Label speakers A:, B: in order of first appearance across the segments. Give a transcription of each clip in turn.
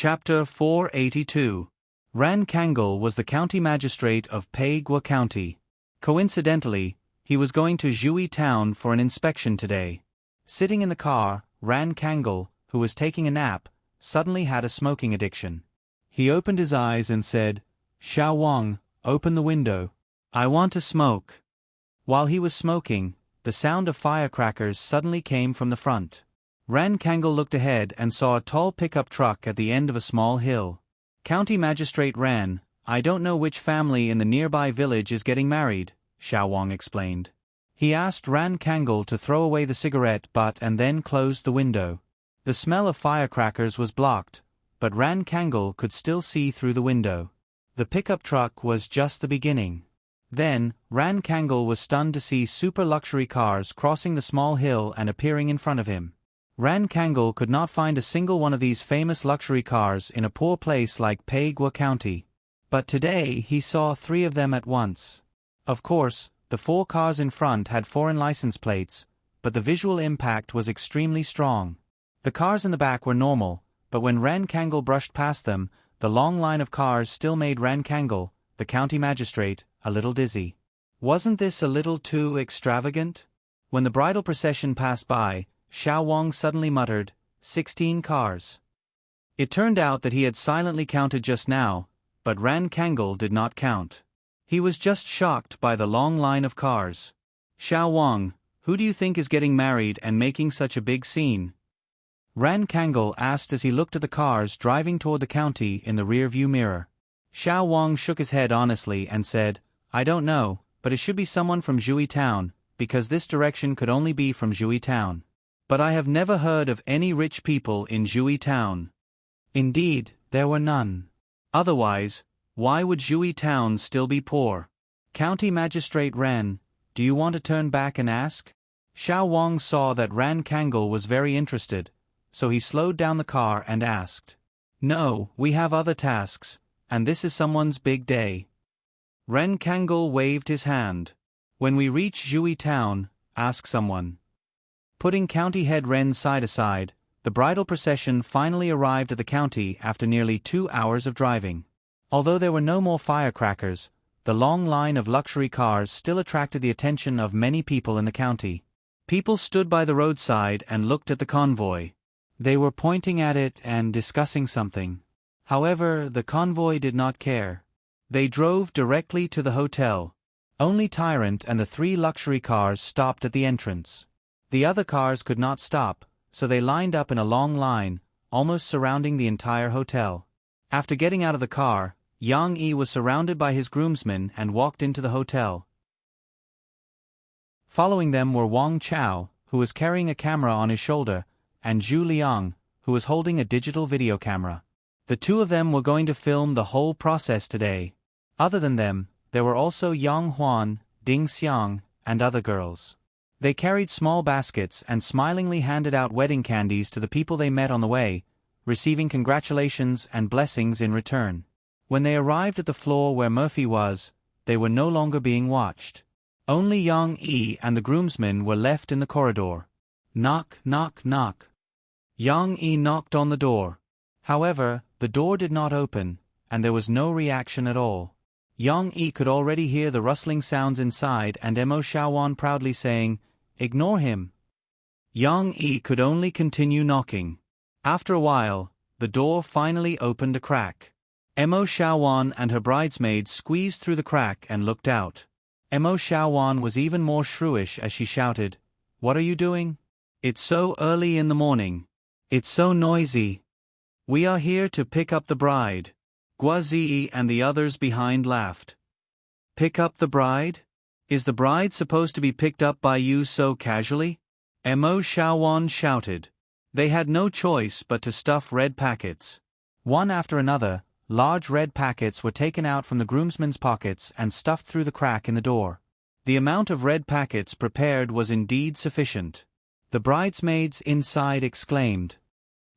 A: Chapter 482. Ran Kangal was the county magistrate of Paigwa County. Coincidentally, he was going to Zhui town for an inspection today. Sitting in the car, Ran Kangal, who was taking a nap, suddenly had a smoking addiction. He opened his eyes and said, "Xiao Wang, open the window. I want to smoke." While he was smoking, the sound of firecrackers suddenly came from the front. Ran Kangal looked ahead and saw a tall pickup truck at the end of a small hill. "County Magistrate Ran, I don't know which family in the nearby village is getting married," Xiao Wang explained. He asked Ran Kangal to throw away the cigarette butt and then closed the window. The smell of firecrackers was blocked, but Ran Kangal could still see through the window. The pickup truck was just the beginning. Then, Ran Kangal was stunned to see super luxury cars crossing the small hill and appearing in front of him. Ran Kangal could not find a single one of these famous luxury cars in a poor place like Paigwa County. But today he saw 3 of them at once. Of course, the 4 cars in front had foreign license plates, but the visual impact was extremely strong. The cars in the back were normal, but when Ran Kangal brushed past them, the long line of cars still made Ran Kangal, the county magistrate, a little dizzy. Wasn't this a little too extravagant? When the bridal procession passed by, Xiao Wang suddenly muttered, 16 cars. It turned out that he had silently counted just now, but Ran Kangal did not count. He was just shocked by the long line of cars. "Xiao Wang, who do you think is getting married and making such a big scene?" Ran Kangal asked as he looked at the cars driving toward the county in the rear-view mirror. Xiao Wang shook his head honestly and said, "I don't know, but it should be someone from Zhui town, because this direction could only be from Zhui town. But I have never heard of any rich people in Zhui town." Indeed, there were none. Otherwise, why would Zhui town still be poor? "County Magistrate Ran, do you want to turn back and ask?" Xiao Wang saw that Ran Kangal was very interested, so he slowed down the car and asked. "No, we have other tasks, and this is someone's big day." Ran Kangal waved his hand. "When we reach Zhui town, ask someone." Putting county head Ren side aside, the bridal procession finally arrived at the county after nearly 2 hours of driving. Although there were no more firecrackers, the long line of luxury cars still attracted the attention of many people in the county. People stood by the roadside and looked at the convoy. They were pointing at it and discussing something. However, the convoy did not care. They drove directly to the hotel. Only Tyrant and the 3 luxury cars stopped at the entrance. The other cars could not stop, so they lined up in a long line, almost surrounding the entire hotel. After getting out of the car, Yang Yi was surrounded by his groomsmen and walked into the hotel. Following them were Wang Chao, who was carrying a camera on his shoulder, and Zhu Liang, who was holding a digital video camera. The 2 of them were going to film the whole process today. Other than them, there were also Yang Huan, Ding Xiang, and other girls. They carried small baskets and smilingly handed out wedding candies to the people they met on the way, receiving congratulations and blessings in return. When they arrived at the floor where Murphy was, they were no longer being watched. Only Yang Yi and the groomsmen were left in the corridor. Knock, knock, knock. Yang Yi knocked on the door. However, the door did not open, and there was no reaction at all. Yang Yi could already hear the rustling sounds inside and Mo Xiaowan proudly saying, "Ignore him." Yang Yi could only continue knocking. After a while, the door finally opened a crack. Mo Xiaowan and her bridesmaids squeezed through the crack and looked out. Mo Xiaowan was even more shrewish as she shouted, "What are you doing? It's so early in the morning. It's so noisy. We are here to pick up the bride." Guazi and the others behind laughed. "Pick up the bride? Is the bride supposed to be picked up by you so casually?" Mo Xiaowan shouted. They had no choice but to stuff red packets. One after another, large red packets were taken out from the groomsmen's pockets and stuffed through the crack in the door. The amount of red packets prepared was indeed sufficient. The bridesmaids inside exclaimed,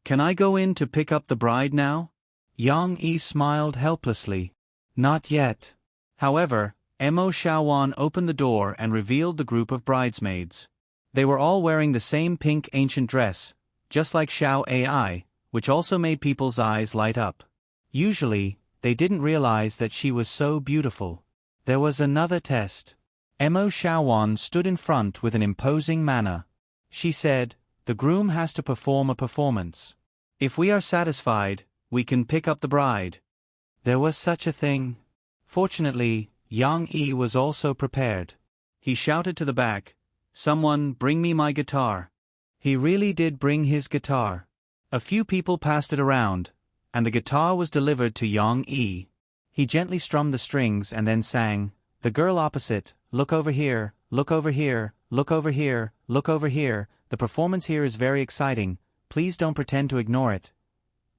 A: "Can I go in to pick up the bride now?" Yang Yi smiled helplessly. "Not yet." However, Mo Xiaowan opened the door and revealed the group of bridesmaids. They were all wearing the same pink ancient dress, just like Xiao Ai, which also made people's eyes light up. Usually, they didn't realize that she was so beautiful. There was another test. Mo Shaowan stood in front with an imposing manner. She said, "The groom has to perform a performance. If we are satisfied, we can pick up the bride." There was such a thing. Fortunately, Yang Yi was also prepared. He shouted to the back, "Someone bring me my guitar." He really did bring his guitar. A few people passed it around, and the guitar was delivered to Yang Yi. He gently strummed the strings and then sang, "The girl opposite, look over here, look over here, look over here, look over here. The performance here is very exciting, please don't pretend to ignore it."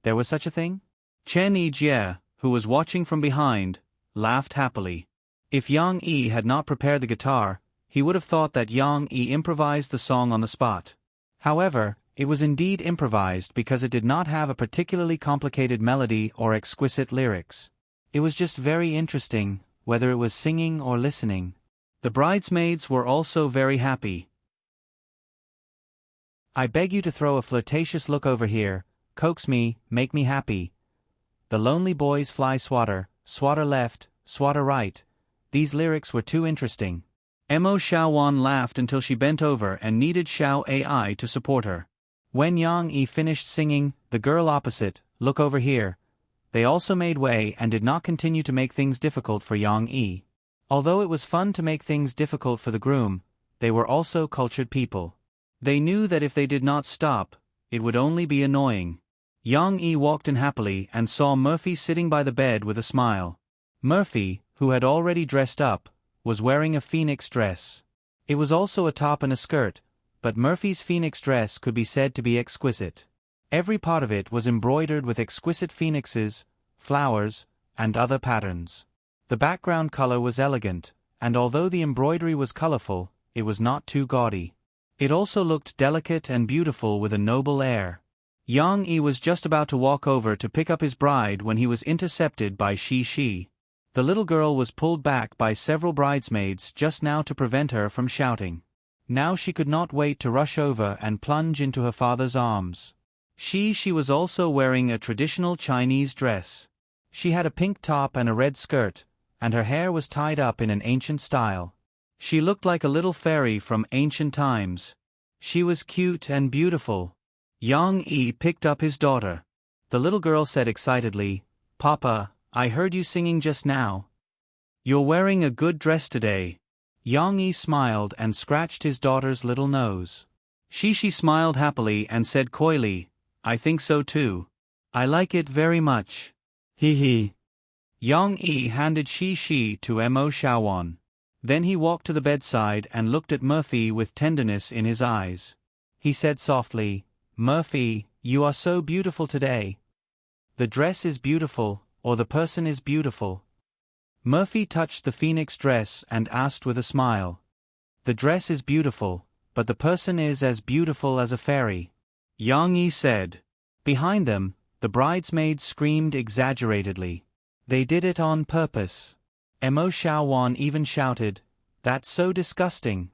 A: There was such a thing? Chen Yijie, who was watching from behind, laughed happily. If Yang Yi had not prepared the guitar, he would have thought that Yang Yi improvised the song on the spot. However, it was indeed improvised because it did not have a particularly complicated melody or exquisite lyrics. It was just very interesting, whether it was singing or listening. The bridesmaids were also very happy. "I beg you to throw a flirtatious look over here, coax me, make me happy. The lonely boys fly swatter, swatter left, swatter right." These lyrics were too interesting. Mo Shaowan laughed until she bent over and needed Xiao Ai to support her. When Yang Yi finished singing, "The girl opposite, look over here," they also made way and did not continue to make things difficult for Yang Yi. Although it was fun to make things difficult for the groom, they were also cultured people. They knew that if they did not stop, it would only be annoying. Yang Yi walked in happily and saw Murphy sitting by the bed with a smile. Murphy, who had already dressed up, was wearing a phoenix dress. It was also a top and a skirt, but Murphy's phoenix dress could be said to be exquisite. Every part of it was embroidered with exquisite phoenixes, flowers, and other patterns. The background color was elegant, and although the embroidery was colorful, it was not too gaudy. It also looked delicate and beautiful with a noble air. Yang Yi was just about to walk over to pick up his bride when he was intercepted by Shi. The little girl was pulled back by several bridesmaids just now to prevent her from shouting. Now she could not wait to rush over and plunge into her father's arms. She was also wearing a traditional Chinese dress. She had a pink top and a red skirt, and her hair was tied up in an ancient style. She looked like a little fairy from ancient times. She was cute and beautiful. Yang Yi picked up his daughter. The little girl said excitedly, "Papa, I heard you singing just now. You're wearing a good dress today." Yang Yi smiled and scratched his daughter's little nose. She smiled happily and said coyly, "I think so too. I like it very much. He. Yang Yi handed Shi to Mo Shaowan. Then he walked to the bedside and looked at Murphy with tenderness in his eyes. He said softly, "Murphy, you are so beautiful today. The dress is beautiful, or the person is beautiful." Murphy touched the phoenix dress and asked with a smile, "The dress is beautiful, but the person is as beautiful as a fairy." Yang Yi said. Behind them, the bridesmaids screamed exaggeratedly. They did it on purpose. Mo Shaowan even shouted, "That's so disgusting."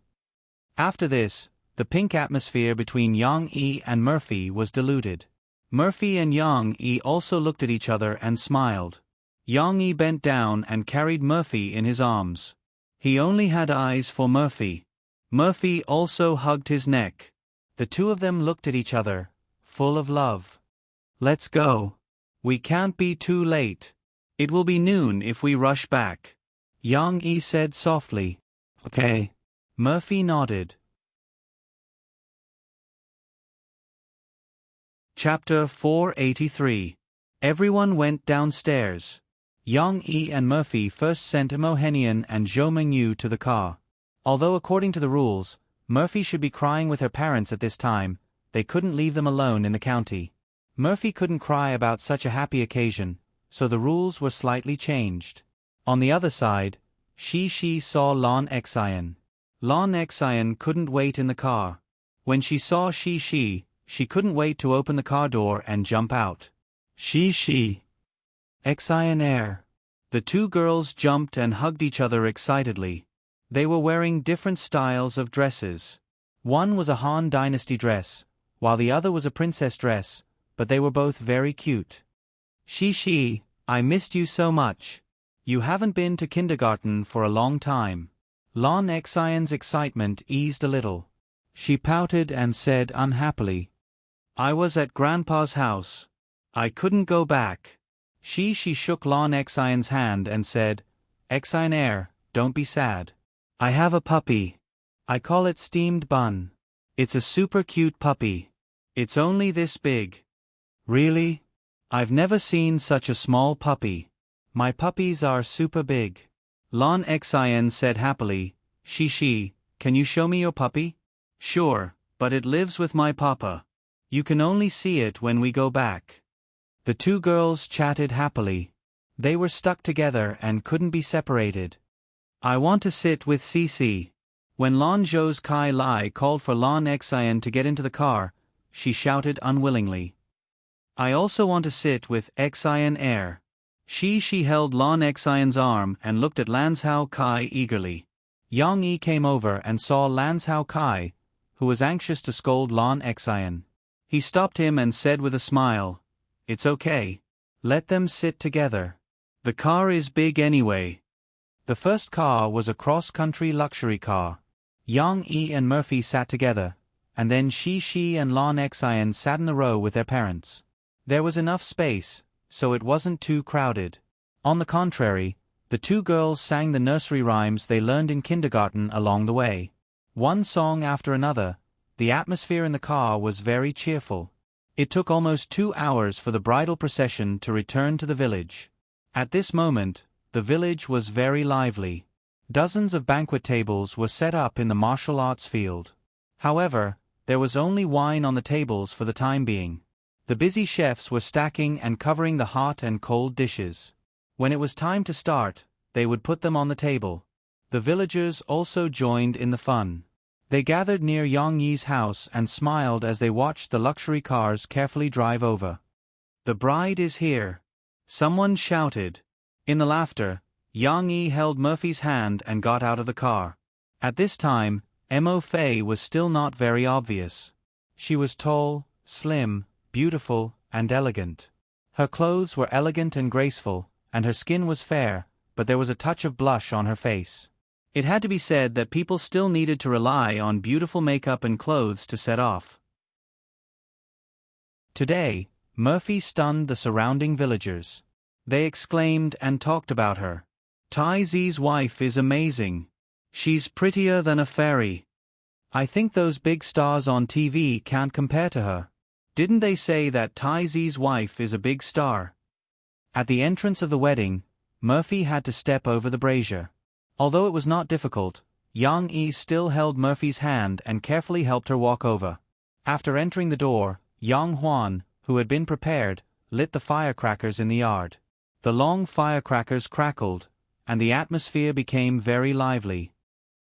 A: After this, the pink atmosphere between Yang Yi and Murphy was diluted. Murphy and Yang Yi also looked at each other and smiled. Yang Yi bent down and carried Murphy in his arms. He only had eyes for Murphy. Murphy also hugged his neck. The two of them looked at each other, full of love. "Let's go. We can't be too late. It will be noon if we rush back," Yang Yi said softly. "Okay." Murphy nodded. Chapter 483. Everyone went downstairs. Yang Yi and Murphy first sent Mo Henian and Zhou Mengyu to the car. Although according to the rules, Murphy should be crying with her parents at this time, they couldn't leave them alone in the county. Murphy couldn't cry about such a happy occasion, so the rules were slightly changed. On the other side, Shi saw Lon Xian. Lon Xian couldn't wait in the car. When she saw Shi, she couldn't wait to open the car door and jump out. Shi. Xian air. The two girls jumped and hugged each other excitedly. They were wearing different styles of dresses. One was a Han Dynasty dress, while the other was a princess dress, but they were both very cute. She, I missed you so much. You haven't been to kindergarten for a long time. Lon Xian's excitement eased a little. She pouted and said unhappily, I was at Grandpa's house. I couldn't go back. She shook Lon Xian's hand and said, Xian, don't be sad. I have a puppy. I call it Steamed Bun. It's a super cute puppy. It's only this big. Really? I've never seen such a small puppy. My puppies are super big. Lon Xian said happily, She, can you show me your puppy? Sure, but it lives with my papa. You can only see it when we go back. The two girls chatted happily. They were stuck together and couldn't be separated. I want to sit with Cici. When Lon Zhou's Kai Lai called for Lon Xian to get into the car, she shouted unwillingly. I also want to sit with Xian. She held Lon Xian's arm and looked at Lanzhao Kai eagerly. Yang Yi came over and saw Lanzhao Kai, who was anxious to scold Lon Xian. He stopped him and said with a smile, It's okay. Let them sit together. The car is big anyway. The first car was a cross-country luxury car. Yang Yi and Murphy sat together, and then Shi and Lon Xian sat in the row with their parents. There was enough space, so it wasn't too crowded. On the contrary, the two girls sang the nursery rhymes they learned in kindergarten along the way. One song after another, the atmosphere in the car was very cheerful. It took almost 2 hours for the bridal procession to return to the village. At this moment, the village was very lively. Dozens of banquet tables were set up in the martial arts field. However, there was only wine on the tables for the time being. The busy chefs were stacking and covering the hot and cold dishes. When it was time to start, they would put them on the table. The villagers also joined in the fun. They gathered near Yang Yi's house and smiled as they watched the luxury cars carefully drive over. The bride is here. Someone shouted. In the laughter, Yang Yi held Murphy's hand and got out of the car. At this time, Mo Fei was still not very obvious. She was tall, slim, beautiful, and elegant. Her clothes were elegant and graceful, and her skin was fair, but there was a touch of blush on her face. It had to be said that people still needed to rely on beautiful makeup and clothes to set off. Today, Murphy stunned the surrounding villagers. They exclaimed and talked about her. Tai Zi's wife is amazing. She's prettier than a fairy. I think those big stars on TV can't compare to her. Didn't they say that Tai Zi's wife is a big star? At the entrance of the wedding, Murphy had to step over the brazier. Although it was not difficult, Yang Yi still held Murphy's hand and carefully helped her walk over. After entering the door, Yang Huan, who had been prepared, lit the firecrackers in the yard. The long firecrackers crackled, and the atmosphere became very lively.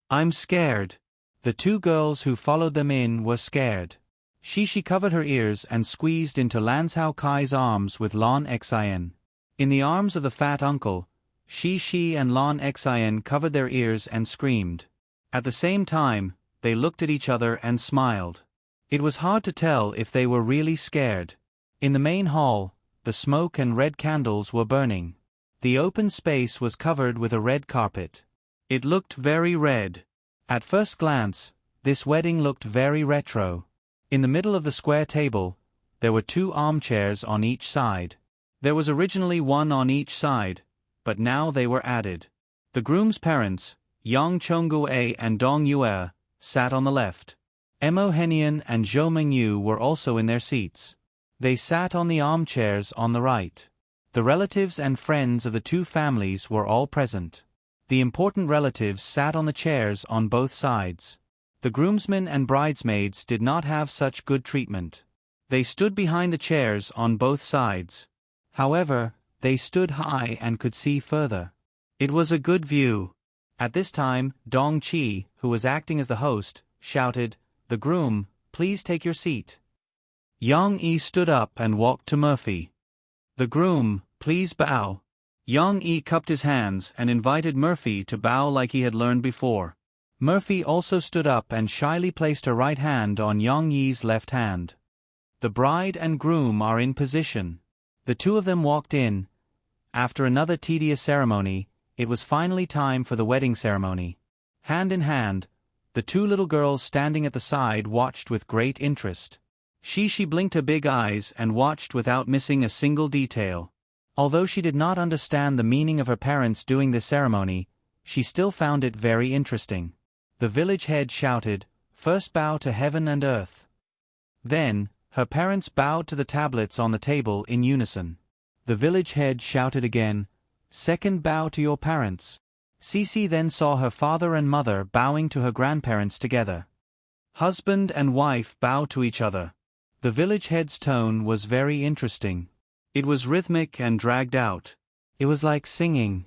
A: I'm scared. The two girls who followed them in were scared. She covered her ears and squeezed into Lanzhao Kai's arms with Lon Xian. In the arms of the fat uncle, Shi and Lon Xian covered their ears and screamed. At the same time, they looked at each other and smiled. It was hard to tell if they were really scared. In the main hall, the smoke and red candles were burning. The open space was covered with a red carpet. It looked very red. At first glance, this wedding looked very retro. In the middle of the square table, there were 2 armchairs on each side. There was originally 1 on each side, but now they were added. The groom's parents, Yang Chongguo and Dong Yue, sat on the left. Mo Henian and Zhou Mengyu were also in their seats. They sat on the armchairs on the right. The relatives and friends of the two families were all present. The important relatives sat on the chairs on both sides. The groomsmen and bridesmaids did not have such good treatment. They stood behind the chairs on both sides. However, they stood high and could see further. It was a good view. At this time, Dong Qi, who was acting as the host, shouted, "The groom, please take your seat." Yang Yi stood up and walked to Murphy. "The groom, please bow." Yang Yi cupped his hands and invited Murphy to bow like he had learned before. Murphy also stood up and shyly placed her right hand on Yang Yi's left hand. the bride and groom are in position." The two of them walked in. After another tedious ceremony, it was finally time for the wedding ceremony. Hand in hand, the two little girls standing at the side watched with great interest. She blinked her big eyes and watched without missing a single detail. Although she did not understand the meaning of her parents doing this ceremony, she still found it very interesting. The village head shouted, "First bow to heaven and earth." Then, her parents bowed to the tablets on the table in unison. The village head shouted again, "Second bow to your parents." Cece then saw her father and mother bowing to her grandparents together. Husband and wife bowed to each other. The village head's tone was very interesting. It was rhythmic and dragged out. It was like singing.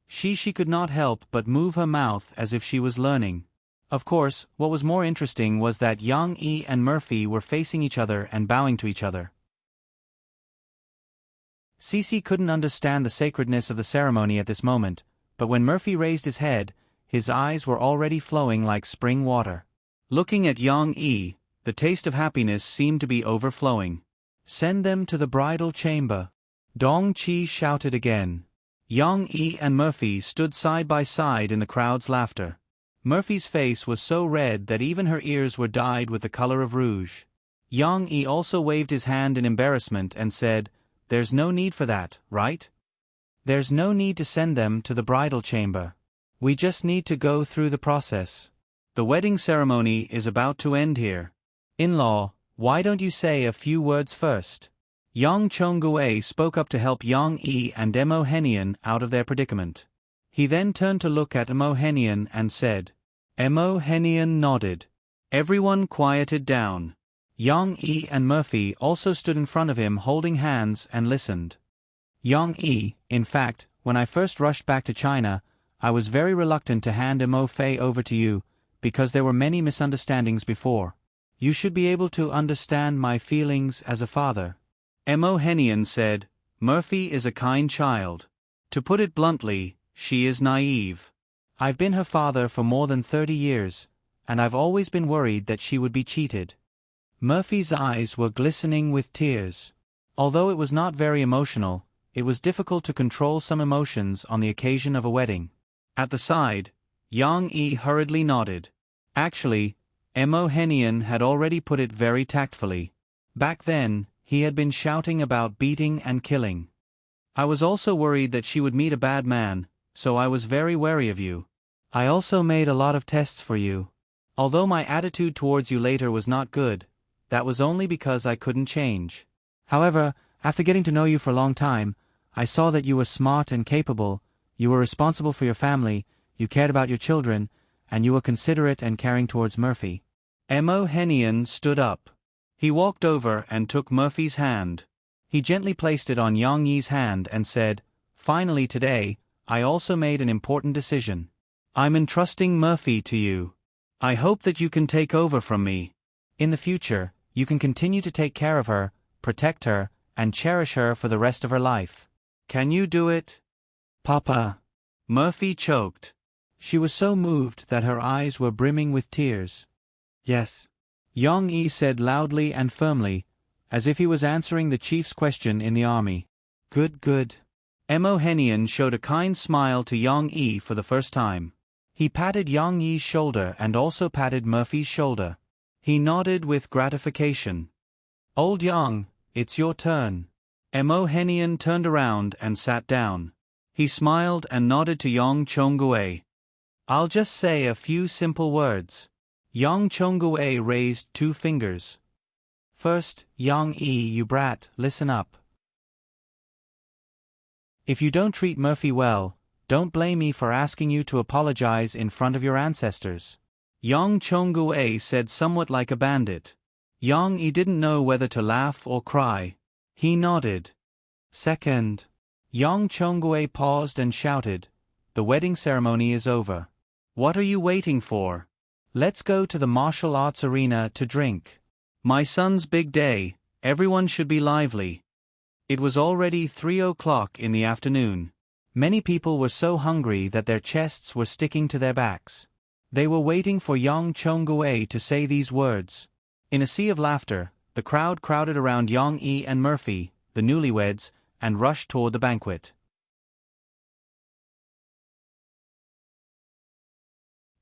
A: She could not help but move her mouth as if she was learning. Of course, what was more interesting was that Yang Yi and Murphy were facing each other and bowing to each other. Cece couldn't understand the sacredness of the ceremony at this moment, but when Murphy raised his head, his eyes were already flowing like spring water. Looking at Yang Yi, the taste of happiness seemed to be overflowing. "Send them to the bridal chamber," Dong Chi shouted again. Yang Yi and Murphy stood side by side in the crowd's laughter. Murphy's face was so red that even her ears were dyed with the color of rouge. Yang Yi also waved his hand in embarrassment and said, "There's no need for that, right? There's no need to send them to the bridal chamber. We just need to go through the process. The wedding ceremony is about to end here. In-law, why don't you say a few words first?" Yang Chongguei spoke up to help Yang Yi and Emo Henian out of their predicament. He then turned to look at Emo Henian and said. Emo Henian nodded. Everyone quieted down. Yang Yi and Murphy also stood in front of him holding hands and listened. Yang Yi, in fact, when I first rushed back to China, I was very reluctant to hand Emo Fei over to you, because there were many misunderstandings before. You should be able to understand my feelings as a father. Emo Henian said, Murphy is a kind child. To put it bluntly, she is naive. I've been her father for more than 30 years, and I've always been worried that she would be cheated. Murphy's eyes were glistening with tears. Although it was not very emotional, it was difficult to control some emotions on the occasion of a wedding. At the side, Yang Yi hurriedly nodded. Actually, Emo Henian had already put it very tactfully. Back then, he had been shouting about beating and killing. I was also worried that she would meet a bad man, so I was very wary of you. I also made a lot of tests for you. Although my attitude towards you later was not good, that was only because I couldn't change. However, after getting to know you for a long time, I saw that you were smart and capable, you were responsible for your family, you cared about your children, and you were considerate and caring towards Murphy. Emo Henian stood up. He walked over and took Murphy's hand. He gently placed it on Yang Yi's hand and said, Finally today, I also made an important decision. I'm entrusting Murphy to you. I hope that you can take over from me. In the future, you can continue to take care of her, protect her, and cherish her for the rest of her life. Can you do it? Papa. Murphy choked. She was so moved that her eyes were brimming with tears. Yes. Yang Yi said loudly and firmly, as if he was answering the chief's question in the army. Good, good. Emo Henian showed a kind smile to Yang Yi for the first time. He patted Yang Yi's shoulder and also patted Murphy's shoulder. He nodded with gratification. Old Yang, it's your turn. Emo Henian turned around and sat down. He smiled and nodded to Yang Chongguei. I'll just say a few simple words. Yang Chongguei raised 2 fingers. First, Yang Yi, you brat, listen up. If you don't treat Murphy well, don't blame me for asking you to apologize in front of your ancestors. Yang Chongguei said somewhat like a bandit. Yang Yi didn't know whether to laugh or cry. He nodded. Second, Yang Chongguei paused and shouted, The wedding ceremony is over. What are you waiting for? Let's go to the martial arts arena to drink. My son's big day, everyone should be lively. It was already 3 o'clock in the afternoon. Many people were so hungry that their chests were sticking to their backs. They were waiting for Yang Chongguei to say these words. In a sea of laughter, the crowd crowded around Yang Yi and Murphy, the newlyweds, and rushed toward the banquet.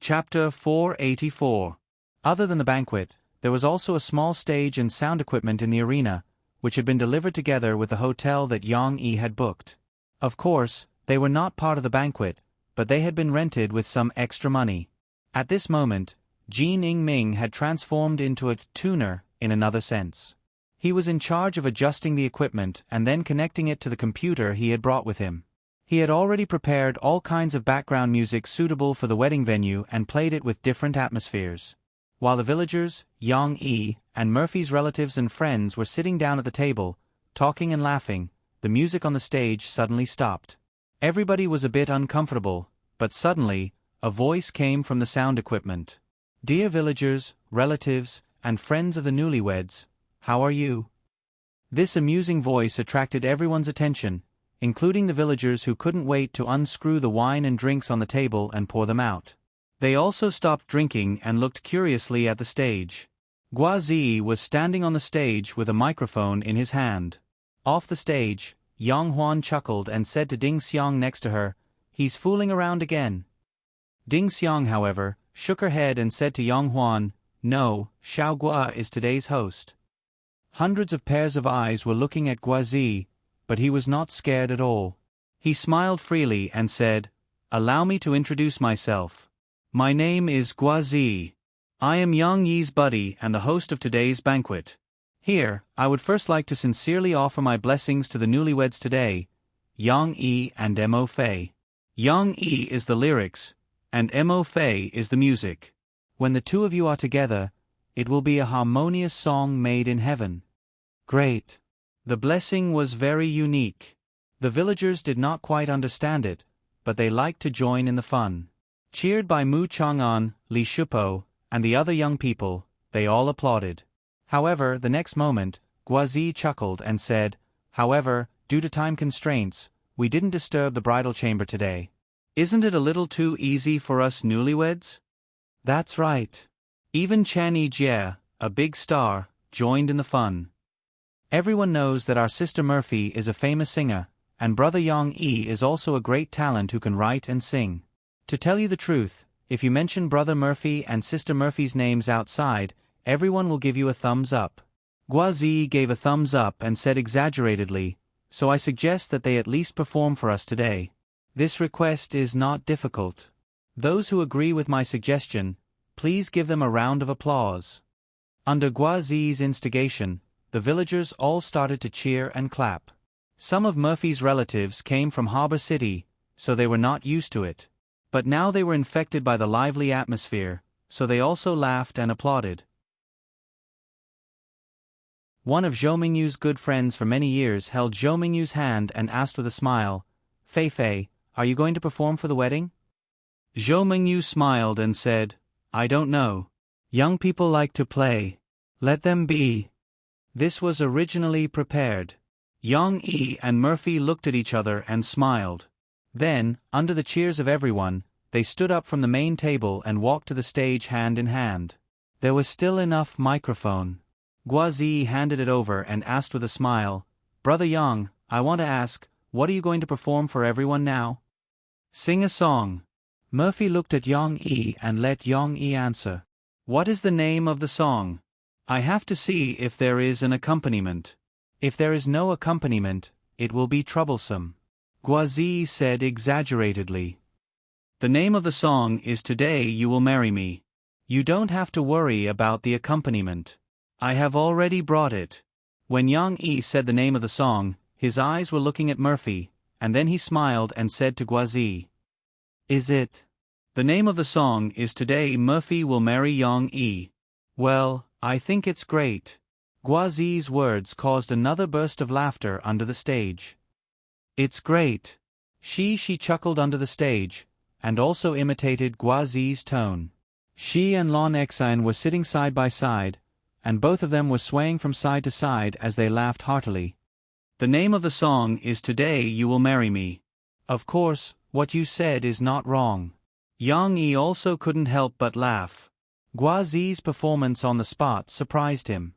A: Chapter 484. Other than the banquet, there was also a small stage and sound equipment in the arena, which had been delivered together with the hotel that Yang Yi had booked. Of course, they were not part of the banquet, but they had been rented with some extra money. At this moment, Jin Ming had transformed into a tuner in another sense. He was in charge of adjusting the equipment and then connecting it to the computer he had brought with him. He had already prepared all kinds of background music suitable for the wedding venue and played it with different atmospheres. While the villagers, Yang Yi, and Murphy's relatives and friends were sitting down at the table, talking and laughing, the music on the stage suddenly stopped. Everybody was a bit uncomfortable, but suddenly, a voice came from the sound equipment. "Dear villagers, relatives, and friends of the newlyweds, how are you?" This amusing voice attracted everyone's attention, including the villagers who couldn't wait to unscrew the wine and drinks on the table and pour them out. They also stopped drinking and looked curiously at the stage. Guazi was standing on the stage with a microphone in his hand. Off the stage, Yang Huan chuckled and said to Ding Xiang next to her, "He's fooling around again." Ding Xiang, however, shook her head and said to Yang Huan, "No, Xiao Gua is today's host." Hundreds of pairs of eyes were looking at Guazi, but he was not scared at all. He smiled freely and said, "Allow me to introduce myself. My name is Guazi. I am Yang Yi's buddy and the host of today's banquet. Here, I would first like to sincerely offer my blessings to the newlyweds today, Yang Yi and Mo Fei. Yang Yi is the lyrics, and Mo Fei is the music. When the two of you are together, it will be a harmonious song made in heaven." Great. The blessing was very unique. The villagers did not quite understand it, but they liked to join in the fun. Cheered by Mu Chang'an, Li Shupo, and the other young people, they all applauded. However, the next moment, Guazi chuckled and said, "However, due to time constraints, we didn't disturb the bridal chamber today. Isn't it a little too easy for us newlyweds?" That's right. Even Chen Yijie, a big star, joined in the fun. Everyone knows that our sister Murphy is a famous singer, and brother Yang Yi is also a great talent who can write and sing. To tell you the truth, if you mention brother Murphy and sister Murphy's names outside, everyone will give you a thumbs up. Guazi gave a thumbs up and said exaggeratedly, "So I suggest that they at least perform for us today. This request is not difficult. Those who agree with my suggestion, please give them a round of applause." Under Guazi's instigation, the villagers all started to cheer and clap. Some of Murphy's relatives came from Harbor City, so they were not used to it. But now they were infected by the lively atmosphere, so they also laughed and applauded. One of Zhou Mingyu's good friends for many years held Zhou Mingyu's hand and asked with a smile, "Fei Fei, are you going to perform for the wedding?" Zhou Mingyu smiled and said, "I don't know. Young people like to play. Let them be." This was originally prepared. Yang Yi and Murphy looked at each other and smiled. Then, under the cheers of everyone, they stood up from the main table and walked to the stage hand in hand. There was still enough microphone. Guazi handed it over and asked with a smile, "Brother Yang, I want to ask, what are you going to perform for everyone now?" "Sing a song." Murphy looked at Yang Yi and let Yang Yi answer. "What is the name of the song? I have to see if there is an accompaniment. If there is no accompaniment, it will be troublesome." Guazi said exaggeratedly. "The name of the song is Today You Will Marry Me. You don't have to worry about the accompaniment. I have already brought it." When Yang Yi said the name of the song, his eyes were looking at Murphy, and then he smiled and said to Guazi, "Is it?" "The name of the song is Today Murphy Will Marry Yang Yi." "Well, I think it's great." Guazi's words caused another burst of laughter under the stage. "It's great." She chuckled under the stage, and also imitated Guazi's tone. She and Lon Exine were sitting side by side, and both of them were swaying from side to side as they laughed heartily. "The name of the song is Today You Will Marry Me. Of course, what you said is not wrong." Yang Yi also couldn't help but laugh. Guazi's performance on the spot surprised him.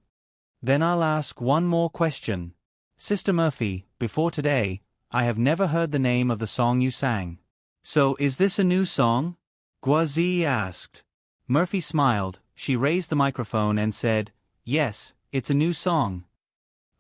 A: Then I'll ask one more question. Sister Murphy, before today, I have never heard the name of the song you sang. So is this a new song? Guazi asked. Murphy smiled, she raised the microphone and said, "Yes, it's a new song."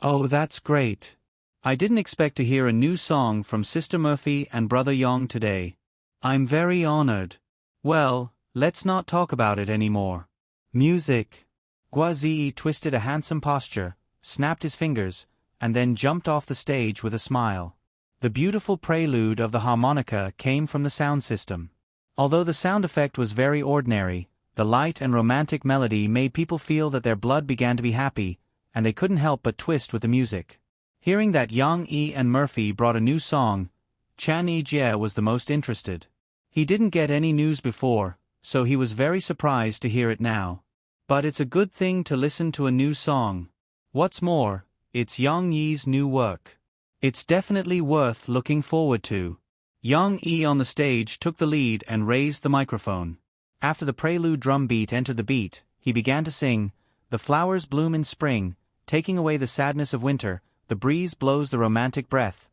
A: "Oh, that's great. I didn't expect to hear a new song from Sister Murphy and Brother Yong today. I'm very honored. Well, let's not talk about it anymore. Music." Guazi twisted a handsome posture, snapped his fingers, and then jumped off the stage with a smile. The beautiful prelude of the harmonica came from the sound system. Although the sound effect was very ordinary, the light and romantic melody made people feel that their blood began to be happy, and they couldn't help but twist with the music. Hearing that Yang Yi and Murphy brought a new song, Chan Yi-jie was the most interested. He didn't get any news before, so he was very surprised to hear it now. But it's a good thing to listen to a new song. What's more, it's Yang Yi's new work. It's definitely worth looking forward to. Yang Yi on the stage took the lead and raised the microphone. After the prelude drum beat entered the beat, he began to sing, "The flowers bloom in spring, taking away the sadness of winter, the breeze blows the romantic breath."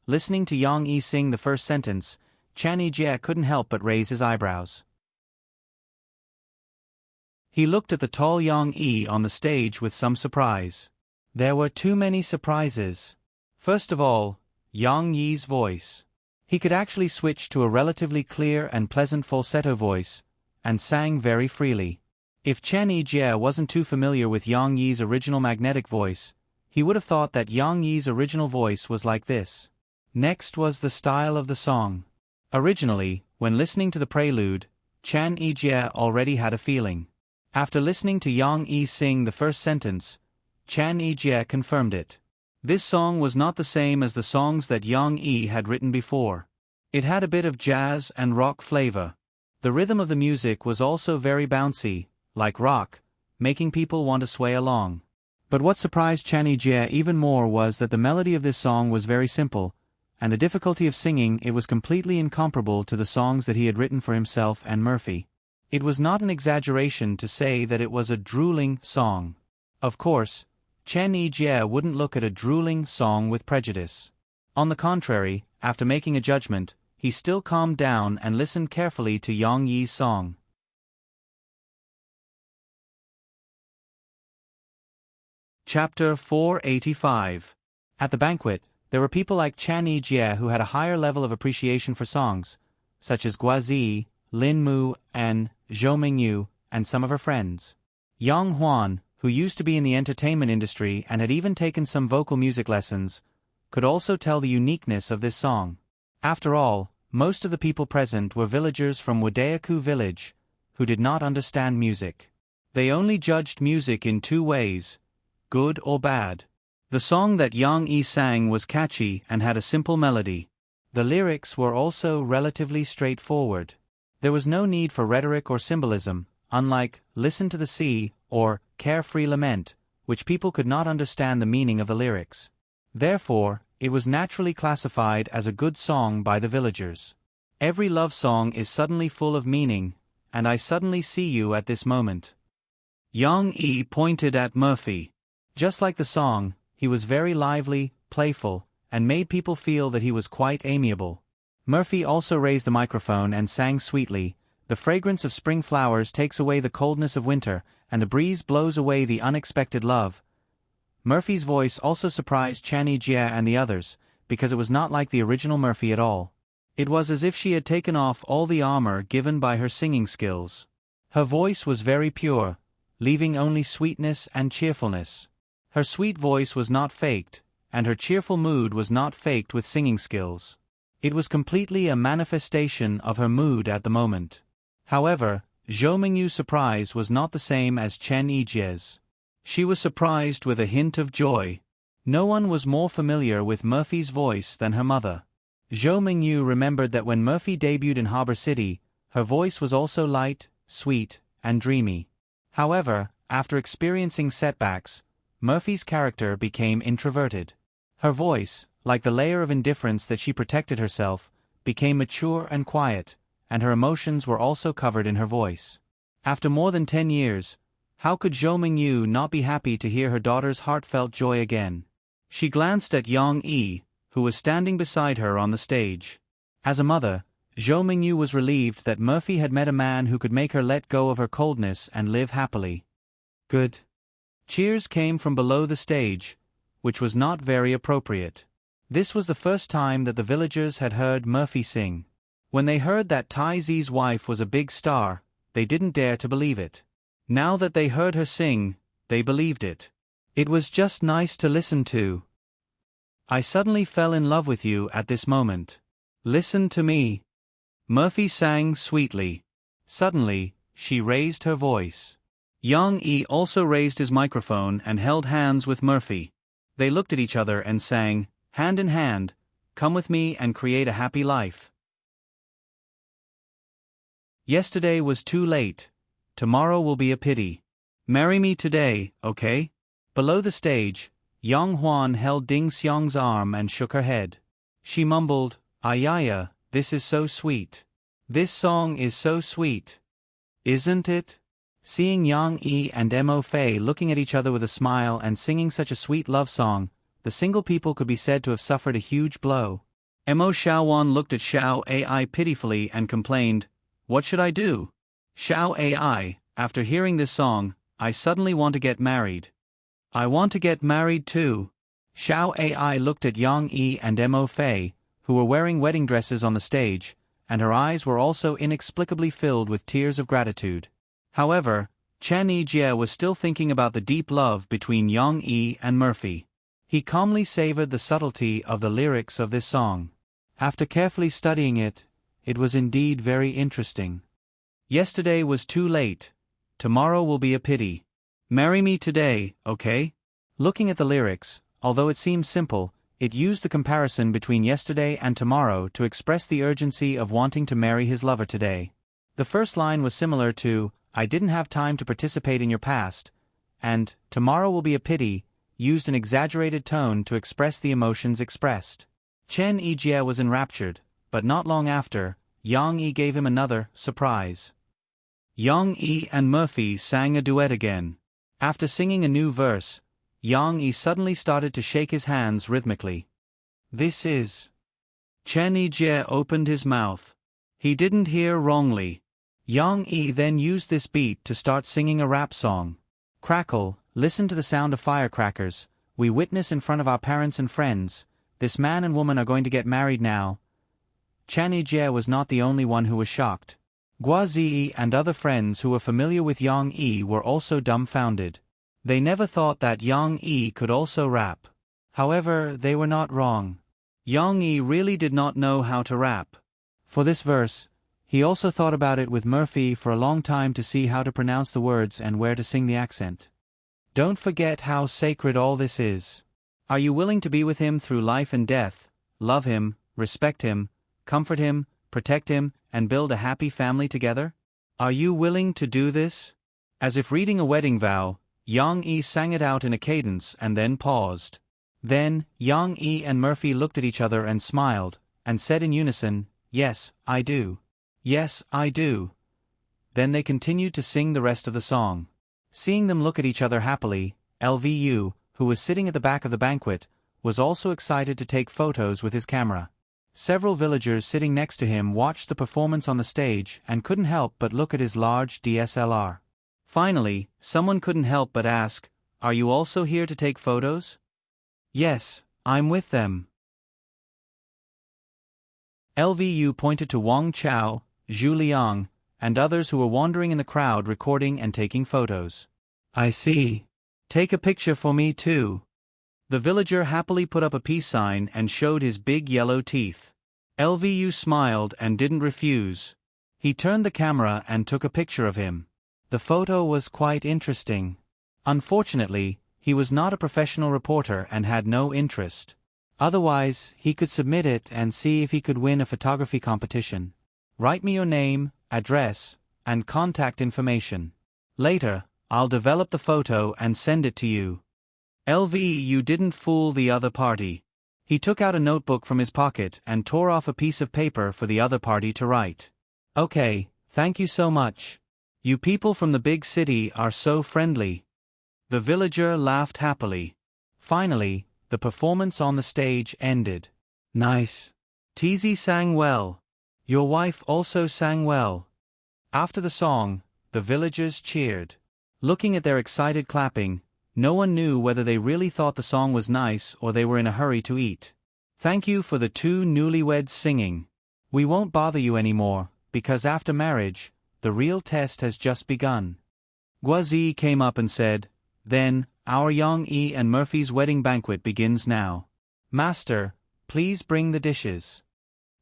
A: Listening to Yang Yi sing the first sentence, Chan Yi-jie couldn't help but raise his eyebrows. He looked at the tall Yang Yi on the stage with some surprise. There were too many surprises. First of all, Yang Yi's voice. He could actually switch to a relatively clear and pleasant falsetto voice, and sang very freely. If Chen Yi-jie wasn't too familiar with Yang Yi's original magnetic voice, he would have thought that Yang Yi's original voice was like this. Next was the style of the song. Originally, when listening to the prelude, Chan Yi-jie already had a feeling. After listening to Yang Yi sing the first sentence, Chan Yi-jie confirmed it. This song was not the same as the songs that Yang Yi had written before. It had a bit of jazz and rock flavor. The rhythm of the music was also very bouncy, like rock, making people want to sway along. But what surprised Chan Yi-jie even more was that the melody of this song was very simple, and the difficulty of singing it was completely incomparable to the songs that he had written for himself and Murphy. It was not an exaggeration to say that it was a drooling song. Of course, Chen Yi-jie wouldn't look at a drooling song with prejudice. On the contrary, after making a judgment, he still calmed down and listened carefully to Yang Yi's song. Chapter 485. At the banquet, there were people like Chan Yi-jie who had a higher level of appreciation for songs, such as Guazi, Lin Mu, and Zhou Mingyu, and some of her friends. Yang Huan, who used to be in the entertainment industry and had even taken some vocal music lessons, could also tell the uniqueness of this song. After all, most of the people present were villagers from Wadayaku village, who did not understand music. They only judged music in two ways, good or bad. The song that Yang Yi sang was catchy and had a simple melody. The lyrics were also relatively straightforward. There was no need for rhetoric or symbolism, unlike "Listen to the Sea" or "Carefree Lament," which people could not understand the meaning of the lyrics. Therefore, it was naturally classified as a good song by the villagers. Every love song is suddenly full of meaning, and I suddenly see you at this moment. Yang Yi pointed at Murphy. Just like the song, he was very lively, playful, and made people feel that he was quite amiable. Murphy also raised the microphone and sang sweetly, "The fragrance of spring flowers takes away the coldness of winter, and the breeze blows away the unexpected love." Murphy's voice also surprised Chan Yi-jie and the others, because it was not like the original Murphy at all. It was as if she had taken off all the armor given by her singing skills. Her voice was very pure, leaving only sweetness and cheerfulness. Her sweet voice was not faked, and her cheerful mood was not faked with singing skills. It was completely a manifestation of her mood at the moment. However, Zhou Mingyu's surprise was not the same as Chen Yi-jie's. She was surprised with a hint of joy. No one was more familiar with Murphy's voice than her mother. Zhou Mingyu remembered that when Murphy debuted in Harbor City, her voice was also light, sweet, and dreamy. However, after experiencing setbacks, Murphy's character became introverted. Her voice, like the layer of indifference that she protected herself, became mature and quiet, and her emotions were also covered in her voice. After more than 10 years, How could Zhou Mingyu not be happy to hear her daughter's heartfelt joy again? She glanced at Yang Yi, who was standing beside her on the stage. As a mother, Zhou Mingyu was relieved that Murphy had met a man who could make her let go of her coldness and live happily. Good. Cheers came from below the stage, which was not very appropriate. This was the first time that the villagers had heard Murphy sing. When they heard that Tai Zi's wife was a big star, they didn't dare to believe it. Now that they heard her sing, they believed it. It was just nice to listen to. I suddenly fell in love with you at this moment. Listen to me. Murphy sang sweetly. Suddenly, she raised her voice. Yang Yi also raised his microphone and held hands with Murphy. They looked at each other and sang, hand in hand, come with me and create a happy life. Yesterday was too late. Tomorrow will be a pity. Marry me today, okay? Below the stage, Yang Huan held Ding Xiang's arm and shook her head. She mumbled, Ayaya, this is so sweet. This song is so sweet. Isn't it? Seeing Yang Yi and Mo Fei looking at each other with a smile and singing such a sweet love song, the single people could be said to have suffered a huge blow. Mo Xiaowan looked at Xiao Ai pitifully and complained, What should I do? Xiao Ai, after hearing this song, I suddenly want to get married. I want to get married too. Xiao Ai looked at Yang Yi and Mo Fei, who were wearing wedding dresses on the stage, and her eyes were also inexplicably filled with tears of gratitude. However, Chen Yijie was still thinking about the deep love between Yang Yi and Murphy. He calmly savored the subtlety of the lyrics of this song. After carefully studying it, it was indeed very interesting. Yesterday was too late. Tomorrow will be a pity. Marry me today, okay? Looking at the lyrics, although it seemed simple, it used the comparison between yesterday and tomorrow to express the urgency of wanting to marry his lover today. The first line was similar to, I didn't have time to participate in your past, and, tomorrow will be a pity, used an exaggerated tone to express the emotions expressed. Chen Yijie was enraptured, but not long after, Yang Yi gave him another surprise. Yang Yi and Murphy sang a duet again. After singing a new verse, Yang Yi suddenly started to shake his hands rhythmically. This is... Chen Yijie opened his mouth. He didn't hear wrongly. Yang Yi then used this beat to start singing a rap song. Crackle, listen to the sound of firecrackers, we witness in front of our parents and friends, this man and woman are going to get married now. Chen Yijie was not the only one who was shocked. Gua Ziyi and other friends who were familiar with Yang Yi were also dumbfounded. They never thought that Yang Yi could also rap. However, they were not wrong. Yang Yi really did not know how to rap. For this verse, he also thought about it with Murphy for a long time to see how to pronounce the words and where to sing the accent. Don't forget how sacred all this is. Are you willing to be with him through life and death, love him, respect him, comfort him, protect him, and build a happy family together? Are you willing to do this? As if reading a wedding vow, Yang Yi sang it out in a cadence and then paused. Then, Yang Yi and Murphy looked at each other and smiled, and said in unison, Yes, I do. Yes, I do. Then they continued to sing the rest of the song. Seeing them look at each other happily, LVU, who was sitting at the back of the banquet, was also excited to take photos with his camera. Several villagers sitting next to him watched the performance on the stage and couldn't help but look at his large DSLR. Finally, someone couldn't help but ask, Are you also here to take photos? Yes, I'm with them. LVU pointed to Wang Chao, Zhu Liang, and others who were wandering in the crowd recording and taking photos. I see. Take a picture for me too. The villager happily put up a peace sign and showed his big yellow teeth. LVU smiled and didn't refuse. He turned the camera and took a picture of him. The photo was quite interesting. Unfortunately, he was not a professional reporter and had no interest. Otherwise, he could submit it and see if he could win a photography competition. Write me your name, address, and contact information. Later, I'll develop the photo and send it to you. LVU didn't fool the other party. He took out a notebook from his pocket and tore off a piece of paper for the other party to write. Okay, thank you so much. You people from the big city are so friendly. The villager laughed happily. Finally, the performance on the stage ended. Nice. Teasy sang well. Your wife also sang well. After the song, the villagers cheered. Looking at their excited clapping, no one knew whether they really thought the song was nice or they were in a hurry to eat. Thank you for the two newlyweds singing. We won't bother you anymore, because after marriage, the real test has just begun. Guazi came up and said, Then, our Yang E and Murphy's wedding banquet begins now. Master, please bring the dishes.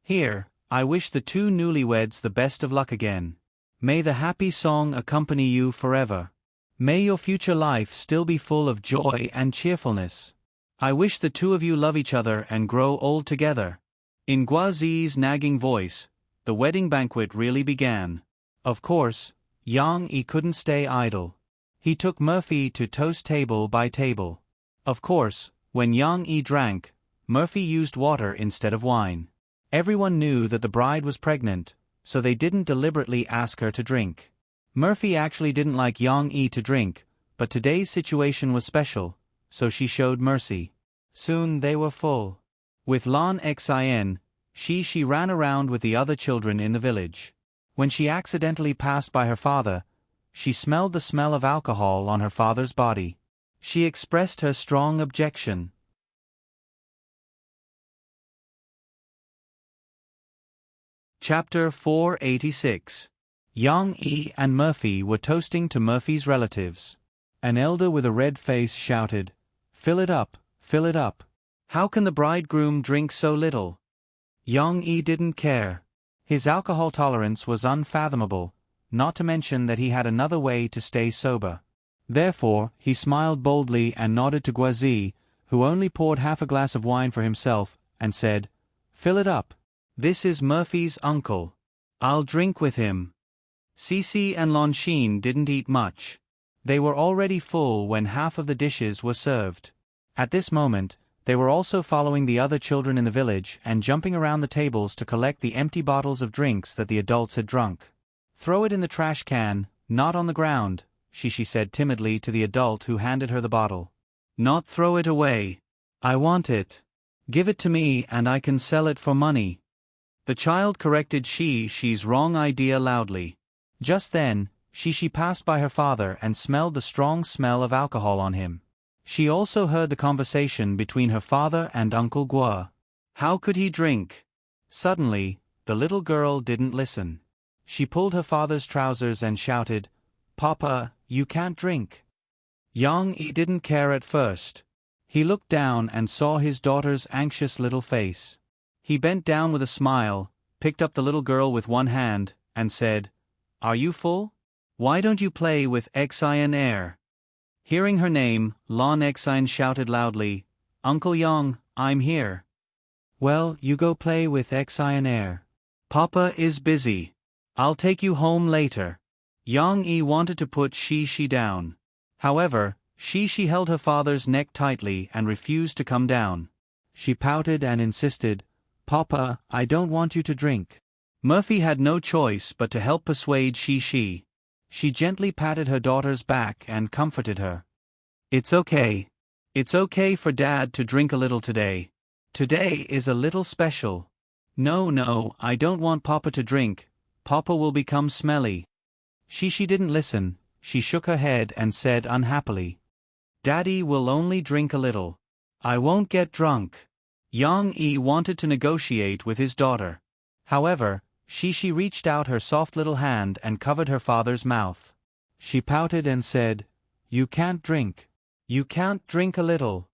A: Here, I wish the two newlyweds the best of luck again. May the happy song accompany you forever. May your future life still be full of joy and cheerfulness. I wish the two of you love each other and grow old together. In Guazi's nagging voice, the wedding banquet really began. Of course, Yang E couldn't stay idle. He took Murphy to toast table by table. Of course, when Yang E drank, Murphy used water instead of wine. Everyone knew that the bride was pregnant, so they didn't deliberately ask her to drink. Murphy actually didn't like Yang E to drink, but today's situation was special, so she showed mercy. Soon they were full. With Lan Xin, she ran around with the other children in the village. When she accidentally passed by her father, she smelled the smell of alcohol on her father's body. She expressed her strong objection. Chapter 486. Yang E and Murphy were toasting to Murphy's relatives. An elder with a red face shouted, Fill it up, fill it up. How can the bridegroom drink so little? Yang E didn't care. His alcohol tolerance was unfathomable, not to mention that he had another way to stay sober. Therefore, he smiled boldly and nodded to Guazi, who only poured half a glass of wine for himself, and said, Fill it up. This is Murphy's uncle. I'll drink with him. Cici and Longxin didn't eat much. They were already full when half of the dishes were served. At this moment, they were also following the other children in the village and jumping around the tables to collect the empty bottles of drinks that the adults had drunk. Throw it in the trash can, not on the ground, she said timidly to the adult who handed her the bottle. Not throw it away. I want it. Give it to me and I can sell it for money. The child corrected she's wrong idea loudly. Just then, she passed by her father and smelled the strong smell of alcohol on him. She also heard the conversation between her father and Uncle Gua. How could he drink? Suddenly, the little girl didn't listen. She pulled her father's trousers and shouted, Papa, you can't drink. Yang E didn't care at first. He looked down and saw his daughter's anxious little face. He bent down with a smile, picked up the little girl with one hand, and said, Are you full? Why don't you play with Xin Air? Hearing her name, Lan Xin shouted loudly, Uncle Yang, I'm here. Well, you go play with Xin Air. Papa is busy. I'll take you home later. Yang E wanted to put she down. However, she held her father's neck tightly and refused to come down. She pouted and insisted, Papa, I don't want you to drink. Murphy had no choice but to help persuade she. She gently patted her daughter's back and comforted her. It's okay. It's okay for Dad to drink a little today. Today is a little special. No, I don't want Papa to drink. Papa will become smelly. She didn't listen. She shook her head and said unhappily, Daddy will only drink a little. I won't get drunk. Yang E wanted to negotiate with his daughter. However, she reached out her soft little hand and covered her father's mouth. She pouted and said, You can't drink. You can't drink a little.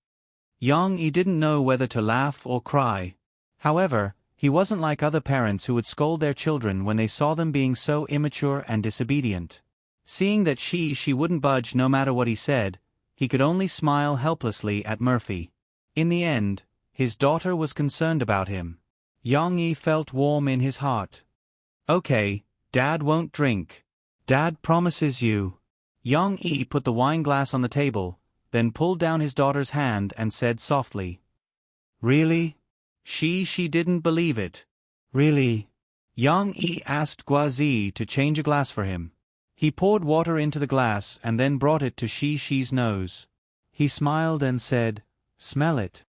A: Yang E didn't know whether to laugh or cry. However, he wasn't like other parents who would scold their children when they saw them being so immature and disobedient. Seeing that she wouldn't budge no matter what he said, he could only smile helplessly at Murphy. In the end, his daughter was concerned about him. Yang E felt warm in his heart. Okay, Dad won't drink. Dad promises you. Yang E put the wine glass on the table, then pulled down his daughter's hand and said softly. Really? She didn't believe it. Really? Yang E asked Guazi to change a glass for him. He poured water into the glass and then brought it to Shi-Shi's nose. He smiled and said, "Smell it.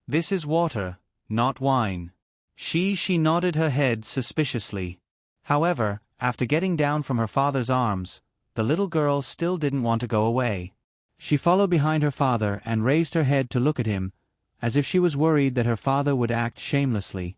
A: This is water, not wine." Shi-Shi nodded her head suspiciously. However, after getting down from her father's arms, the little girl still didn't want to go away. She followed behind her father and raised her head to look at him, as if she was worried that her father would act shamelessly.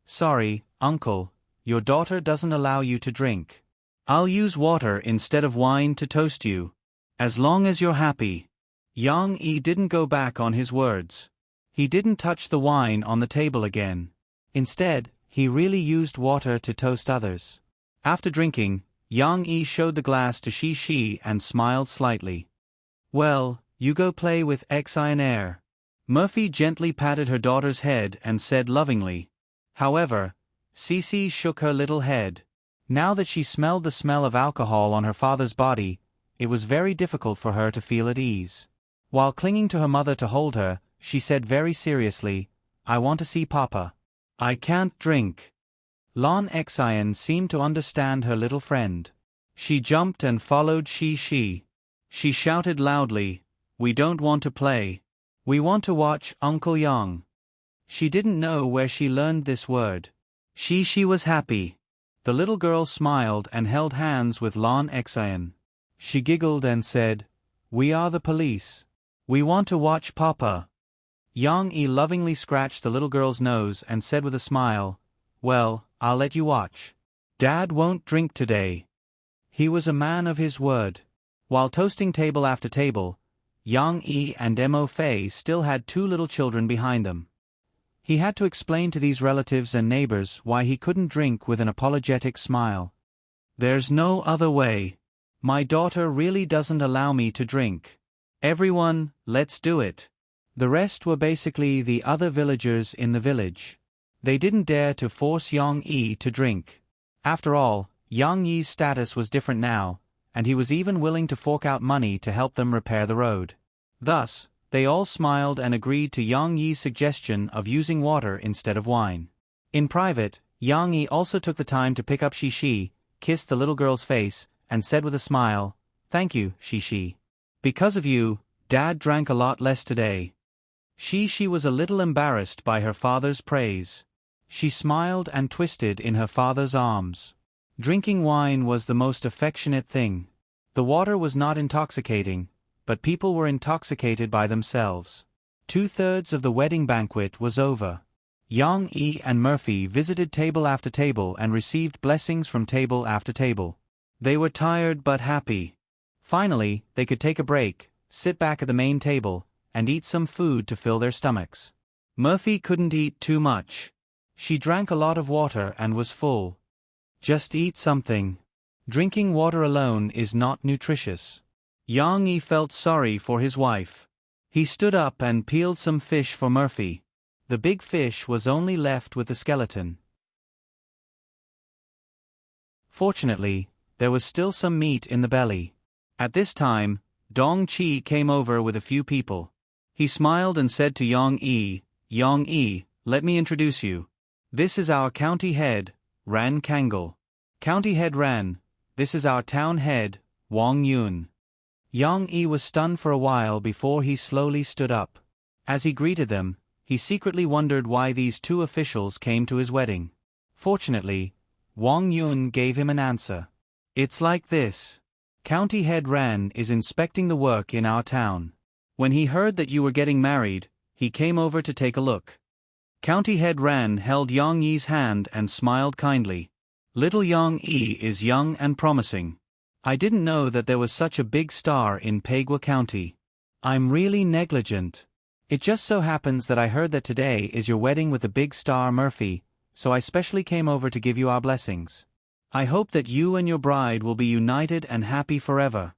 A: "Sorry, uncle, your daughter doesn't allow you to drink. I'll use water instead of wine to toast you. As long as you're happy." Yang Yi didn't go back on his words. He didn't touch the wine on the table again. Instead, he really used water to toast others. After drinking, Yang Yi showed the glass to Shi-Shi and smiled slightly. "Well, you go play with Air." Murphy gently patted her daughter's head and said lovingly. However, Cece shook her little head. Now that she smelled the smell of alcohol on her father's body, it was very difficult for her to feel at ease. While clinging to her mother to hold her, she said very seriously, "I want to see Papa. I can't drink." Lon Xian seemed to understand her little friend. She jumped and followed Shi-Shi. She shouted loudly, "We don't want to play. We want to watch Uncle Yang." She didn't know where she learned this word. Shi-Shi was happy. The little girl smiled and held hands with Lon Xian. She giggled and said, "We are the police. We want to watch Papa." Yang Yi lovingly scratched the little girl's nose and said with a smile, "Well, I'll let you watch. Dad won't drink today." He was a man of his word. While toasting table after table, Yang Yi and Mo Fei still had two little children behind them. He had to explain to these relatives and neighbors why he couldn't drink with an apologetic smile. "There's no other way. My daughter really doesn't allow me to drink. Everyone, let's do it." The rest were basically the other villagers in the village. They didn't dare to force Yang Yi to drink. After all, Yang Yi's status was different now, and he was even willing to fork out money to help them repair the road. Thus, they all smiled and agreed to Yang Yi's suggestion of using water instead of wine. In private, Yang Yi also took the time to pick up Shi-Shi, kissed the little girl's face, and said with a smile, "Thank you, Shi-Shi. Because of you, Dad drank a lot less today." Shi-Shi was a little embarrassed by her father's praise. She smiled and twisted in her father's arms. Drinking wine was the most affectionate thing. The water was not intoxicating, but people were intoxicated by themselves. 2/3 of the wedding banquet was over. Yang Yi and Murphy visited table after table and received blessings from table after table. They were tired but happy. Finally, they could take a break, sit back at the main table, and eat some food to fill their stomachs. Murphy couldn't eat too much. She drank a lot of water and was full. Just eat something. Drinking water alone is not nutritious. Yang Yi felt sorry for his wife. He stood up and peeled some fish for Murphy. The big fish was only left with the skeleton. Fortunately, there was still some meat in the belly. At this time, Dong Chi came over with a few people. He smiled and said to Yang Yi, "Let me introduce you. This is our county head, Ran Kangal. County head Ran, this is our town head, Wang Yun." Yang Yi was stunned for a while before he slowly stood up. As he greeted them, he secretly wondered why these two officials came to his wedding. Fortunately, Wang Yun gave him an answer. "It's like this. County head Ran is inspecting the work in our town. When he heard that you were getting married, he came over to take a look." County head Ran held Yang Yi's hand and smiled kindly. "Little Yang Yi is young and promising. I didn't know that there was such a big star in Paigua County. I'm really negligent. It just so happens that I heard that today is your wedding with the big star Murphy, so I specially came over to give you our blessings. I hope that you and your bride will be united and happy forever."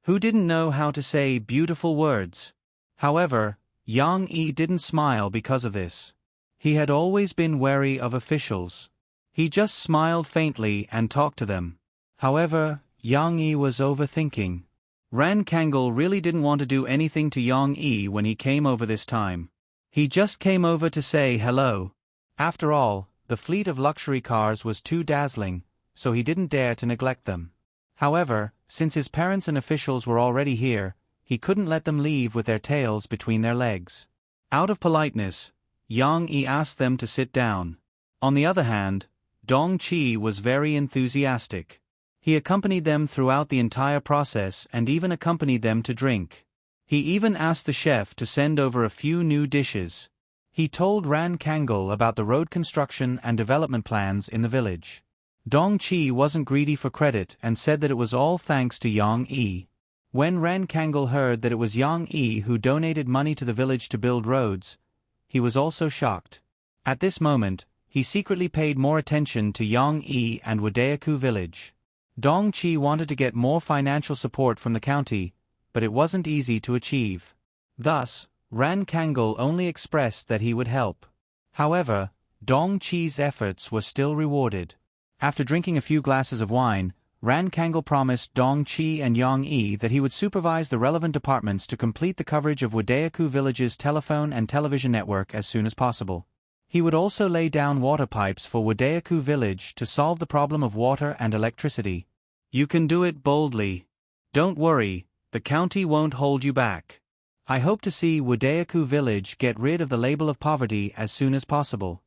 A: Who didn't know how to say beautiful words? However, Yang Yi didn't smile because of this. He had always been wary of officials. He just smiled faintly and talked to them. However, Yang Yi was overthinking. Ran Kangal really didn't want to do anything to Yang Yi when he came over this time. He just came over to say hello. After all, the fleet of luxury cars was too dazzling, so he didn't dare to neglect them. However, since his parents and officials were already here, he couldn't let them leave with their tails between their legs. Out of politeness, Yang Yi asked them to sit down. On the other hand, Dong Qi was very enthusiastic. He accompanied them throughout the entire process and even accompanied them to drink. He even asked the chef to send over a few new dishes. He told Ran Kangol about the road construction and development plans in the village. Dong Qi wasn't greedy for credit and said that it was all thanks to Yang Yi. When Ran Kangol heard that it was Yang Yi who donated money to the village to build roads, he was also shocked. At this moment, he secretly paid more attention to Yang Yi and Wadeaku village. Dong Qi wanted to get more financial support from the county, but it wasn't easy to achieve. Thus, Ran Kangol only expressed that he would help. However, Dong Qi's efforts were still rewarded. After drinking a few glasses of wine, Ran Kangol promised Dong Qi and Yang Yi that he would supervise the relevant departments to complete the coverage of Wadeaku village's telephone and television network as soon as possible. He would also lay down water pipes for Wadeaku village to solve the problem of water and electricity. You can do it boldly. Don't worry, the county won't hold you back. I hope to see Wadeaku village get rid of the label of poverty as soon as possible.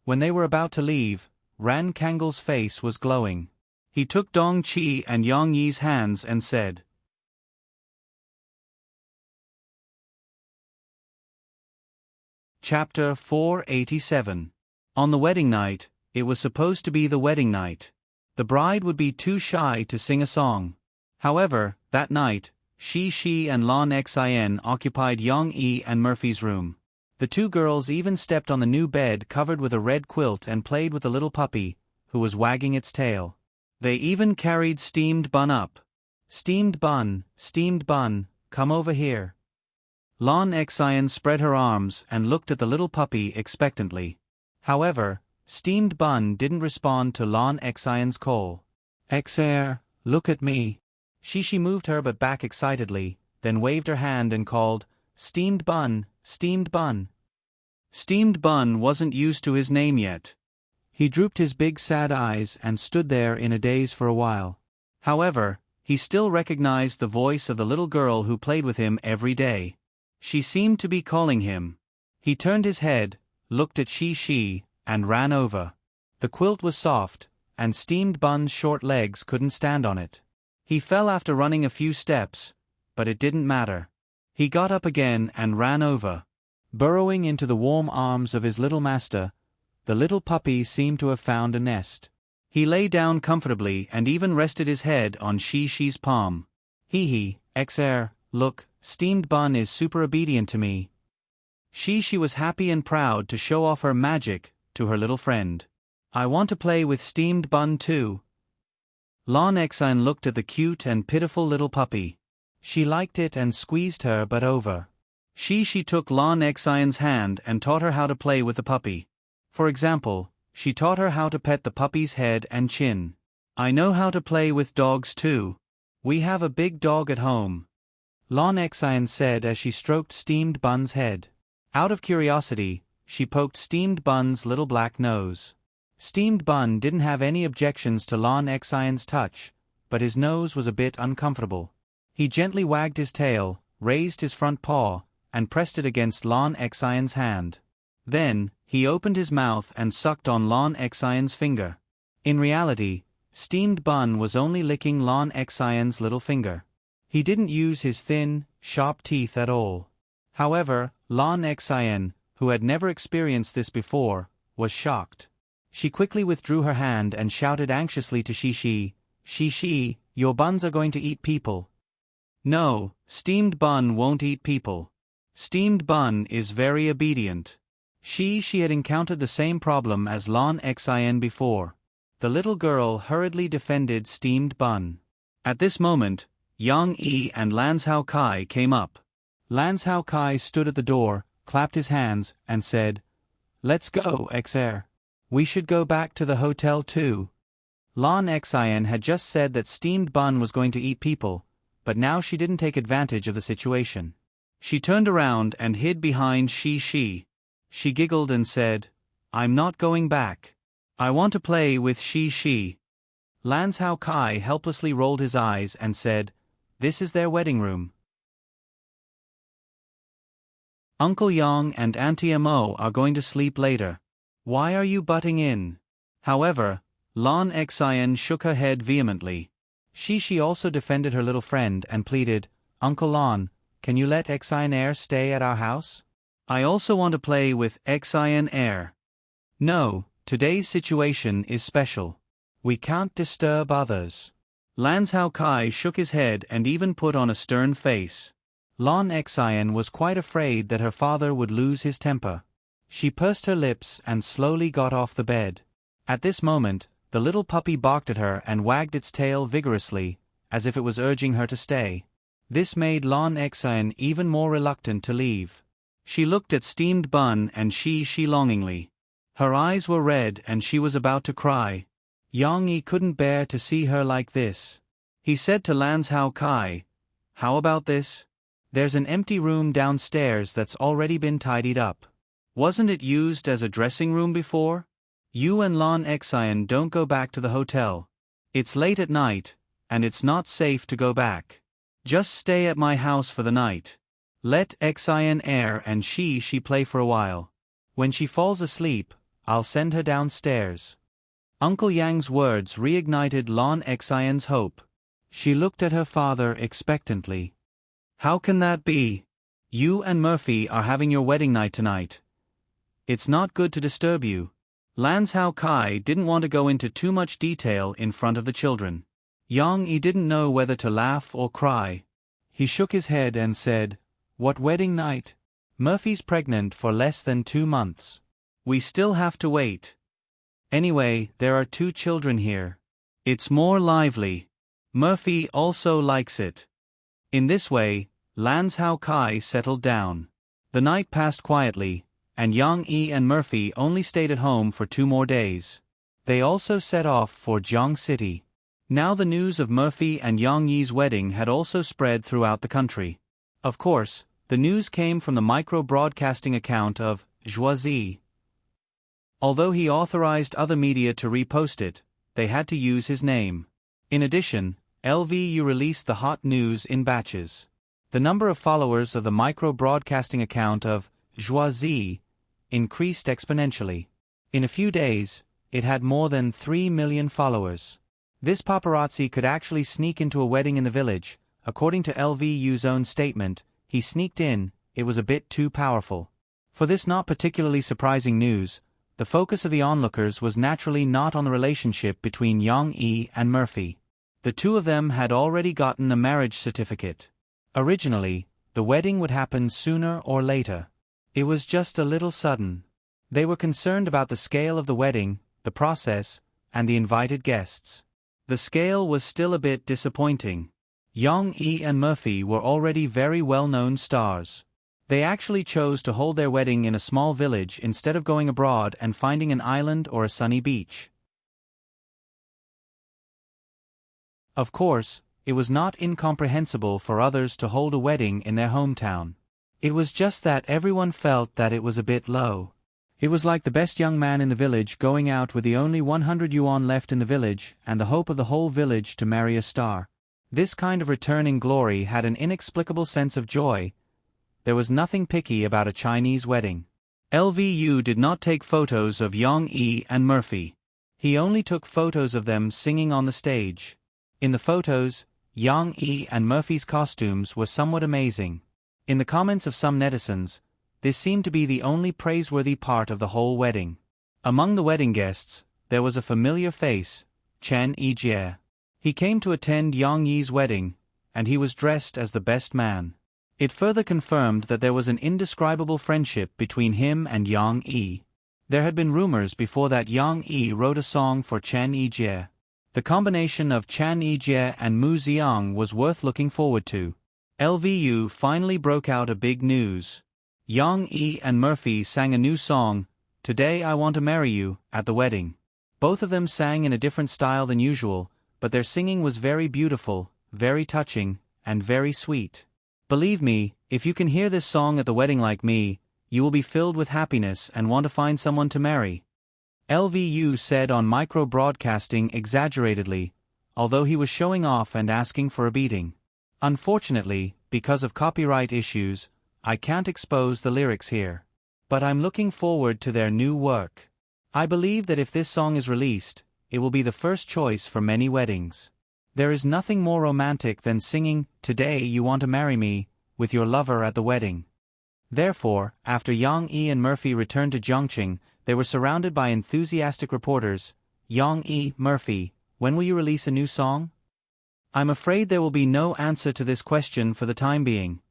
A: When they were about to leave, Ran Kangol's face was glowing. He took Dong Qi and Yang Yi's hands and said, Chapter 487. On the wedding night, it was supposed to be the wedding night. The bride would be too shy to sing a song. However, that night, Shi and Lon Xin occupied Yang Yi and Murphy's room. The two girls even stepped on the new bed covered with a red quilt and played with the little puppy, who was wagging its tail. They even carried Steamed Bun up. Steamed Bun, come over here. Lon Xin spread her arms and looked at the little puppy expectantly. However, Steamed Bun didn't respond to Lon Xion's call. Xer, look at me. She moved her butt back excitedly, then waved her hand and called, Steamed Bun, Steamed Bun. Steamed Bun wasn't used to his name yet. He drooped his big sad eyes and stood there in a daze for a while. However, he still recognized the voice of the little girl who played with him every day. She seemed to be calling him. He turned his head, looked at Shi, and ran over. The quilt was soft, and Steamed Bun's short legs couldn't stand on it. He fell after running a few steps, but it didn't matter. He got up again and ran over. Burrowing into the warm arms of his little master, the little puppy seemed to have found a nest. He lay down comfortably and even rested his head on Shi's palm. Xer, look, Steamed Bun is super obedient to me. She was happy and proud to show off her magic to her little friend. I want to play with Steamed Bun too. Lon Xin looked at the cute and pitiful little puppy. She liked it and squeezed her butt over. She took Lon Xion's hand and taught her how to play with the puppy. For example, she taught her how to pet the puppy's head and chin. I know how to play with dogs too. We have a big dog at home. Lon Xin said as she stroked Steamed Bun's head. Out of curiosity, she poked Steamed Bun's little black nose. Steamed Bun didn't have any objections to Lon Xion's touch, but his nose was a bit uncomfortable. He gently wagged his tail, raised his front paw, and pressed it against Lon Xion's hand. Then, he opened his mouth and sucked on Lon Xion's finger. In reality, Steamed Bun was only licking Lon Xion's little finger. He didn't use his thin, sharp teeth at all. However, Lon Xion, who had never experienced this before, was shocked. She quickly withdrew her hand and shouted anxiously to Shi, your buns are going to eat people. No, Steamed Bun won't eat people. Steamed Bun is very obedient. She had encountered the same problem as Lon Xion before. The little girl hurriedly defended Steamed Bun. At this moment, Yang Yi and Lanzhao Kai came up. Lanzhao Kai stood at the door, clapped his hands, and said, Let's go, Xer. We should go back to the hotel too. Lon Xion had just said that Steamed Bun was going to eat people, but now she didn't take advantage of the situation. She turned around and hid behind Shi. She giggled and said, I'm not going back. I want to play with Shi. Lan Hao Kai helplessly rolled his eyes and said, "This is their wedding room. Uncle Yang and Auntie Mo are going to sleep later. Why are you butting in?" However, Lan Xian shook her head vehemently. She also defended her little friend and pleaded, "Uncle Lan, can you let Xian Air stay at our house? I also want to play with Xian Air." "No, today's situation is special. We can't disturb others." Lan Hao Kai shook his head and even put on a stern face. Lan Xian was quite afraid that her father would lose his temper. She pursed her lips and slowly got off the bed. At this moment, the little puppy barked at her and wagged its tail vigorously, as if it was urging her to stay. This made Lan Xian even more reluctant to leave. She looked at steamed bun and she longingly. Her eyes were red and she was about to cry. Yang Yi couldn't bear to see her like this. He said to Lan Hao Kai, "How about this? There's an empty room downstairs that's already been tidied up. Wasn't it used as a dressing room before? You and Lan Xian don't go back to the hotel. It's late at night, and it's not safe to go back. Just stay at my house for the night. Let Xian Air and she play for a while. When she falls asleep, I'll send her downstairs." Uncle Yang's words reignited Lan Xian's hope. She looked at her father expectantly. "How can that be? You and Murphy are having your wedding night tonight. It's not good to disturb you." Lan Hao Kai didn't want to go into too much detail in front of the children. Yang Yi didn't know whether to laugh or cry. He shook his head and said, "What wedding night? Murphy's pregnant for less than 2 months. We still have to wait. Anyway, there are 2 children here. It's more lively. Murphy also likes it." In this way, Lan Hao Kai settled down. The night passed quietly, and Yang Yi and Murphy only stayed at home for 2 more days. They also set off for Jiang City. Now the news of Murphy and Yang Yi's wedding had also spread throughout the country. Of course, the news came from the micro-broadcasting account of Zhuazi. Although he authorized other media to repost it, they had to use his name. In addition, LVU released the hot news in batches. The number of followers of the micro-broadcasting account of Zhuazi increased exponentially. In a few days, it had more than 3 million followers. This paparazzi could actually sneak into a wedding in the village. According to LVU's own statement, he sneaked in. It was a bit too powerful. For this not particularly surprising news, the focus of the onlookers was naturally not on the relationship between Yang Yi and Murphy. The 2 of them had already gotten a marriage certificate. Originally, the wedding would happen sooner or later. It was just a little sudden. They were concerned about the scale of the wedding, the process, and the invited guests. The scale was still a bit disappointing. Yang Yi and Murphy were already very well-known stars. They actually chose to hold their wedding in a small village instead of going abroad and finding an island or a sunny beach. Of course, it was not incomprehensible for others to hold a wedding in their hometown. It was just that everyone felt that it was a bit low. It was like the best young man in the village going out with the only 100 yuan left in the village and the hope of the whole village to marry a star. This kind of returning glory had an inexplicable sense of joy. There was nothing picky about a Chinese wedding. LVU did not take photos of Yang Yi and Murphy. He only took photos of them singing on the stage. In the photos, Yang Yi and Murphy's costumes were somewhat amazing. In the comments of some netizens, this seemed to be the only praiseworthy part of the whole wedding. Among the wedding guests, there was a familiar face, Chen Yijie. He came to attend Yang Yi's wedding, and he was dressed as the best man. It further confirmed that there was an indescribable friendship between him and Yang Yi. There had been rumors before that Yang Yi wrote a song for Chen Yijie. The combination of Chen Yijie and Mu Xiang was worth looking forward to. LVU finally broke out a big news. Yang Yi and Murphy sang a new song, "Today I Want to Marry You," at the wedding. Both of them sang in a different style than usual, but their singing was very beautiful, very touching, and very sweet. Believe me, if you can hear this song at the wedding like me, you will be filled with happiness and want to find someone to marry. LVU said on micro-broadcasting exaggeratedly, although he was showing off and asking for a beating. Unfortunately, because of copyright issues, I can't expose the lyrics here. But I'm looking forward to their new work. I believe that if this song is released, it will be the first choice for many weddings. There is nothing more romantic than singing, "Today You Want to Marry Me," with your lover at the wedding. Therefore, after Yang Yi and Murphy returned to Zhongqing, they were surrounded by enthusiastic reporters. "Yang Yi, Murphy, when will you release a new song?" I'm afraid there will be no answer to this question for the time being.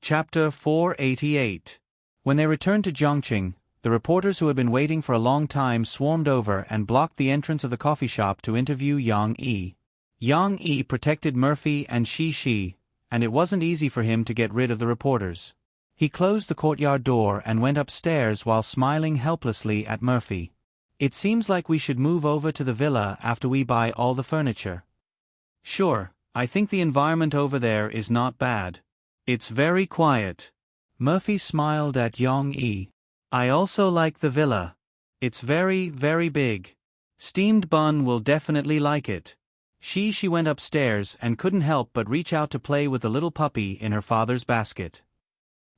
A: Chapter 488. When they returned to Zhongqing, the reporters who had been waiting for a long time swarmed over and blocked the entrance of the coffee shop to interview Yang Yi. Yang Yi protected Murphy and Shi, and it wasn't easy for him to get rid of the reporters. He closed the courtyard door and went upstairs while smiling helplessly at Murphy. "It seems like we should move over to the villa after we buy all the furniture." "Sure, I think the environment over there is not bad. It's very quiet." Murphy smiled at Yang Yi. "I also like the villa. It's very, very big. Steamed Bun will definitely like it." She went upstairs and couldn't help but reach out to play with the little puppy in her father's basket.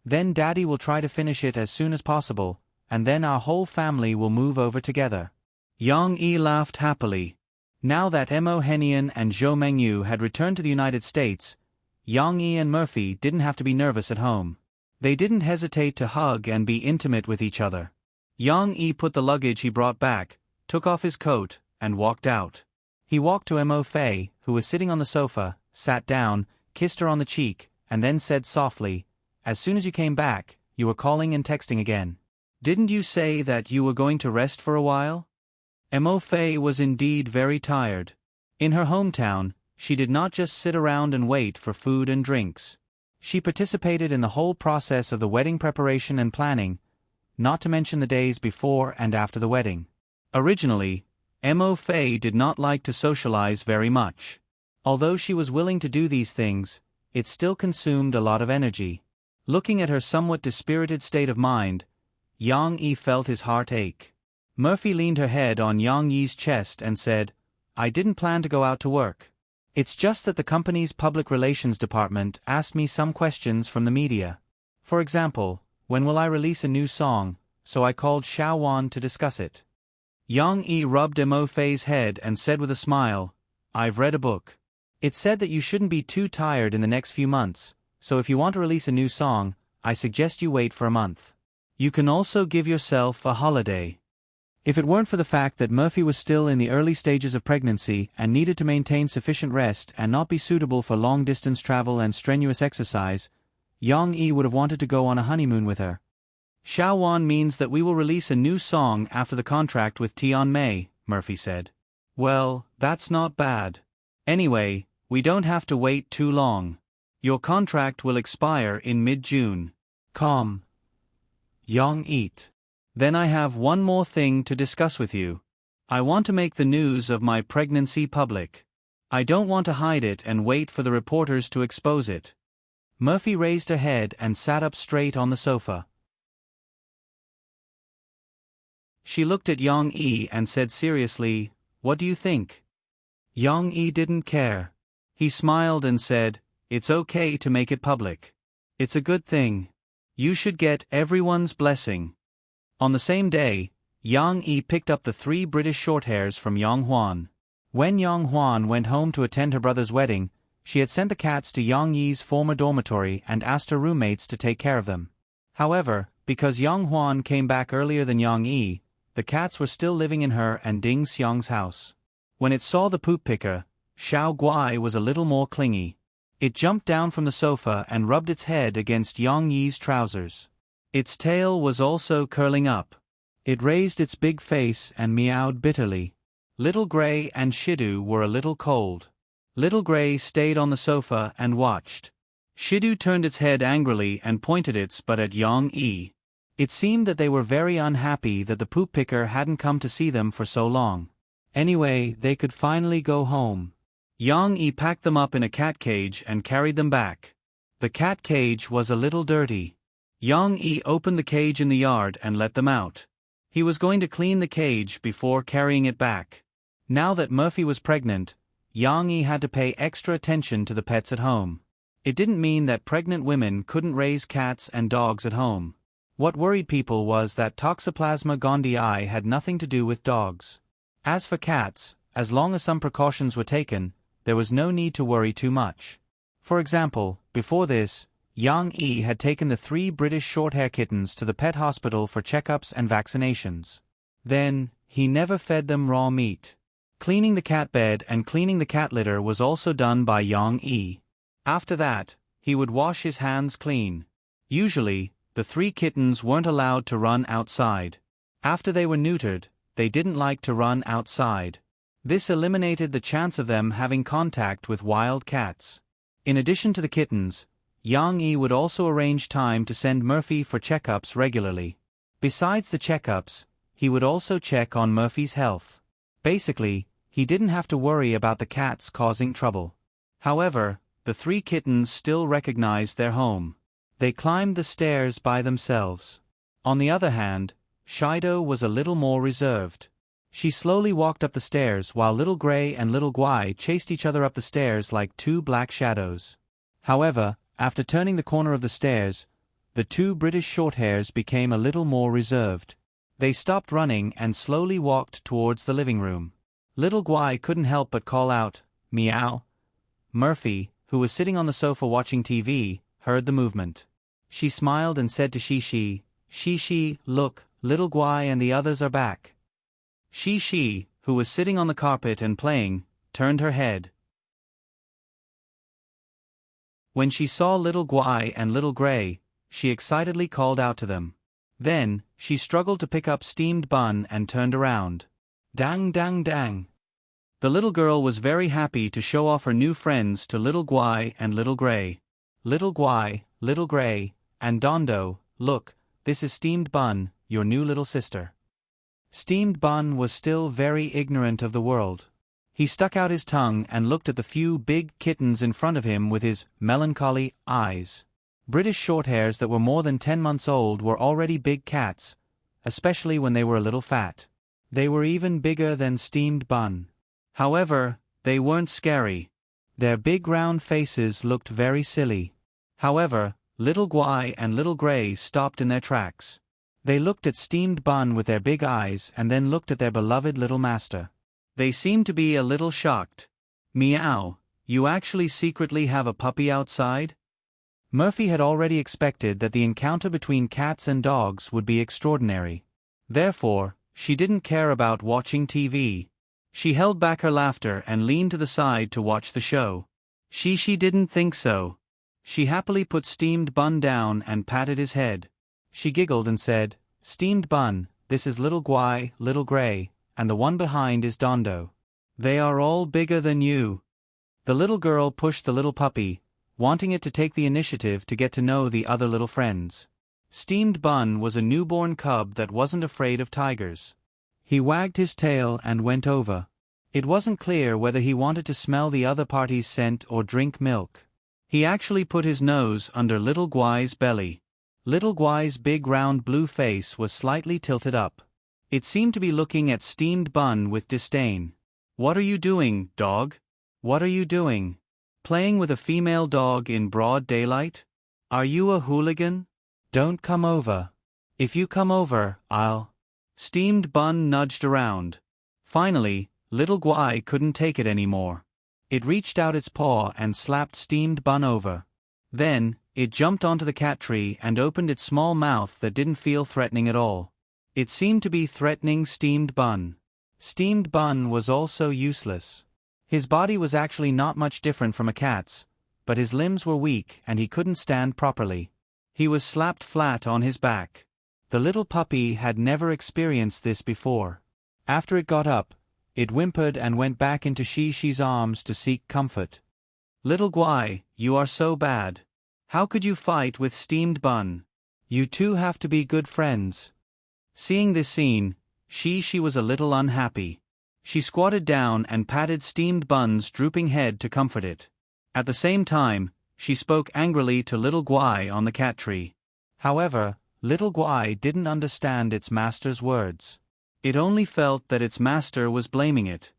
A: "Then Daddy will try to finish it as soon as possible, and then our whole family will move over together." Yang Yi laughed happily. Now that Mo Henian and Zhou Mengyu had returned to the United States, Yang Yi and Murphy didn't have to be nervous at home. They didn't hesitate to hug and be intimate with each other. Yang Yi put the luggage he brought back, took off his coat, and walked out. He walked to Mo Fei, who was sitting on the sofa, sat down, kissed her on the cheek, and then said softly, "As soon as you came back, you were calling and texting again. Didn't you say that you were going to rest for a while?" Mo Fei was indeed very tired. In her hometown, she did not just sit around and wait for food and drinks. She participated in the whole process of the wedding preparation and planning, not to mention the days before and after the wedding. Originally, Mo Fei did not like to socialize very much. Although she was willing to do these things, it still consumed a lot of energy. Looking at her somewhat dispirited state of mind, Yang Yi felt his heart ache. Murphy leaned her head on Yang Yi's chest and said, "I didn't plan to go out to work. It's just that the company's public relations department asked me some questions from the media. For example, when will I release a new song, so I called Xiao Wan to discuss it." Yang Yi rubbed Mo Fei's head and said with a smile, "I've read a book. It said that you shouldn't be too tired in the next few months, so if you want to release a new song, I suggest you wait for a month. You can also give yourself a holiday." If it weren't for the fact that Murphy was still in the early stages of pregnancy and needed to maintain sufficient rest and not be suitable for long-distance travel and strenuous exercise, Yang Yi would have wanted to go on a honeymoon with her. "Xiao Wan means that we will release a new song after the contract with Tian Mei," Murphy said. "Well, that's not bad. Anyway, we don't have to wait too long. Your contract will expire in mid-June." "Calm. Yang Yi. Then I have one more thing to discuss with you. I want to make the news of my pregnancy public. I don't want to hide it and wait for the reporters to expose it." Murphy raised her head and sat up straight on the sofa. She looked at Yang Yi and said seriously, "What do you think?" Yang Yi didn't care. He smiled and said, "It's okay to make it public. It's a good thing. You should get everyone's blessing." On the same day, Yang Yi picked up the 3 British Shorthairs from Yang Huan. When Yang Huan went home to attend her brother's wedding, she had sent the cats to Yang Yi's former dormitory and asked her roommates to take care of them. However, because Yang Huan came back earlier than Yang Yi, the cats were still living in her and Ding Xiang's house. When it saw the poop picker, Xiao Guai was a little more clingy. It jumped down from the sofa and rubbed its head against Yang Yi's trousers. Its tail was also curling up. It raised its big face and meowed bitterly. Little Gray and Shidu were a little cold. Little Gray stayed on the sofa and watched. Shidu turned its head angrily and pointed its butt at Yang Yi. It seemed that they were very unhappy that the poop picker hadn't come to see them for so long. Anyway, they could finally go home. Yang Yi packed them up in a cat cage and carried them back. The cat cage was a little dirty. Yang Yi opened the cage in the yard and let them out. He was going to clean the cage before carrying it back. Now that Murphy was pregnant, Yang Yi had to pay extra attention to the pets at home. It didn't mean that pregnant women couldn't raise cats and dogs at home. What worried people was that Toxoplasma gondii had nothing to do with dogs. As for cats, as long as some precautions were taken, there was no need to worry too much. For example, before this, Yang Yi had taken the 3 British Shorthair kittens to the pet hospital for checkups and vaccinations. Then, he never fed them raw meat. Cleaning the cat bed and cleaning the cat litter was also done by Yang Yi. After that, he would wash his hands clean. Usually, the 3 kittens weren't allowed to run outside. After they were neutered, they didn't like to run outside. This eliminated the chance of them having contact with wild cats. In addition to the kittens, Yang Yi would also arrange time to send Murphy for checkups regularly. Besides the checkups, he would also check on Murphy's health. Basically, he didn't have to worry about the cats causing trouble. However, the 3 kittens still recognized their home. They climbed the stairs by themselves. On the other hand, Shido was a little more reserved. She slowly walked up the stairs while Little Gray and Little Guai chased each other up the stairs like 2 black shadows. However, after turning the corner of the stairs, the 2 British Shorthairs became a little more reserved. They stopped running and slowly walked towards the living room. Little Guai couldn't help but call out, "Meow." Murphy, who was sitting on the sofa watching TV, heard the movement. She smiled and said to Shishi, "Shishi, look, Little Guai and the others are back." Shishi, who was sitting on the carpet and playing, turned her head. When she saw Little Guai and Little Gray, she excitedly called out to them. Then, she struggled to pick up Steamed Bun and turned around. Dang dang dang. The little girl was very happy to show off her new friends to Little Guai and Little Gray. Little Guai, Little Gray, and Dondo, look, this is Steamed Bun, your new little sister. Steamed Bun was still very ignorant of the world. He stuck out his tongue and looked at the few big kittens in front of him with his melancholy eyes. British Shorthairs that were more than 10 months old were already big cats, especially when they were a little fat. They were even bigger than Steamed Bun. However, they weren't scary. Their big round faces looked very silly. However, Little Guai and Little Gray stopped in their tracks. They looked at Steamed Bun with their big eyes and then looked at their beloved little master. They seemed to be a little shocked. Meow, you actually secretly have a puppy outside? Murphy had already expected that the encounter between cats and dogs would be extraordinary. Therefore, she didn't care about watching TV. She held back her laughter and leaned to the side to watch the show. She didn't think so. She happily put Steamed Bun down and patted his head. She giggled and said, "Steamed Bun, this is Little Guai, Little Gray, and the one behind is Dondo. They are all bigger than you." The little girl pushed the little puppy, wanting it to take the initiative to get to know the other little friends. Steamed Bun was a newborn cub that wasn't afraid of tigers. He wagged his tail and went over. It wasn't clear whether he wanted to smell the other party's scent or drink milk. He actually put his nose under Little Guai's belly. Little Guai's big round blue face was slightly tilted up. It seemed to be looking at Steamed Bun with disdain. "What are you doing, dog? What are you doing? Playing with a female dog in broad daylight? Are you a hooligan? Don't come over. If you come over, I'll..." Steamed Bun nudged around. Finally, Little Guai couldn't take it anymore. It reached out its paw and slapped Steamed Bun over. Then, it jumped onto the cat tree and opened its small mouth that didn't feel threatening at all. It seemed to be threatening Steamed Bun. Steamed Bun was also useless. His body was actually not much different from a cat's, but his limbs were weak and he couldn't stand properly. He was slapped flat on his back. The little puppy had never experienced this before. After it got up, it whimpered and went back into Shishi's arms to seek comfort. "Little Guai, you are so bad. How could you fight with Steamed Bun? You two have to be good friends." Seeing this scene, Shishi was a little unhappy. She squatted down and patted Steamed Bun's drooping head to comfort it. At the same time, she spoke angrily to Little Guai on the cat tree. However, little Guai didn't understand its master's words. It only felt that its master was blaming it.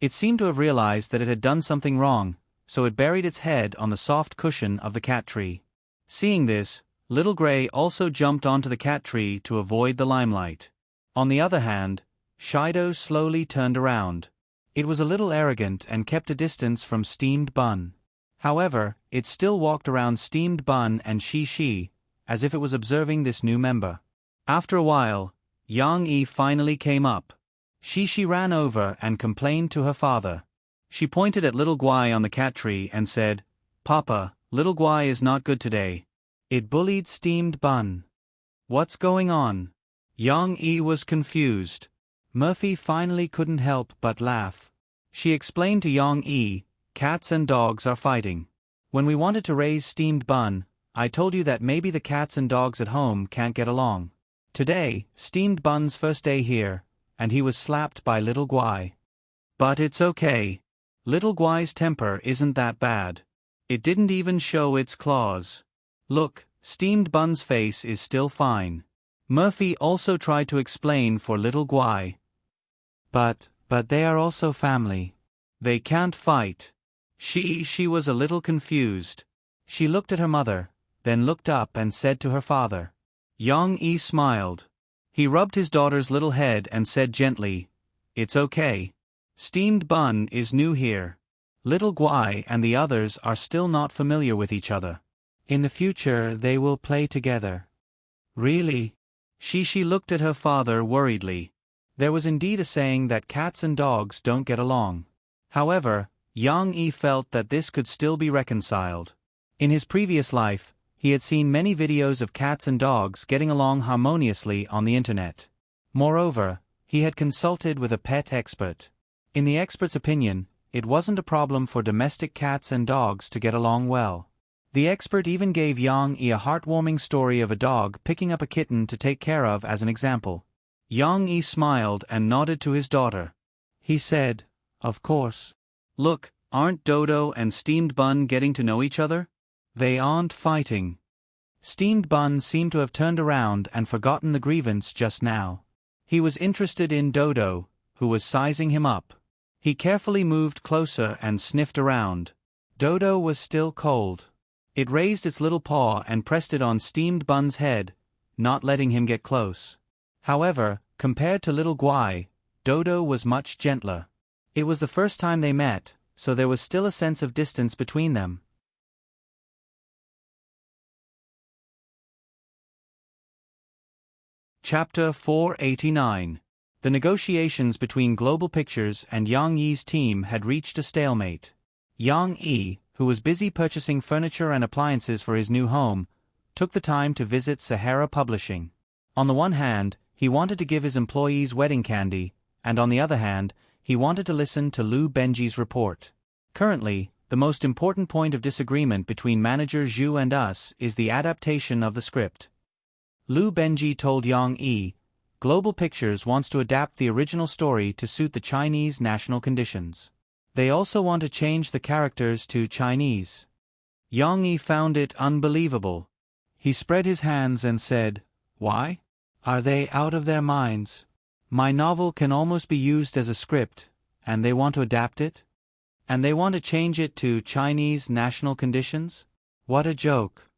A: It seemed to have realized that it had done something wrong, so it buried its head on the soft cushion of the cat tree. Seeing this, Little Gray also jumped onto the cat tree to avoid the limelight. On the other hand, Shido slowly turned around. It was a little arrogant and kept a distance from Steamed Bun. However, it still walked around Steamed Bun and Shi, as if it was observing this new member. After a while, Yang Yi finally came up. Shi ran over and complained to her father. She pointed at Little Guai on the cat tree and said, "Papa, Little Guai is not good today. It bullied Steamed Bun. What's going on?" Yang Yi was confused. Murphy finally couldn't help but laugh. She explained to Yang Yi, "Cats and dogs are fighting. When we wanted to raise Steamed Bun, I told you that maybe the cats and dogs at home can't get along. Today, Steamed Bun's first day here, and he was slapped by Little Guai. But it's okay. Little Guai's temper isn't that bad. It didn't even show its claws. Look, Steamed Bun's face is still fine." Murphy also tried to explain for Little Guai. But they are also family. They can't fight." She was a little confused. She looked at her mother, then looked up and said to her father. Yang Yi smiled. He rubbed his daughter's little head and said gently, "It's okay. Steamed Bun is new here. Little Guai and the others are still not familiar with each other. In the future they will play together." "Really?" She looked at her father worriedly. There was indeed a saying that cats and dogs don't get along. However, Yang Yi felt that this could still be reconciled. In his previous life, he had seen many videos of cats and dogs getting along harmoniously on the internet. Moreover, he had consulted with a pet expert. In the expert's opinion, it wasn't a problem for domestic cats and dogs to get along well. The expert even gave Yang Yi a heartwarming story of a dog picking up a kitten to take care of as an example. Yang Yi smiled and nodded to his daughter. He said, "Of course. Look, aren't Dodo and Steamed Bun getting to know each other? They aren't fighting." Steamed Bun seemed to have turned around and forgotten the grievance just now. He was interested in Dodo, who was sizing him up. He carefully moved closer and sniffed around. Dodo was still cold. It raised its little paw and pressed it on Steamed Bun's head, not letting him get close. However, compared to Little Guai, Dodo was much gentler. It was the first time they met, so there was still a sense of distance between them. Chapter 489. The negotiations between Global Pictures and Yang Yi's team had reached a stalemate. Yang Yi, who was busy purchasing furniture and appliances for his new home, took the time to visit Sahara Publishing. On the one hand, he wanted to give his employees wedding candy, and on the other hand, he wanted to listen to Lu Benji's report. Currently, the most important point of disagreement between manager Zhu and us is the adaptation of the script. Lu Benji told Yang Yi, Global Pictures wants to adapt the original story to suit the Chinese national conditions. They also want to change the characters to Chinese. Yang Yi found it unbelievable. He spread his hands and said, "Why? Are they out of their minds? My novel can almost be used as a script, and they want to adapt it? And they want to change it to Chinese national conditions? What a joke.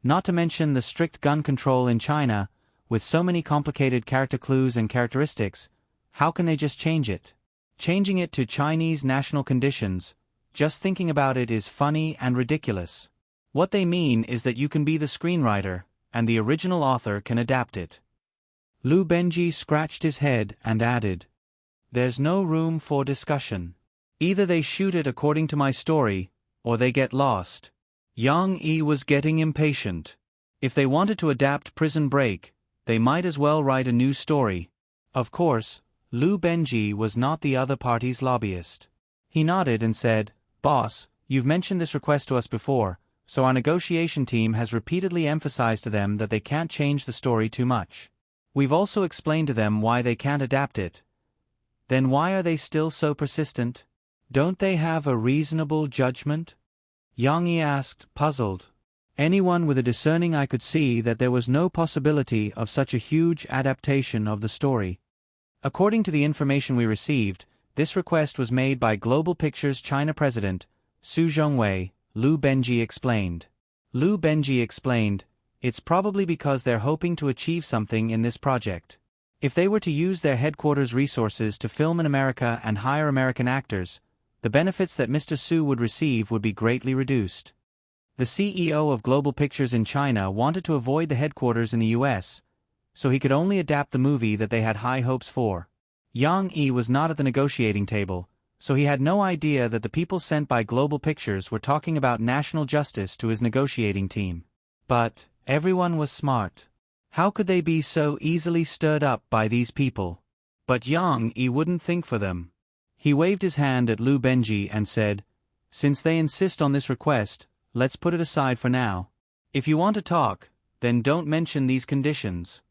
A: Not to mention the strict gun control in China, with so many complicated character clues and characteristics, how can they just change it? Changing it to Chinese national conditions, just thinking about it is funny and ridiculous. What they mean is that you can be the screenwriter, and the original author can adapt it." Lu Benji scratched his head and added, "There's no room for discussion. Either they shoot it according to my story, or they get lost." Yang Yi was getting impatient. If they wanted to adapt Prison Break, they might as well write a new story. Of course, Lu Benji was not the other party's lobbyist. He nodded and said, "Boss, you've mentioned this request to us before, so our negotiation team has repeatedly emphasized to them that they can't change the story too much. We've also explained to them why they can't adapt it. Then why are they still so persistent? Don't they have a reasonable judgment?" Yang Yi asked, puzzled. Anyone with a discerning eye could see that there was no possibility of such a huge adaptation of the story. According to the information we received, this request was made by Global Pictures China President, Su Zhongwei. Lu Benji explained. Lu Benji explained, "It's probably because they're hoping to achieve something in this project. If they were to use their headquarters resources to film in America and hire American actors, the benefits that Mr. Su would receive would be greatly reduced." The CEO of Global Pictures in China wanted to avoid the headquarters in the US, so he could only adapt the movie that they had high hopes for. Yang Yi was not at the negotiating table, so he had no idea that the people sent by Global Pictures were talking about national justice to his negotiating team. But everyone was smart. How could they be so easily stirred up by these people? But Yang Yi wouldn't think for them. He waved his hand at Lu Benji and said, "Since they insist on this request, let's put it aside for now. If you want to talk, then don't mention these conditions.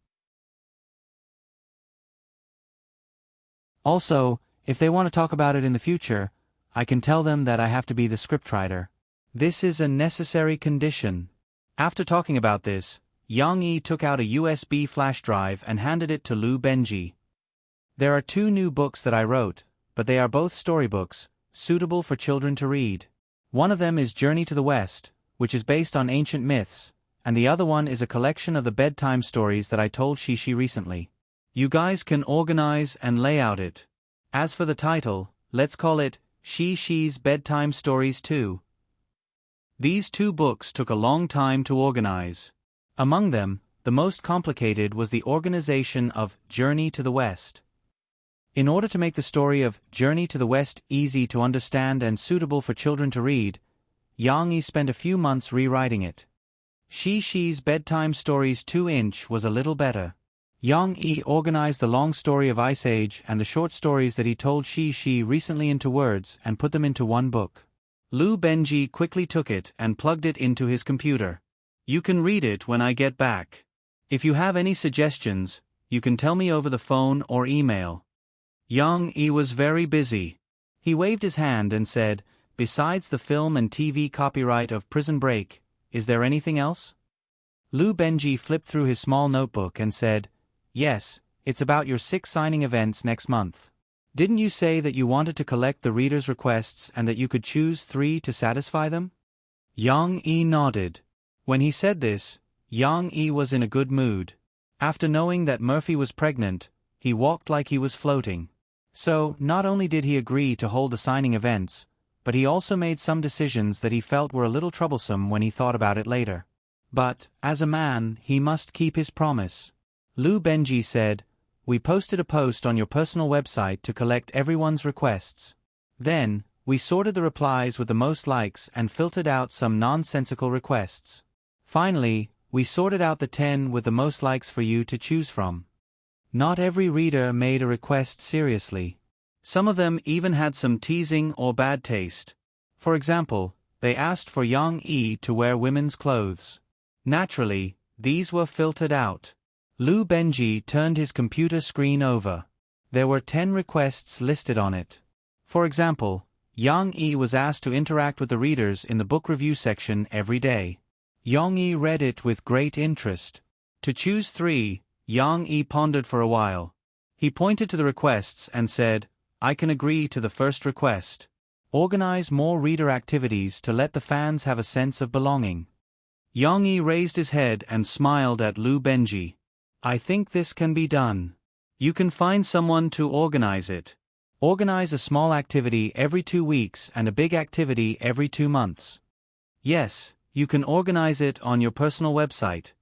A: Also, if they want to talk about it in the future, I can tell them that I have to be the scriptwriter. This is a necessary condition." After talking about this, Yang Yi took out a USB flash drive and handed it to Lu Benji. "There are 2 new books that I wrote, but they are both storybooks, suitable for children to read. One of them is Journey to the West, which is based on ancient myths, and the other one is a collection of the bedtime stories that I told Shishi recently. You guys can organize and lay out it. As for the title, let's call it Shishi's Bedtime Stories 2. These 2 books took a long time to organize. Among them, the most complicated was the organization of Journey to the West. In order to make the story of Journey to the West easy to understand and suitable for children to read, Yang Yi spent a few months rewriting it. Shishi's Bedtime Stories 2-inch was a little better. Yang Yi organized the long story of Ice Age and the short stories that he told Shishi recently into words and put them into one book. Lu Benji quickly took it and plugged it into his computer. "You can read it when I get back. If you have any suggestions, you can tell me over the phone or email." Yang Yi was very busy. He waved his hand and said, "Besides the film and TV copyright of Prison Break, is there anything else?" Lu Benji flipped through his small notebook and said, "Yes, it's about your 6 signing events next month. Didn't you say that you wanted to collect the readers' requests and that you could choose 3 to satisfy them?" Yang Yi nodded. When he said this, Yang Yi was in a good mood. After knowing that Murphy was pregnant, he walked like he was floating. So, not only did he agree to hold the signing events, but he also made some decisions that he felt were a little troublesome when he thought about it later. But, as a man, he must keep his promise. Lu Benji said, "We posted a post on your personal website to collect everyone's requests. Then, we sorted the replies with the most likes and filtered out some nonsensical requests. Finally, we sorted out the 10 with the most likes for you to choose from." Not every reader made a request seriously. Some of them even had some teasing or bad taste. For example, they asked for Yang Yi to wear women's clothes. Naturally, these were filtered out. Lu Benji turned his computer screen over. There were 10 requests listed on it. For example, Yang Yi was asked to interact with the readers in the book review section every day. Yang Yi read it with great interest. To choose 3, Yang Yi pondered for a while. He pointed to the requests and said, "I can agree to the first request. Organize more reader activities to let the fans have a sense of belonging." Yang Yi raised his head and smiled at Lu Benji. "I think this can be done. You can find someone to organize it. Organize a small activity every 2 weeks and a big activity every 2 months. Yes, you can organize it on your personal website.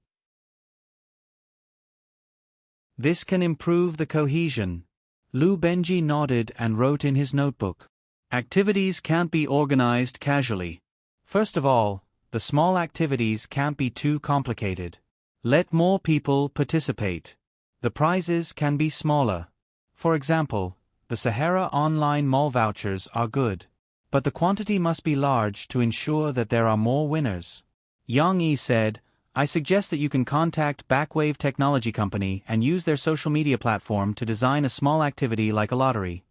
A: This can improve the cohesion." Lu Benji nodded and wrote in his notebook. "Activities can't be organized casually. First of all, the small activities can't be too complicated. Let more people participate. The prizes can be smaller. For example, the Sahara online mall vouchers are good. But the quantity must be large to ensure that there are more winners." Yang Yi said, "I suggest that you can contact Backwave Technology Company and use their social media platform to design a small activity like a lottery."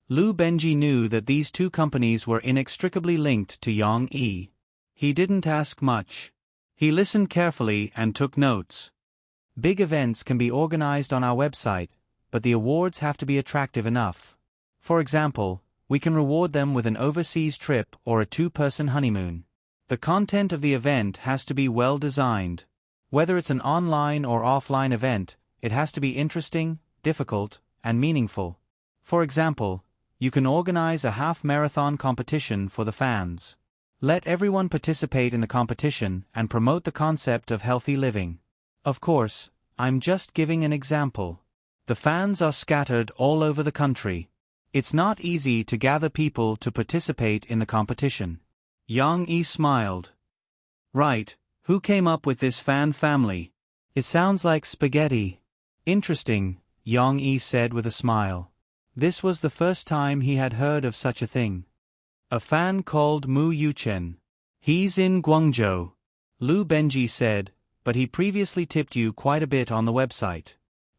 A: Lu Benji knew that these 2 companies were inextricably linked to Yang Yi. He didn't ask much. He listened carefully and took notes. Big events can be organized on our website, but the awards have to be attractive enough. For example, we can reward them with an overseas trip or a 2-person honeymoon. The content of the event has to be well designed. Whether it's an online or offline event, it has to be interesting, difficult, and meaningful. For example, you can organize a half-marathon competition for the fans. Let everyone participate in the competition and promote the concept of healthy living. Of course, I'm just giving an example. The fans are scattered all over the country. It's not easy to gather people to participate in the competition. Yang Yi smiled. Right, who came up with this fan family? It sounds like spaghetti. Interesting, Yang Yi said with a smile. This was the first time he had heard of such a thing. A fan called Mu Yuchen. He's in Guangzhou, Lu Benji said, but he previously tipped you quite a bit on the website.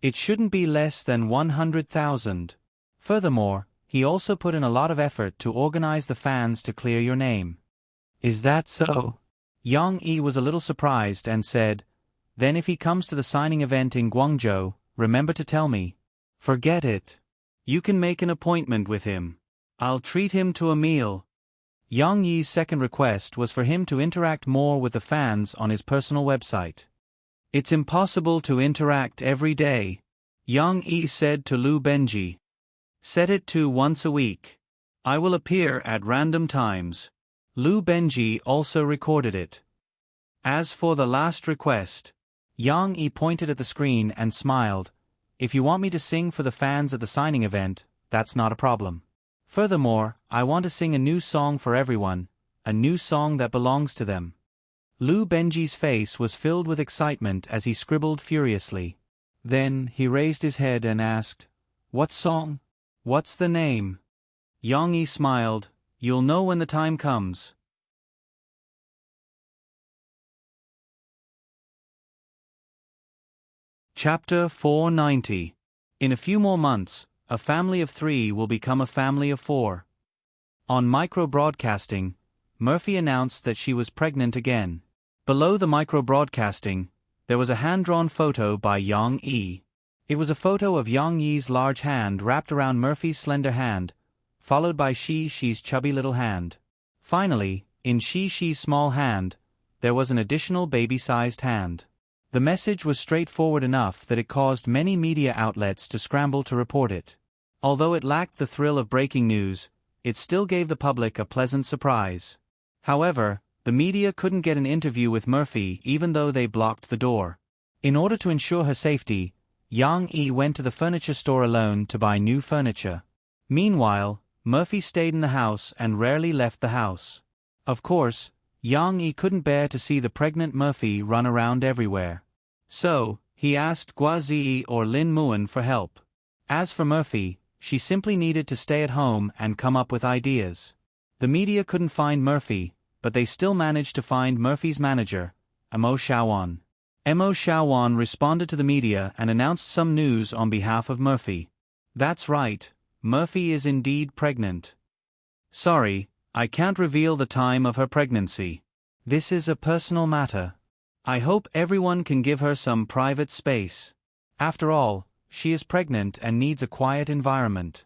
A: It shouldn't be less than 100,000. Furthermore, he also put in a lot of effort to organize the fans to clear your name. Is that so? Yang Yi was a little surprised and said, Then if he comes to the signing event in Guangzhou, remember to tell me. Forget it. You can make an appointment with him. I'll treat him to a meal. Yang Yi's second request was for him to interact more with the fans on his personal website. It's impossible to interact every day, Yang Yi said to Lu Benji. Set it to once a week. I will appear at random times. Lu Benji also recorded it. As for the last request, Yang Yi pointed at the screen and smiled. If you want me to sing for the fans at the signing event, that's not a problem. Furthermore, I want to sing a new song for everyone, a new song that belongs to them. Lu Benji's face was filled with excitement as he scribbled furiously. Then he raised his head and asked, What song? What's the name? Yang Yi smiled. You'll know when the time comes. Chapter 490. In a few more months, a family of 3 will become a family of 4. On micro-broadcasting, Murphy announced that she was pregnant again. Below the micro-broadcasting, there was a hand-drawn photo by Yang Yi. It was a photo of Yang Yi's large hand wrapped around Murphy's slender hand, followed by Shi's chubby little hand. Finally, in Shi's small hand, there was an additional baby-sized hand. The message was straightforward enough that it caused many media outlets to scramble to report it. Although it lacked the thrill of breaking news, it still gave the public a pleasant surprise. However, the media couldn't get an interview with Murphy even though they blocked the door. In order to ensure her safety, Yang Yi went to the furniture store alone to buy new furniture. Meanwhile, Murphy stayed in the house and rarely left the house. Of course, Yang Yi couldn't bear to see the pregnant Murphy run around everywhere. So, he asked Gua Ziyi or Lin Muan for help. As for Murphy, she simply needed to stay at home and come up with ideas. The media couldn't find Murphy, but they still managed to find Murphy's manager, Mo Xiaowan. Mo Xiaowan responded to the media and announced some news on behalf of Murphy. That's right, Murphy is indeed pregnant. Sorry, I can't reveal the time of her pregnancy. This is a personal matter. I hope everyone can give her some private space. After all, she is pregnant and needs a quiet environment.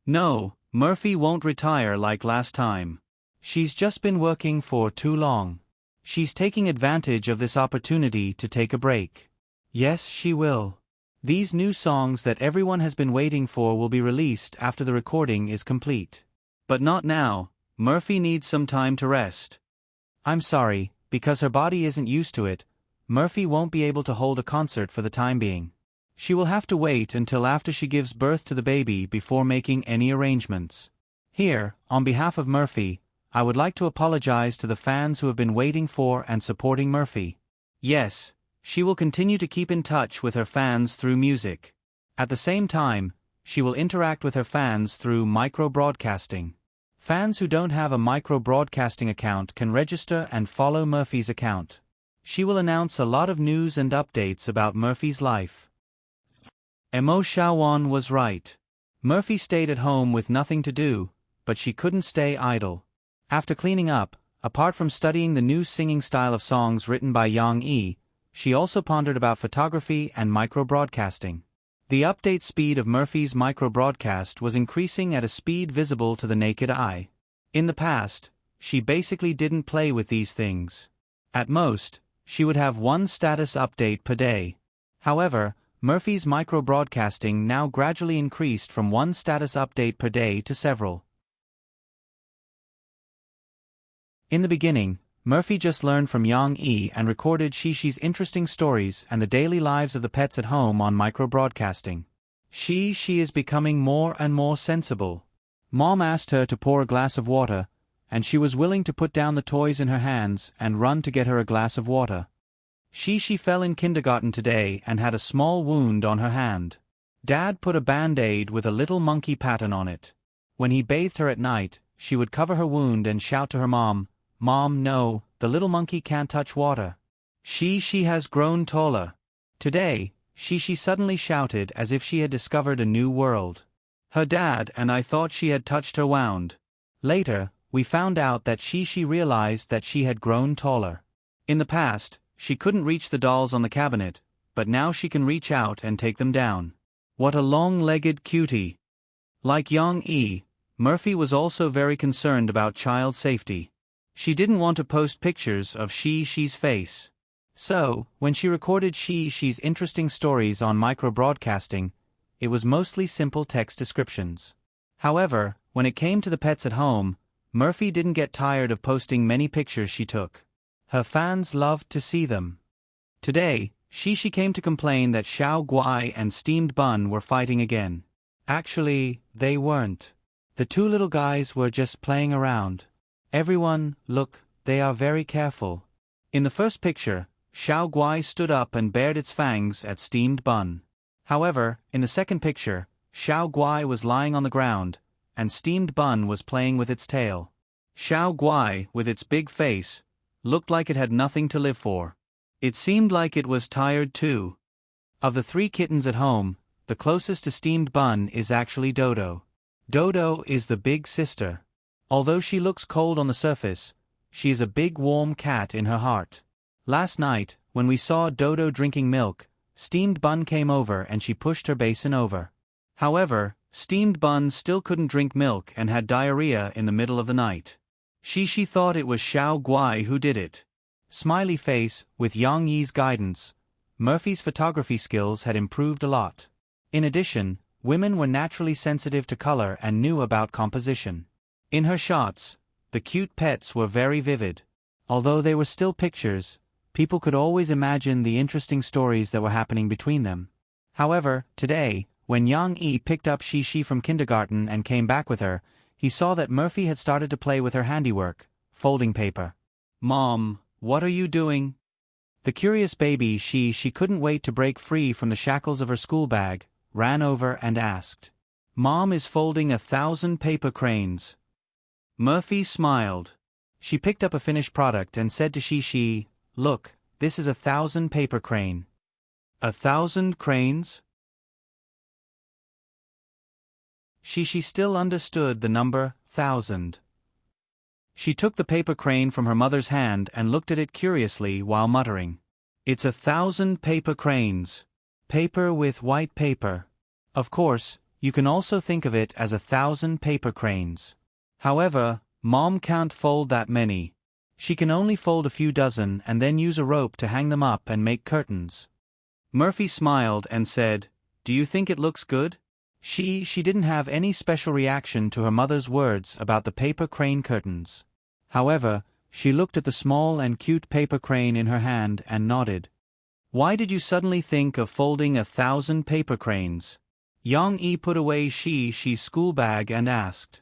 A: No, Murphy won't retire like last time. She's just been working for too long. She's taking advantage of this opportunity to take a break. Yes, she will. These new songs that everyone has been waiting for will be released after the recording is complete. But not now. Murphy needs some time to rest. I'm sorry, because her body isn't used to it, Murphy won't be able to hold a concert for the time being. She will have to wait until after she gives birth to the baby before making any arrangements. Here, on behalf of Murphy, I would like to apologize to the fans who have been waiting for and supporting Murphy. Yes, she will continue to keep in touch with her fans through music. At the same time, she will interact with her fans through micro-broadcasting. Fans who don't have a micro-broadcasting account can register and follow Murphy's account. She will announce a lot of news and updates about Murphy's life. Mo Xiaowan was right. Murphy stayed at home with nothing to do, but she couldn't stay idle. After cleaning up, Apart from studying the new singing style of songs written by Yang Yi, she also pondered about photography and micro-broadcasting. The update speed of Murphy's micro-broadcast was increasing at a speed visible to the naked eye. In the past, she basically didn't play with these things. At most, she would have one status update per day. However, Murphy's micro-broadcasting now gradually increased from one status update per day to several. In the beginning, Murphy just learned from Yang Yi and recorded Shishi's interesting stories and the daily lives of the pets at home on micro-broadcasting. She is becoming more and more sensible. Mom asked her to pour a glass of water, and she was willing to put down the toys in her hands and run to get her a glass of water. She fell in kindergarten today and had a small wound on her hand. Dad put a band-aid with a little monkey pattern on it. When he bathed her at night, she would cover her wound and shout to her mom, "Mom, no, the little monkey can't touch water." She has grown taller. Today, she suddenly shouted as if she had discovered a new world. Her dad and I thought she had touched her wound. Later, we found out that she realized that she had grown taller. In the past, she couldn't reach the dolls on the cabinet, but now she can reach out and take them down. What a long-legged cutie. Like Yang Yi, Murphy was also very concerned about child safety. She didn't want to post pictures of Shishi's face. So, when she recorded Shishi's interesting stories on micro-broadcasting, it was mostly simple text descriptions. However, when it came to the pets at home, Murphy didn't get tired of posting many pictures she took. Her fans loved to see them. Today, Shishi came to complain that Xiao Guai and Steamed Bun were fighting again. Actually, they weren't. The two little guys were just playing around. Everyone, look, they are very careful. In the first picture, Xiao Guai stood up and bared its fangs at Steamed Bun. However, in the second picture, Xiao Guai was lying on the ground, and Steamed Bun was playing with its tail. Xiao Guai, with its big face, looked like it had nothing to live for. It seemed like it was tired too. Of the three kittens at home, the closest to Steamed Bun is actually Dodo. Dodo is the big sister. Although she looks cold on the surface, she is a big warm cat in her heart. Last night, when we saw Dodo drinking milk, Steamed Bun came over and she pushed her basin over. However, Steamed Bun still couldn't drink milk and had diarrhea in the middle of the night. She thought it was Xiao Guai who did it. Smiley face, with Yang Yi's guidance, Murphy's photography skills had improved a lot. In addition, women were naturally sensitive to color and knew about composition. In her shots, the cute pets were very vivid. Although they were still pictures, people could always imagine the interesting stories that were happening between them. However, today, when Yang Yi picked up Shishi from kindergarten and came back with her, he saw that Murphy had started to play with her handiwork, folding paper. "Mom, what are you doing?" The curious baby she couldn't wait to break free from the shackles of her school bag, ran over and asked. "Mom is folding 1,000 paper cranes." Murphy smiled. She picked up a finished product and said to Shishi, "Look, this is 1,000 paper crane." 1,000 cranes? Shishi still understood the number 1,000. She took the paper crane from her mother's hand and looked at it curiously while muttering, "It's 1,000 paper cranes. Paper with white paper." Of course, you can also think of it as 1,000 paper cranes. However, Mom can't fold that many. She can only fold a few dozen and then use a rope to hang them up and make curtains. Murphy smiled and said, "Do you think it looks good?" She didn't have any special reaction to her mother's words about the paper crane curtains. However, she looked at the small and cute paper crane in her hand and nodded. "Why did you suddenly think of folding 1,000 paper cranes?" Yang Yi put away Shi's school bag and asked.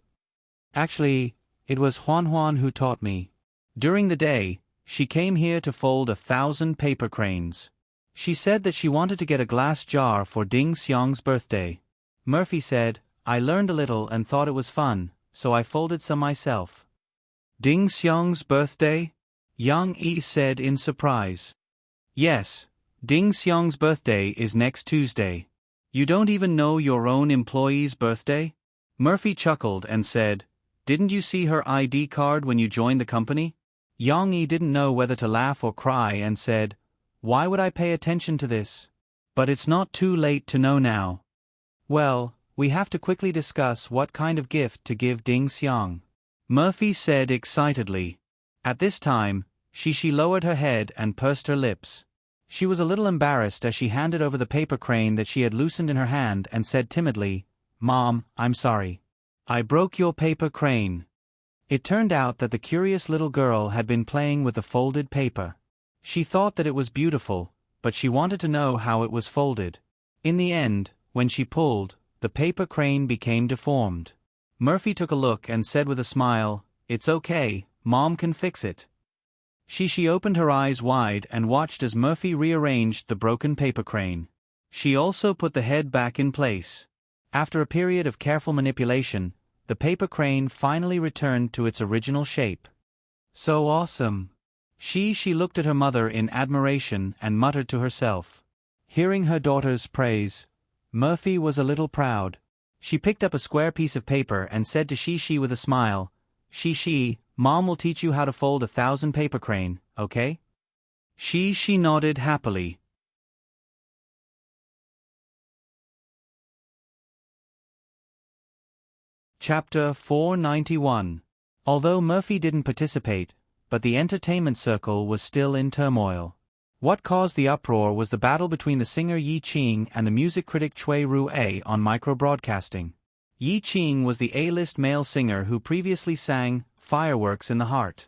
A: "Actually, it was Huan who taught me. During the day, she came here to fold 1,000 paper cranes. She said that she wanted to get a glass jar for Ding Xiang's birthday." Murphy said, "I learned a little and thought it was fun, so I folded some myself." "Ding Xiang's birthday?" Yang Yi said in surprise. "Yes, Ding Xiang's birthday is next Tuesday. You don't even know your own employee's birthday?" Murphy chuckled and said, "Didn't you see her ID card when you joined the company?" Yang Yi didn't know whether to laugh or cry and said, "Why would I pay attention to this? But it's not too late to know now. Well, we have to quickly discuss what kind of gift to give Ding Xiang," Murphy said excitedly. At this time, Shishi lowered her head and pursed her lips. She was a little embarrassed as she handed over the paper crane that she had loosened in her hand and said timidly, "Mom, I'm sorry. I broke your paper crane." It turned out that the curious little girl had been playing with the folded paper. She thought that it was beautiful, but she wanted to know how it was folded. In the end, when she pulled, the paper crane became deformed. Murphy took a look and said with a smile, "It's okay, Mom can fix it." Shishi opened her eyes wide and watched as Murphy rearranged the broken paper crane. She also put the head back in place. After a period of careful manipulation, the paper crane finally returned to its original shape. "So awesome." She looked at her mother in admiration and muttered to herself. Hearing her daughter's praise, Murphy was a little proud. She picked up a square piece of paper and said to Shishi with a smile, "Shishi, Mom will teach you how to fold 1,000 paper crane, okay?" Shishi nodded happily. Chapter 491. Although Murphy didn't participate, but the entertainment circle was still in turmoil. What caused the uproar was the battle between the singer Yi Qing and the music critic Cui Ruei on micro-broadcasting. Yi Qing was the A-list male singer who previously sang "Fireworks in the Heart."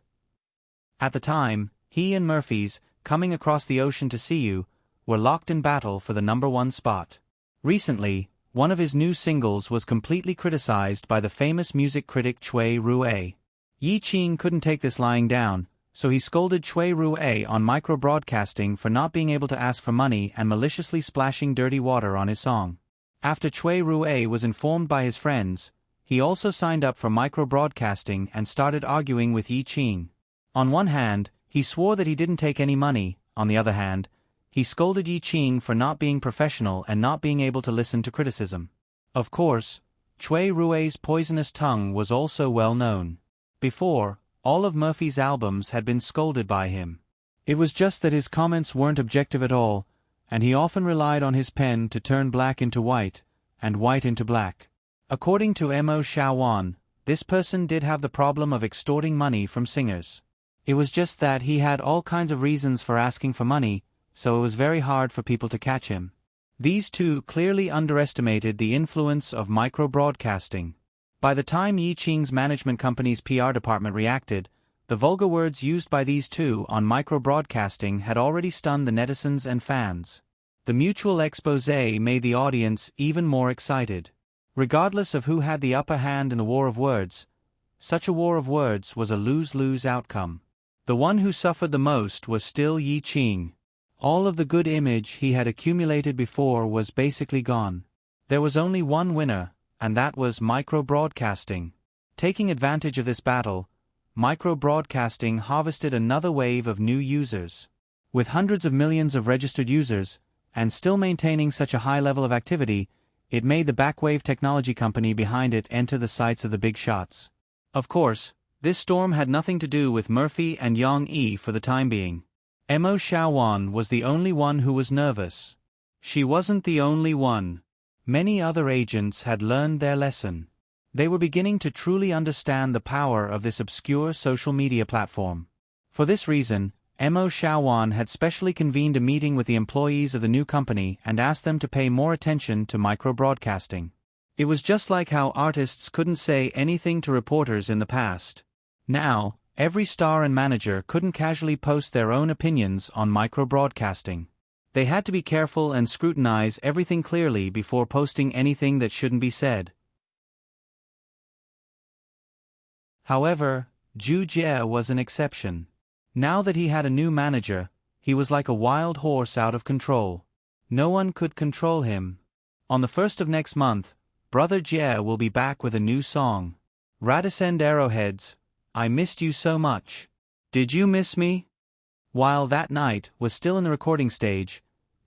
A: At the time, he and Murphy's "Coming Across the Ocean to See You" were locked in battle for the #1 spot. Recently, one of his new singles was completely criticized by the famous music critic Cui Ruei. Yi Qing couldn't take this lying down, so he scolded Cui Ruei on micro-broadcasting for not being able to ask for money and maliciously splashing dirty water on his song. After Cui Ruei was informed by his friends, he also signed up for micro-broadcasting and started arguing with Yi Qing. On one hand, he swore that he didn't take any money. On the other hand, he scolded Yi Qing for not being professional and not being able to listen to criticism. Of course, Cui Ruei's poisonous tongue was also well known. Before, all of Murphy's albums had been scolded by him. It was just that his comments weren't objective at all, and he often relied on his pen to turn black into white, and white into black. According to Mo Xiaowan, this person did have the problem of extorting money from singers. It was just that he had all kinds of reasons for asking for money, so it was very hard for people to catch him. These two clearly underestimated the influence of micro-broadcasting. By the time Yi Qing's management company's PR department reacted, the vulgar words used by these two on micro-broadcasting had already stunned the netizens and fans. The mutual exposé made the audience even more excited. Regardless of who had the upper hand in the war of words, such a war of words was a lose-lose outcome. The one who suffered the most was still Yi Qing. All of the good image he had accumulated before was basically gone. There was only one winner, and that was micro-broadcasting. Taking advantage of this battle, micro-broadcasting harvested another wave of new users. With hundreds of millions of registered users, and still maintaining such a high level of activity, it made the backwave technology company behind it enter the sights of the big shots. Of course, this storm had nothing to do with Murphy and Yang Yi for the time being. Mo Xiaowan was the only one who was nervous. She wasn't the only one. Many other agents had learned their lesson. They were beginning to truly understand the power of this obscure social media platform. For this reason, Mo Xiaowan had specially convened a meeting with the employees of the new company and asked them to pay more attention to micro-broadcasting. It was just like how artists couldn't say anything to reporters in the past. Now, every star and manager couldn't casually post their own opinions on micro-broadcasting. They had to be careful and scrutinize everything clearly before posting anything that shouldn't be said. However, Zhu Jie was an exception. Now that he had a new manager, he was like a wild horse out of control. No one could control him. On the 1st of next month, Brother Jie will be back with a new song. Radisend Arrowheads, I missed you so much. Did you miss me? While that night was still in the recording stage,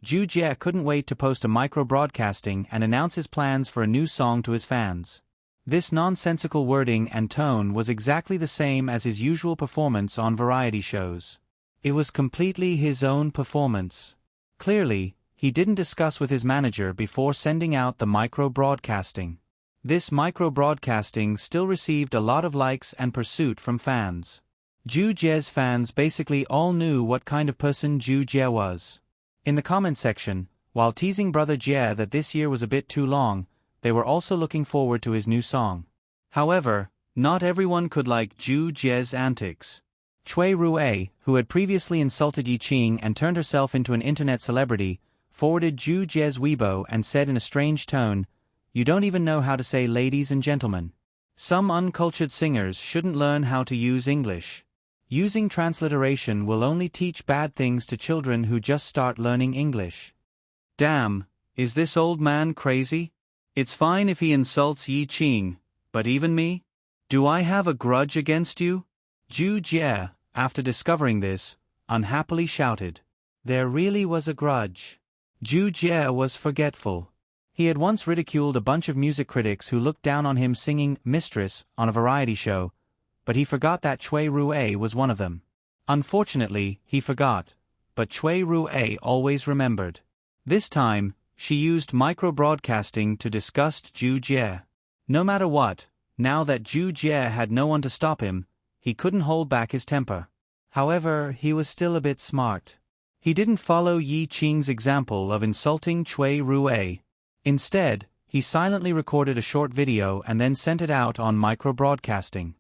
A: Zhu Jie couldn't wait to post a micro-broadcasting and announce his plans for a new song to his fans. This nonsensical wording and tone was exactly the same as his usual performance on variety shows. It was completely his own performance. Clearly, he didn't discuss with his manager before sending out the micro-broadcasting. This micro-broadcasting still received a lot of likes and pursuit from fans. Zhu Jie's fans basically all knew what kind of person Zhu Jie was. In the comment section, while teasing Brother Jie that this year was a bit too long, they were also looking forward to his new song. However, not everyone could like Zhu Jie's antics. Cui Rue, who had previously insulted Yi Qing and turned herself into an internet celebrity, forwarded Zhu Jie's Weibo and said in a strange tone, "You don't even know how to say ladies and gentlemen. Some uncultured singers shouldn't learn how to use English. Using transliteration will only teach bad things to children who just start learning English. Damn, is this old man crazy? It's fine if he insults Yi Qing, but even me? Do I have a grudge against you?" Zhu Jie, after discovering this, unhappily shouted. There really was a grudge. Zhu Jie was forgetful. He had once ridiculed a bunch of music critics who looked down on him singing Mistress on a variety show, but he forgot that Cui Rue was one of them. Unfortunately, he forgot, but Cui Rue always remembered. This time, she used micro-broadcasting to disgust Zhu Jie. No matter what, now that Zhu Jie had no one to stop him, he couldn't hold back his temper. However, he was still a bit smart. He didn't follow Yi Qing's example of insulting Cui Rue. Instead, he silently recorded a short video and then sent it out on micro-broadcasting.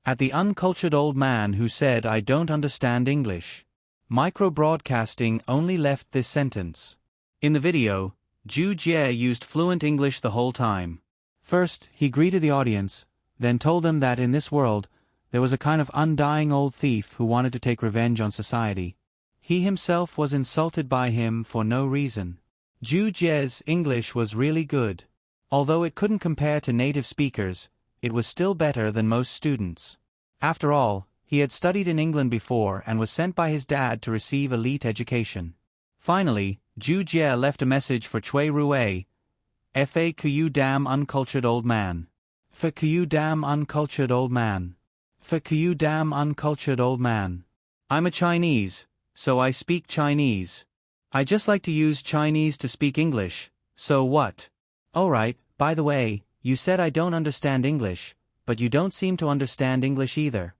A: At the uncultured old man who said, "I don't understand English." Micro-broadcasting only left this sentence. In the video, Zhu Jie used fluent English the whole time. First, he greeted the audience, then told them that in this world, there was a kind of undying old thief who wanted to take revenge on society. He himself was insulted by him for no reason. Zhu Jie's English was really good. Although it couldn't compare to native speakers, it was still better than most students. After all, he had studied in England before and was sent by his dad to receive elite education. Finally, Zhu Jie left a message for Cui Rue. "Fa you damn uncultured old man. Fa you damn uncultured old man. Fa you damn uncultured old man. I'm a Chinese, so I speak Chinese. I just like to use Chinese to speak English, so what? Alright, by the way, you said I don't understand English, but you don't seem to understand English either."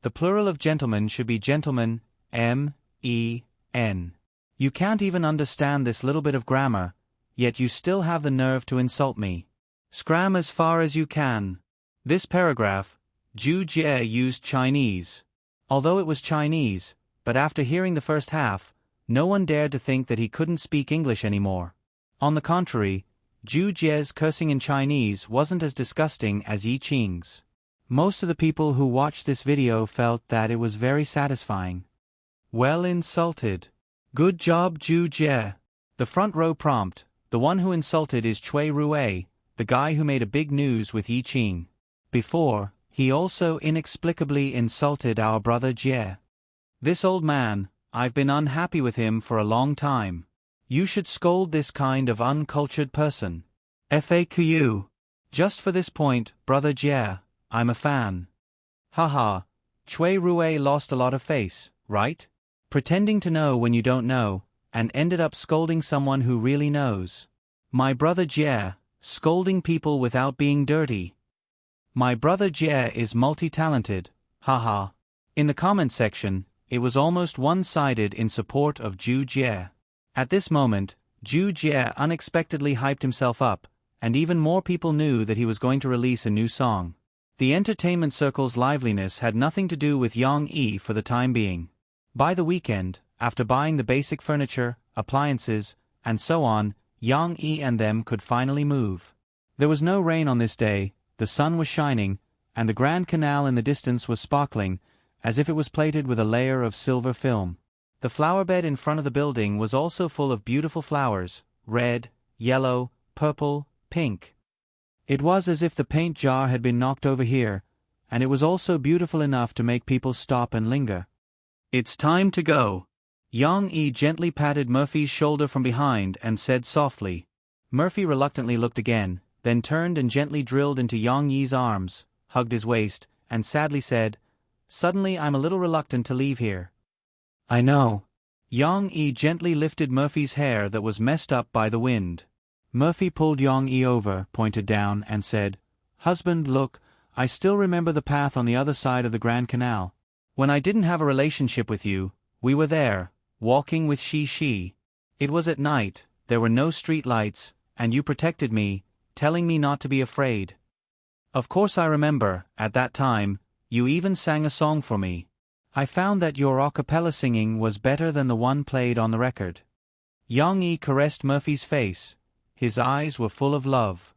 A: The plural of gentlemen should be gentlemen, M-E-N. You can't even understand this little bit of grammar, yet you still have the nerve to insult me. Scram as far as you can. This paragraph, Zhu Jie used Chinese. Although it was Chinese, but after hearing the first half, no one dared to think that he couldn't speak English anymore. On the contrary, Zhu Jie's cursing in Chinese wasn't as disgusting as Yi Qing's. Most of the people who watched this video felt that it was very satisfying. Well insulted. Good job, Zhu Jie. The front row prompt, the one who insulted is Cui Rue, the guy who made a big news with Yi Qing. Before, he also inexplicably insulted our brother Jie. This old man, I've been unhappy with him for a long time. You should scold this kind of uncultured person. FAQ. Just for this point, brother Jie, I'm a fan. Haha. Cui Rue lost a lot of face, right? Pretending to know when you don't know, and ended up scolding someone who really knows. My brother Jie, scolding people without being dirty. My brother Jie is multi-talented, haha. In the comment section, it was almost one-sided in support of Zhu Jie. At this moment, Zhu Jie unexpectedly hyped himself up, and even more people knew that he was going to release a new song. The entertainment circle's liveliness had nothing to do with Yang Yi for the time being. By the weekend, after buying the basic furniture, appliances, and so on, Yang Yi and them could finally move. There was no rain on this day, the sun was shining, and the Grand Canal in the distance was sparkling, as if it was plated with a layer of silver film. The flower bed in front of the building was also full of beautiful flowers, red, yellow, purple, pink. It was as if the paint jar had been knocked over here, and it was also beautiful enough to make people stop and linger. It's time to go. Yang Yi gently patted Murphy's shoulder from behind and said softly, Murphy reluctantly looked again, then turned and gently drilled into Yang Yi's arms, hugged his waist, and sadly said, "Suddenly I'm a little reluctant to leave here." "I know." Yang Yi gently lifted Murphy's hair that was messed up by the wind. Murphy pulled Yang Yi over, pointed down, and said, "Husband, look, I still remember the path on the other side of the Grand Canal. When I didn't have a relationship with you, we were there, walking with Shi. It was at night, there were no street lights, and you protected me, telling me not to be afraid. Of course I remember, at that time, you even sang a song for me. I found that your a cappella singing was better than the one played on the record." Yang Yi caressed Murphy's face. His eyes were full of love.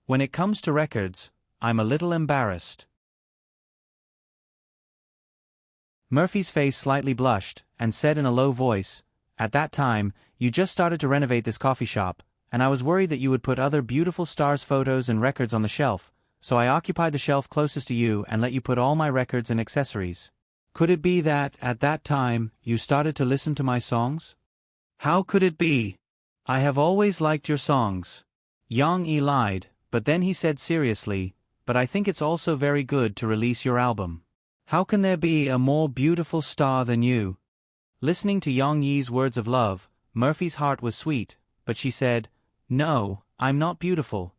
A: "When it comes to records, I'm a little embarrassed." Murphy's face slightly blushed, and said in a low voice, "At that time, you just started to renovate this coffee shop, and I was worried that you would put other beautiful stars' photos and records on the shelf, so I occupied the shelf closest to you and let you put all my records and accessories. Could it be that, at that time, you started to listen to my songs?" "How could it be? I have always liked your songs." Yang Yi lied, but then he said seriously, "But I think it's also very good to release your album. How can there be a more beautiful star than you?" Listening to Yang Yi's words of love, Murphy's heart was sweet, but she said, "No, I'm not beautiful.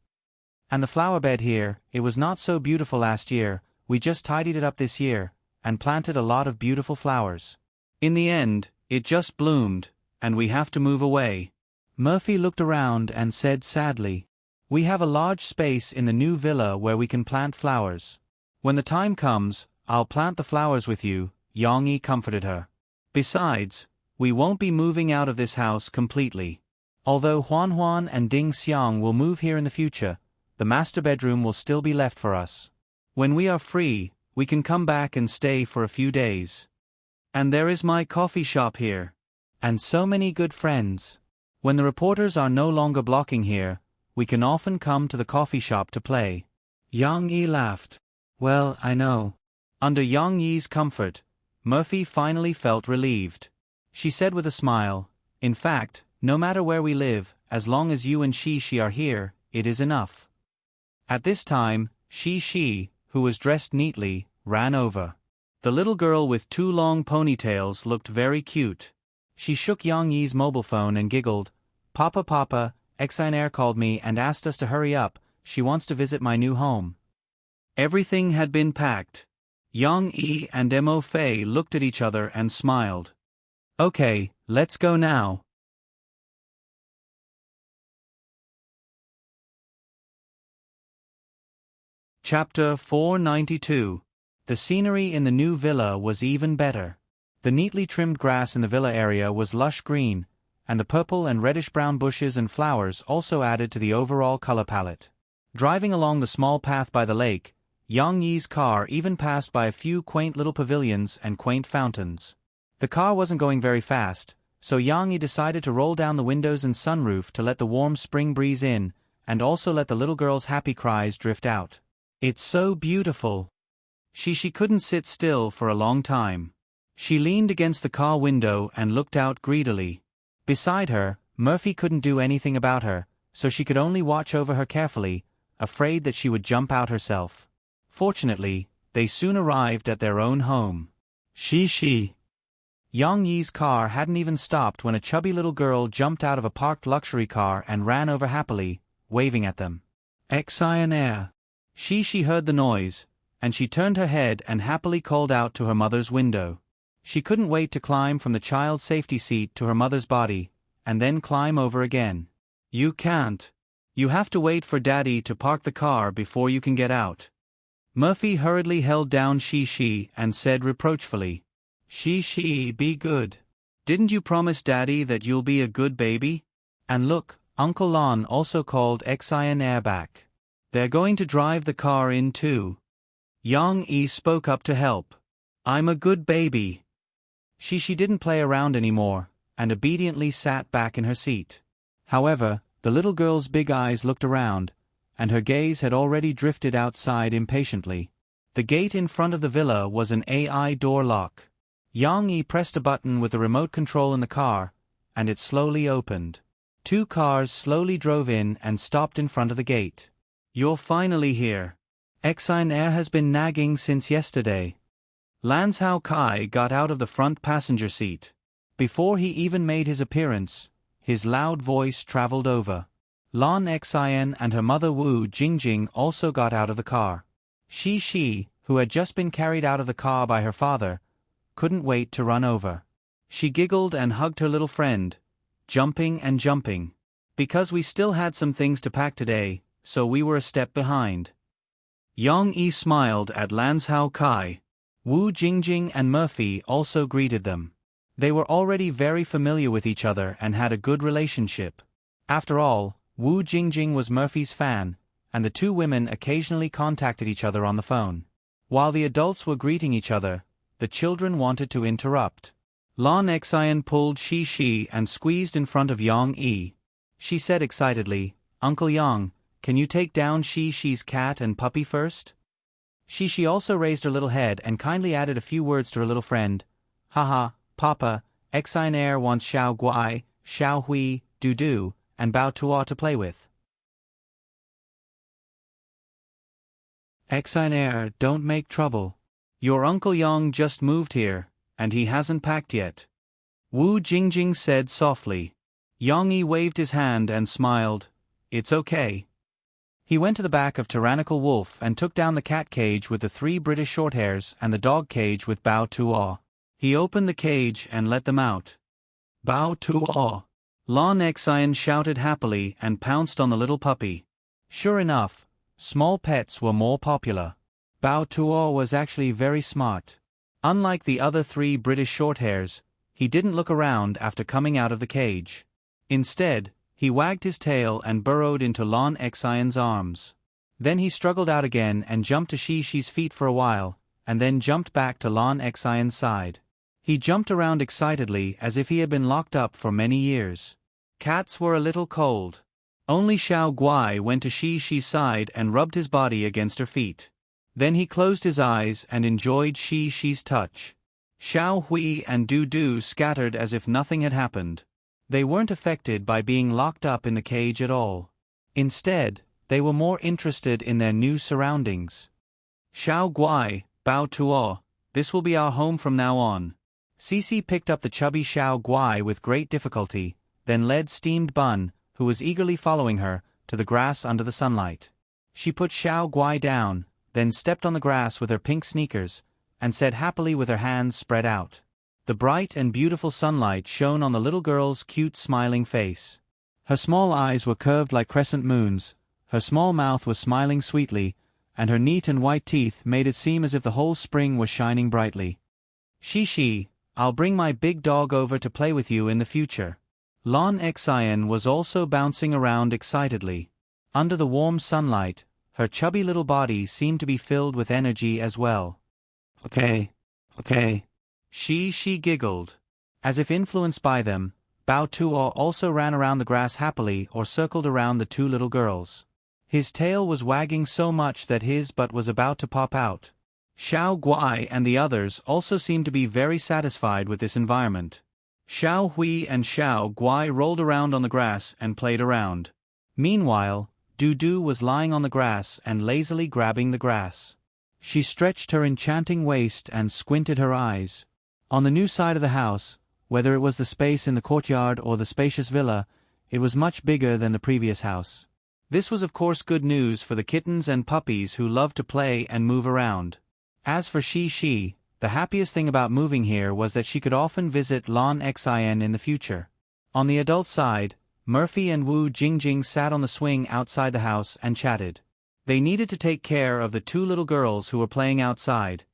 A: And the flower bed here, it was not so beautiful last year, we just tidied it up this year, and planted a lot of beautiful flowers. In the end, it just bloomed, and we have to move away." Murphy looked around and said sadly, "We have a large space in the new villa where we can plant flowers. When the time comes, I'll plant the flowers with you," Yang Yi comforted her. "Besides, we won't be moving out of this house completely. Although Huan and Ding Xiang will move here in the future, the master bedroom will still be left for us. When we are free, we can come back and stay for a few days. And there is my coffee shop here. And so many good friends. When the reporters are no longer blocking here, we can often come to the coffee shop to play." Yang Yi laughed. "Well, I know." Under Yang Yi's comfort, Murphy finally felt relieved. She said with a smile, "In fact, no matter where we live, as long as you and Shi are here, it is enough." At this time, Shi, who was dressed neatly, ran over. The little girl with 2 long ponytails looked very cute. She shook Yang Yi's mobile phone and giggled, Papa, Exiner called me and asked us to hurry up, she wants to visit my new home." Everything had been packed. Yang Yi and Mo Fei looked at each other and smiled. "Okay, let's go now." Chapter 492. The scenery in the new villa was even better. The neatly trimmed grass in the villa area was lush green, and the purple and reddish-brown bushes and flowers also added to the overall color palette. Driving along the small path by the lake, Yang Yi's car even passed by a few quaint little pavilions and quaint fountains. The car wasn't going very fast, so Yang Yi decided to roll down the windows and sunroof to let the warm spring breeze in, and also let the little girl's happy cries drift out. "It's so beautiful." She couldn't sit still for a long time. She leaned against the car window and looked out greedily. Beside her, Murphy couldn't do anything about her, so she could only watch over her carefully, afraid that she would jump out herself. Fortunately, they soon arrived at their own home. Shi. Yang Yi's car hadn't even stopped when a chubby little girl jumped out of a parked luxury car and ran over happily, waving at them. Exiner. She heard the noise, and she turned her head and happily called out to her mother's window. She couldn't wait to climb from the child's safety seat to her mother's body, and then climb over again. "You can't. You have to wait for Daddy to park the car before you can get out." Murphy hurriedly held down Shi and said reproachfully, Shi, be good. Didn't you promise Daddy that you'll be a good baby? And look, Uncle Lon also called Exiner back. They're going to drive the car in too. Yang Yi spoke up to help. "I'm a good baby." She didn't play around anymore, and obediently sat back in her seat. However, the little girl's big eyes looked around, and her gaze had already drifted outside impatiently. The gate in front of the villa was an AI door lock. Yang Yi pressed a button with the remote control in the car, and it slowly opened. Two cars slowly drove in and stopped in front of the gate. "You're finally here. Exine has been nagging since yesterday." Lan Hao Kai got out of the front passenger seat. Before he even made his appearance, his loud voice traveled over. Lan Xian and her mother Wu Jingjing also got out of the car. Shi, who had just been carried out of the car by her father, couldn't wait to run over. She giggled and hugged her little friend, jumping and jumping. "Because we still had some things to pack today, so we were a step behind." Yang Yi smiled at Lan Hao Kai. Wu Jingjing and Murphy also greeted them. They were already very familiar with each other and had a good relationship. After all, Wu Jingjing was Murphy's fan, and the two women occasionally contacted each other on the phone. While the adults were greeting each other, the children wanted to interrupt. Lan Xian pulled Shi and squeezed in front of Yang Yi. She said excitedly, "Uncle Yang, can you take down Shi's cat and puppy first?" Shi also raised her little head and kindly added a few words to her little friend. "Haha, Papa, Exine wants Xiao Guai, Xiao Hui, Du, and Bao Tuo to play with." "Exine, don't make trouble. Your Uncle Yang just moved here, and he hasn't packed yet," Wu Jingjing said softly. Yang Yi waved his hand and smiled. "It's okay." He went to the back of Tyrannical Wolf and took down the cat cage with the 3 British Shorthairs and the dog cage with Bao Tuo. He opened the cage and let them out. "Bao Tuo!" Lan Xian shouted happily and pounced on the little puppy. Sure enough, small pets were more popular. Bao Tuo was actually very smart. Unlike the other 3 British Shorthairs, he didn't look around after coming out of the cage. Instead, he wagged his tail and burrowed into Lan Xian's arms. Then he struggled out again and jumped to Shi's feet for a while, and then jumped back to Lan Xian's side. He jumped around excitedly as if he had been locked up for many years. Cats were a little cold. Only Xiao Guai went to Shi's side and rubbed his body against her feet. Then he closed his eyes and enjoyed Shi's touch. Xiao Hui and Du scattered as if nothing had happened. They weren't affected by being locked up in the cage at all. Instead, they were more interested in their new surroundings. "Xiao Guai, Bao Tuo, this will be our home from now on." Cici picked up the chubby Xiao Guai with great difficulty, then led Steamed Bun, who was eagerly following her, to the grass under the sunlight. She put Xiao Guai down, then stepped on the grass with her pink sneakers, and said happily with her hands spread out. The bright and beautiful sunlight shone on the little girl's cute smiling face. Her small eyes were curved like crescent moons, her small mouth was smiling sweetly, and her neat and white teeth made it seem as if the whole spring was shining brightly. "Shi, I'll bring my big dog over to play with you in the future." Lan Xian was also bouncing around excitedly. Under the warm sunlight, her chubby little body seemed to be filled with energy as well. Okay. She giggled. As if influenced by them, Bao Tuo also ran around the grass happily or circled around the 2 little girls. His tail was wagging so much that his butt was about to pop out. Xiao Guai and the others also seemed to be very satisfied with this environment. Xiao Hui and Xiao Guai rolled around on the grass and played around. Meanwhile, Du was lying on the grass and lazily grabbing the grass. She stretched her enchanting waist and squinted her eyes. On the new side of the house, whether it was the space in the courtyard or the spacious villa, it was much bigger than the previous house. This was of course good news for the kittens and puppies who loved to play and move around. As for Shi, the happiest thing about moving here was that she could often visit Lan Xian in the future. On the adult side, Murphy and Wu Jingjing sat on the swing outside the house and chatted. They needed to take care of the 2 little girls who were playing outside.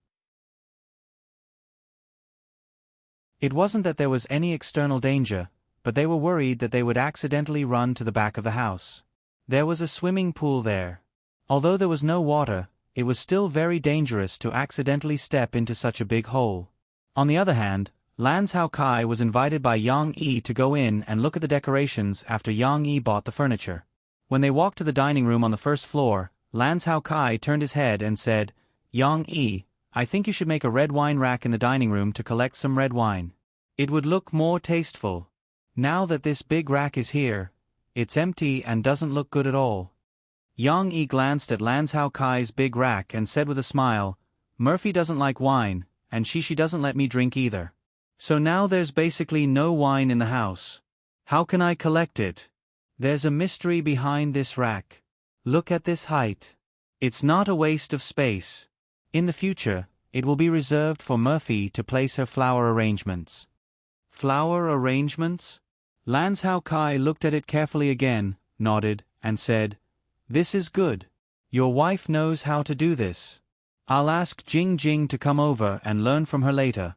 A: It wasn't that there was any external danger, but they were worried that they would accidentally run to the back of the house. There was a swimming pool there. Although there was no water, it was still very dangerous to accidentally step into such a big hole. On the other hand, Lan Hao Kai was invited by Yang Yi to go in and look at the decorations after Yang Yi bought the furniture. When they walked to the dining room on the first floor, Lan Hao Kai turned his head and said, "Yang Yi, I think you should make a red wine rack in the dining room to collect some red wine. It would look more tasteful. Now that this big rack is here, it's empty and doesn't look good at all. Yang Yi glanced at Lan Hao Kai's big rack and said with a smile, Murphy doesn't like wine, and Shishi doesn't let me drink either. So now there's basically no wine in the house. How can I collect it? There's a mystery behind this rack. Look at this height. It's not a waste of space. In the future, it will be reserved for Murphy to place her flower arrangements. Flower arrangements? Lan Hao Kai looked at it carefully again, nodded, and said, This is good. Your wife knows how to do this. I'll ask Jing Jing to come over and learn from her later.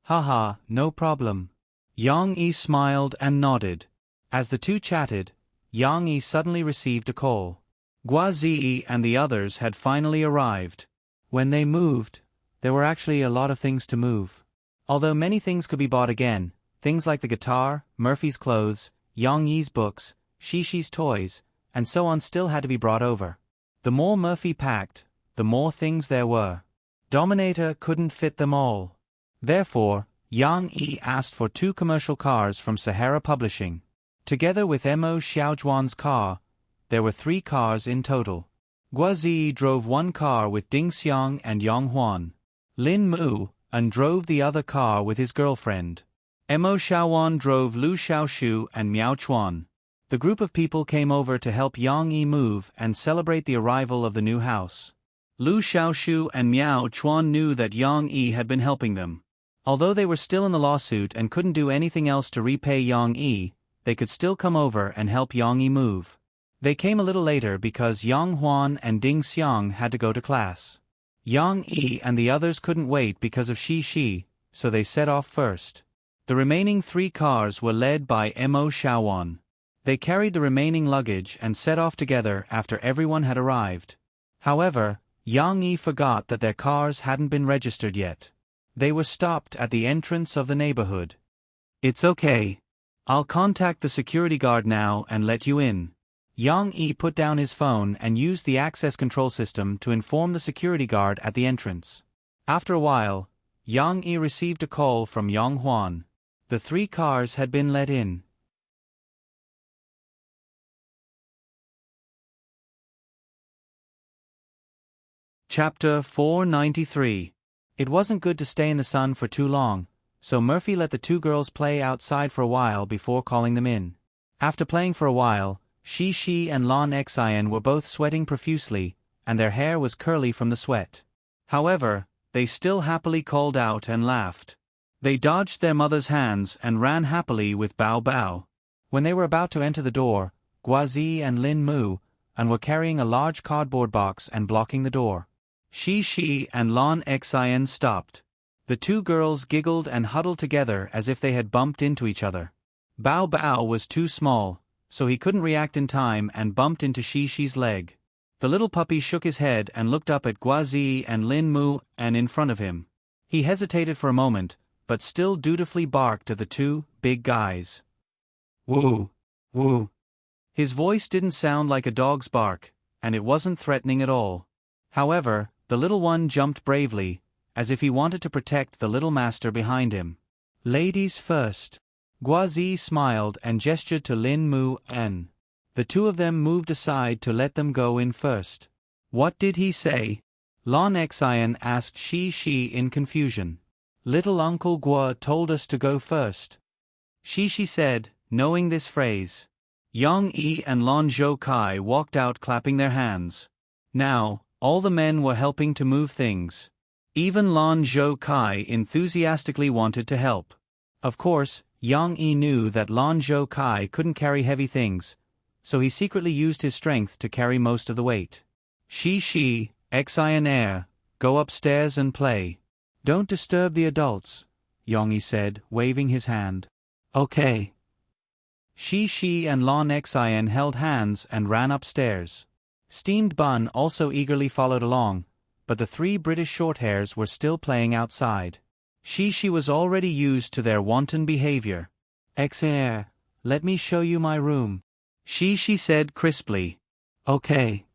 A: Haha, no problem. Yang Yi smiled and nodded. As the two chatted, Yang Yi suddenly received a call. Gua Ziyi and the others had finally arrived. When they moved, there were actually a lot of things to move. Although many things could be bought again, things like the guitar, Murphy's clothes, Yang Yi's books, Shishi's toys, and so on still had to be brought over. The more Murphy packed, the more things there were. Dominator couldn't fit them all. Therefore, Yang Yi asked for 2 commercial cars from Sahara Publishing. Together with Mo Xiaozhuan's car, there were 3 cars in total. Gua Ziyi drove 1 car with Ding Xiang and Yang Huan. Lin Mu and drove the other car with his girlfriend. Mo Xiaowan drove Lu Xiaoshu and Miao Chuan. The group of people came over to help Yang Yi move and celebrate the arrival of the new house. Lu Xiaoshu and Miao Chuan knew that Yang Yi had been helping them. Although they were still in the lawsuit and couldn't do anything else to repay Yang Yi, they could still come over and help Yang Yi move. They came a little later because Yang Huan and Ding Xiang had to go to class. Yang Yi and the others couldn't wait because of Shi, so they set off first. The remaining 3 cars were led by Mo Xiaowan. They carried the remaining luggage and set off together after everyone had arrived. However, Yang Yi forgot that their cars hadn't been registered yet. They were stopped at the entrance of the neighborhood. It's okay. I'll contact the security guard now and let you in. Yang Yi put down his phone and used the access control system to inform the security guard at the entrance. After a while, Yang Yi received a call from Yang Huan. The 3 cars had been let in. Chapter 493. It wasn't good to stay in the sun for too long, so Murphy let the 2 girls play outside for a while before calling them in. After playing for a while, Shi and Lan Xian were both sweating profusely, and their hair was curly from the sweat. However, they still happily called out and laughed. They dodged their mother's hands and ran happily with Bao Bao. When they were about to enter the door, Gua Zi and Lin Mu and were carrying a large cardboard box and blocking the door. Shi and Lan Xian stopped. The 2 girls giggled and huddled together as if they had bumped into each other. Bao Bao was too small, so he couldn't react in time and bumped into Shi's leg. The little puppy shook his head and looked up at Gua Zi and Lin Mu and in front of him. He hesitated for a moment, but still dutifully barked at the 2 big guys. Woo! Woo! His voice didn't sound like a dog's bark, and it wasn't threatening at all. However, the little one jumped bravely, as if he wanted to protect the little master behind him. Ladies first. Gua Zi smiled and gestured to Lin Mu and the 2 of them moved aside to let them go in first. What did he say? Lan Xian asked Shi in confusion. Little Uncle Gua told us to go first. Shi said, knowing this phrase. Yang Yi and Lan Zhou Kai walked out clapping their hands. Now, all the men were helping to move things. Even Lan Zhou Kai enthusiastically wanted to help. Of course, Yang Yi knew that Lan Zhou Kai couldn't carry heavy things, so he secretly used his strength to carry most of the weight. Shi, Xian Air, go upstairs and play. Don't disturb the adults, Yang Yi said, waving his hand. Okay. Shi and Lan Xian held hands and ran upstairs. Steamed Bun also eagerly followed along, but the 3 British Shorthairs were still playing outside. Shi was already used to their wanton behavior. Xian, let me show you my room. Shi said crisply. Okay.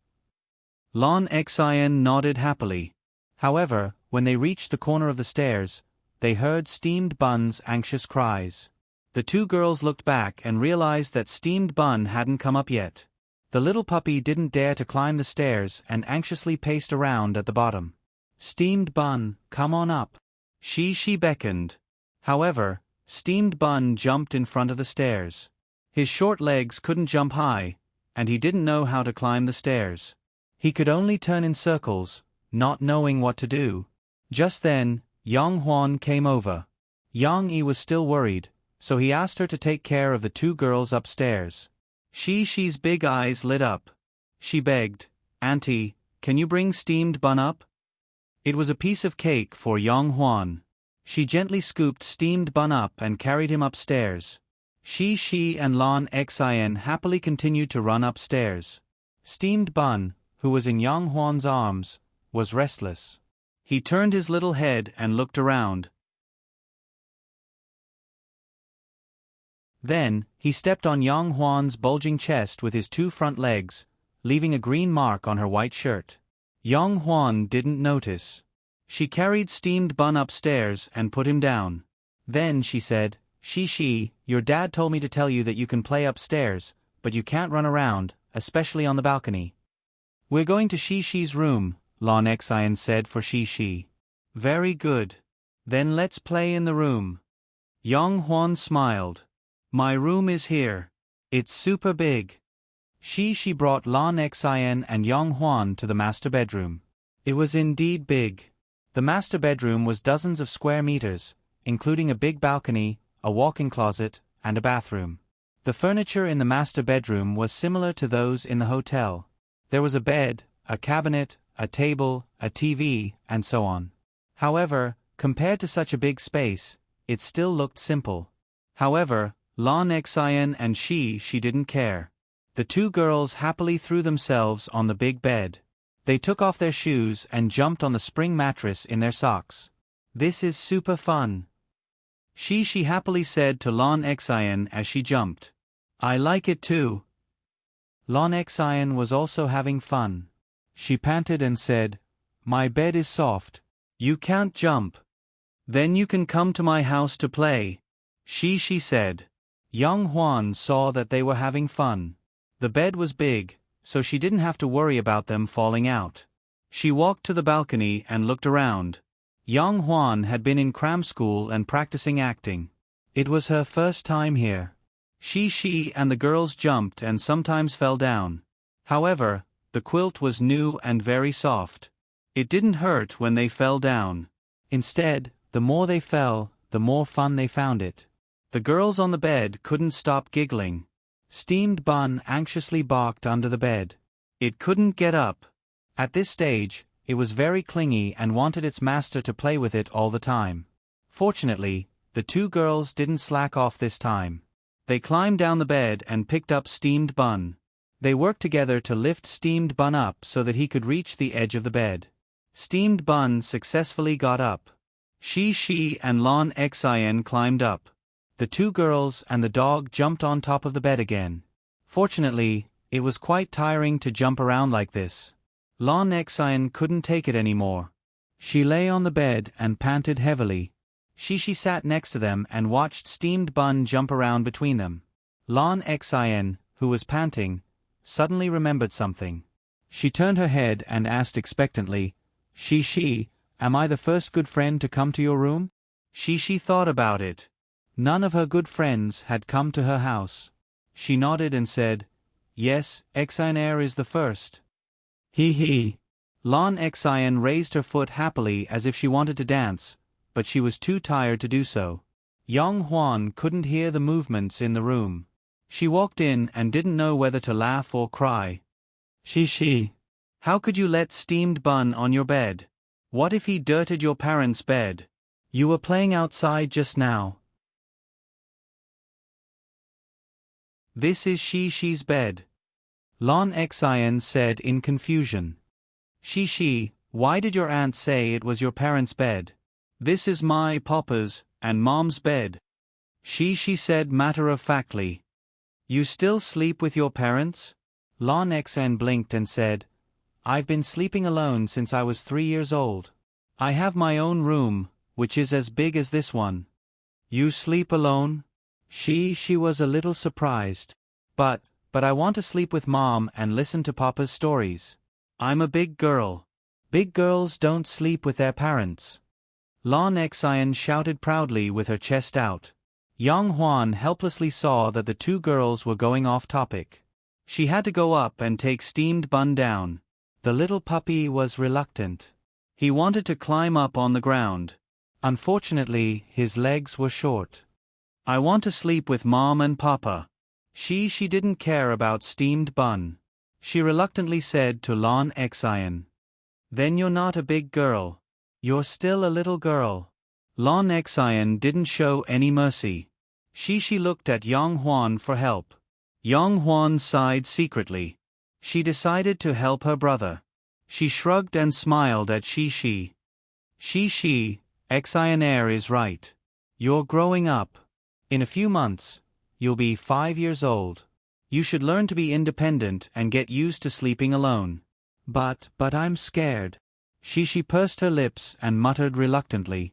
A: Lan Xian nodded happily. However, when they reached the corner of the stairs, they heard Steamed Bun's anxious cries. The two girls looked back and realized that Steamed Bun hadn't come up yet. The little puppy didn't dare to climb the stairs and anxiously paced around at the bottom. Steamed Bun, come on up. She beckoned. However, Steamed Bun jumped in front of the stairs. His short legs couldn't jump high, and he didn't know how to climb the stairs. He could only turn in circles, not knowing what to do. Just then, Yang Huan came over. Yang Yi was still worried, so he asked her to take care of the two girls upstairs. She's big eyes lit up. She begged, "Auntie, can you bring Steamed Bun up?" It was a piece of cake for Yang Huan. She gently scooped Steamed Bun up and carried him upstairs. She and Lan Xin happily continued to run upstairs. Steamed Bun, who was in Yang Huan's arms, was restless. He turned his little head and looked around. Then, he stepped on Yang Huan's bulging chest with his two front legs, leaving a green mark on her white shirt. Yang Huan didn't notice. She carried Steamed Bun upstairs and put him down. Then she said, She, your dad told me to tell you that you can play upstairs, but you can't run around, especially on the balcony. We're going to Shi's room, Lan Xin said for Shi. Very good. Then let's play in the room. Yang Huan smiled. My room is here. It's super big. She brought Lan Xin and Yang Huan to the master bedroom. It was indeed big. The master bedroom was dozens of square meters, including a big balcony, a walk-in closet, and a bathroom. The furniture in the master bedroom was similar to those in the hotel. There was a bed, a cabinet, a table, a TV, and so on. However, compared to such a big space, it still looked simple. However, Lan Xin and she didn't care. The two girls happily threw themselves on the big bed. They took off their shoes and jumped on the spring mattress in their socks. This is super fun. She happily said to Lan Xin as she jumped. I like it too. Lan Xin was also having fun. She panted and said, My bed is soft. You can't jump. Then you can come to my house to play. She said. Yang Huan saw that they were having fun. The bed was big, so she didn't have to worry about them falling out. She walked to the balcony and looked around. Yang Huan had been in cram school and practicing acting. It was her first time here. She and the girls jumped and sometimes fell down. However, the quilt was new and very soft. It didn't hurt when they fell down. Instead, the more they fell, the more fun they found it. The girls on the bed couldn't stop giggling. Steamed Bun anxiously barked under the bed. It couldn't get up. At this stage, it was very clingy and wanted its master to play with it all the time. Fortunately, the two girls didn't slack off this time. They climbed down the bed and picked up Steamed Bun. They worked together to lift Steamed Bun up so that he could reach the edge of the bed. Steamed Bun successfully got up. She and Lan Xin climbed up. The two girls and the dog jumped on top of the bed again. Fortunately, it was quite tiring to jump around like this. Lan Xin couldn't take it anymore. She lay on the bed and panted heavily. She sat next to them and watched Steamed Bun jump around between them. Lan Xin, who was panting, suddenly remembered something. She turned her head and asked expectantly, She, am I the first good friend to come to your room? She thought about it. None of her good friends had come to her house. She nodded and said, Yes, Xin is the first. He. Lan Xin raised her foot happily as if she wanted to dance, but she was too tired to do so. Yang Huan couldn't hear the movements in the room. She walked in and didn't know whether to laugh or cry. She. How could you let Steamed Bun on your bed? What if he dirted your parents' bed? You were playing outside just now. This is Shi's bed. Lan Xin said in confusion. Shi, why did your aunt say it was your parents' bed? This is my papa's and mom's bed. She said matter-of-factly. You still sleep with your parents? Lan Xin blinked and said, I've been sleeping alone since I was 3 years old. I have my own room, which is as big as this one. You sleep alone? She was a little surprised. But I want to sleep with Mom and listen to Papa's stories. I'm a big girl. Big girls don't sleep with their parents. Lon Xian shouted proudly with her chest out. Yang Huan helplessly saw that the two girls were going off topic. She had to go up and take steamed bun down. The little puppy was reluctant. He wanted to climb up on the ground. Unfortunately, his legs were short. I want to sleep with Mom and Papa. She didn't care about steamed bun. She reluctantly said to Lon Xian. Then you're not a big girl. You're still a little girl. Lon Xian didn't show any mercy. She looked at Yang Huan for help. Yang Huan sighed secretly. She decided to help her brother. She shrugged and smiled at Shi. Xian Air is right. You're growing up. In a few months, you'll be 5 years old. You should learn to be independent and get used to sleeping alone. But I'm scared. She pursed her lips and muttered reluctantly.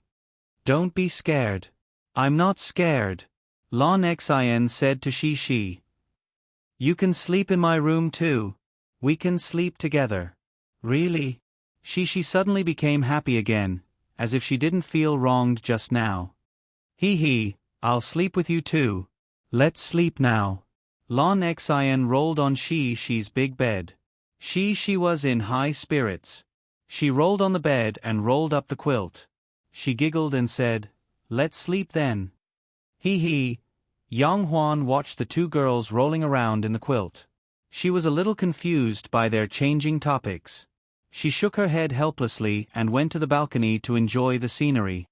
A: Don't be scared. I'm not scared. Lon Xian said to Shi. You can sleep in my room too. We can sleep together. Really? Shi suddenly became happy again, as if she didn't feel wronged just now. I'll sleep with you too. Let's sleep now. Lon Xian rolled on Shi's big bed. She was in high spirits. She rolled on the bed and rolled up the quilt. She giggled and said, Let's sleep then. Yang Huan watched the two girls rolling around in the quilt. She was a little confused by their changing topics. She shook her head helplessly and went to the balcony to enjoy the scenery.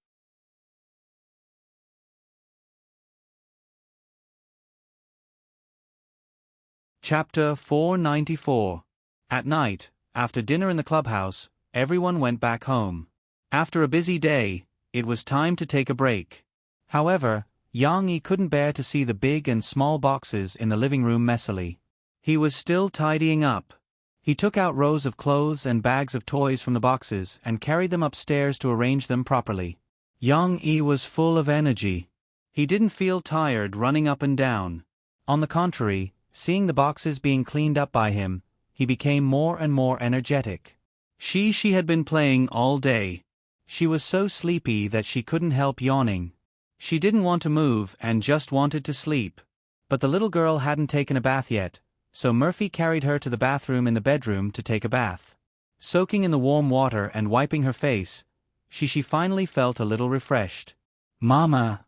A: Chapter 494. At night, after dinner in the clubhouse, everyone went back home. After a busy day, it was time to take a break. However, Yang Yi couldn't bear to see the big and small boxes in the living room messily. He was still tidying up. He took out rows of clothes and bags of toys from the boxes and carried them upstairs to arrange them properly. Yang Yi was full of energy. He didn't feel tired running up and down. On the contrary, seeing the boxes being cleaned up by him, he became more and more energetic. She had been playing all day. She was so sleepy that she couldn't help yawning. She didn't want to move and just wanted to sleep. But the little girl hadn't taken a bath yet, so Murphy carried her to the bathroom in the bedroom to take a bath. Soaking in the warm water and wiping her face, she finally felt a little refreshed. Mama!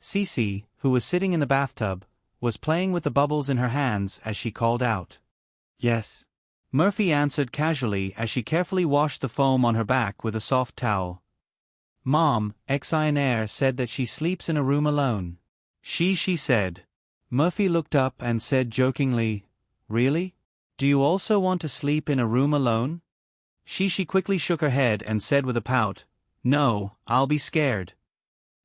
A: Cece, who was sitting in the bathtub, was playing with the bubbles in her hands as she called out. Yes. Murphy answered casually as she carefully washed the foam on her back with a soft towel. Mom, Xian Air said that she sleeps in a room alone. She said. Murphy looked up and said jokingly, Really? Do you also want to sleep in a room alone? She quickly shook her head and said with a pout, No, I'll be scared.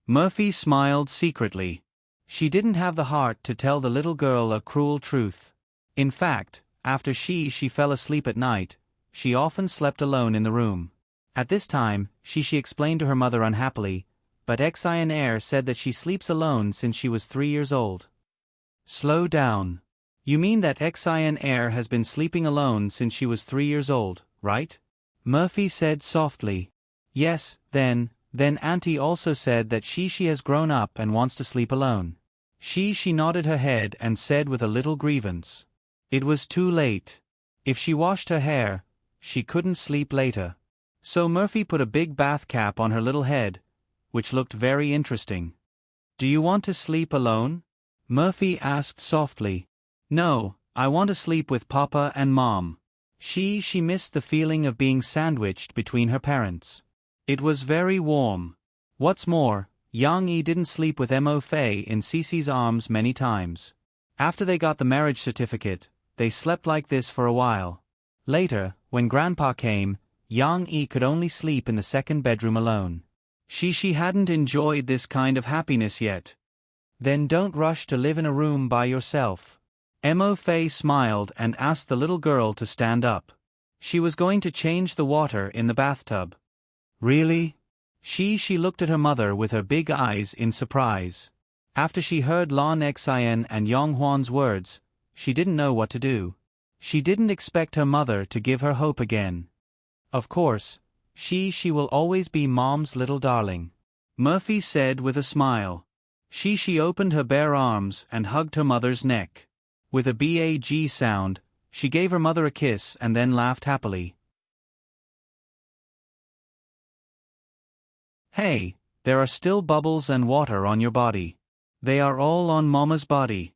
A: Murphy smiled secretly. She didn't have the heart to tell the little girl a cruel truth. In fact, after she fell asleep at night, she often slept alone in the room. At this time, she explained to her mother unhappily, but Xian Air said that she sleeps alone since she was 3 years old. Slow down. You mean that Xian Air has been sleeping alone since she was 3 years old, right? Murphy said softly. Yes, then Auntie also said that she has grown up and wants to sleep alone. She nodded her head and said with a little grievance. It was too late. If she washed her hair, she couldn't sleep later. So Murphy put a big bath cap on her little head, which looked very interesting. Do you want to sleep alone? Murphy asked softly. No, I want to sleep with Papa and Mom. She missed the feeling of being sandwiched between her parents. It was very warm. What's more, Yang Yi didn't sleep with Mo Fei in Cece's arms many times. After they got the marriage certificate, they slept like this for a while. Later, when Grandpa came, Yang Yi could only sleep in the second bedroom alone. She hadn't enjoyed this kind of happiness yet. Then don't rush to live in a room by yourself. Mo Fei smiled and asked the little girl to stand up. She was going to change the water in the bathtub. Really? She looked at her mother with her big eyes in surprise. After she heard Lan Xian and Yong Huan's words, she didn't know what to do. She didn't expect her mother to give her hope again. Of course, she will always be Mom's little darling, Murphy said with a smile. She opened her bare arms and hugged her mother's neck. With a bag sound, she gave her mother a kiss and then laughed happily. Hey, there are still bubbles and water on your body. They are all on Mama's body.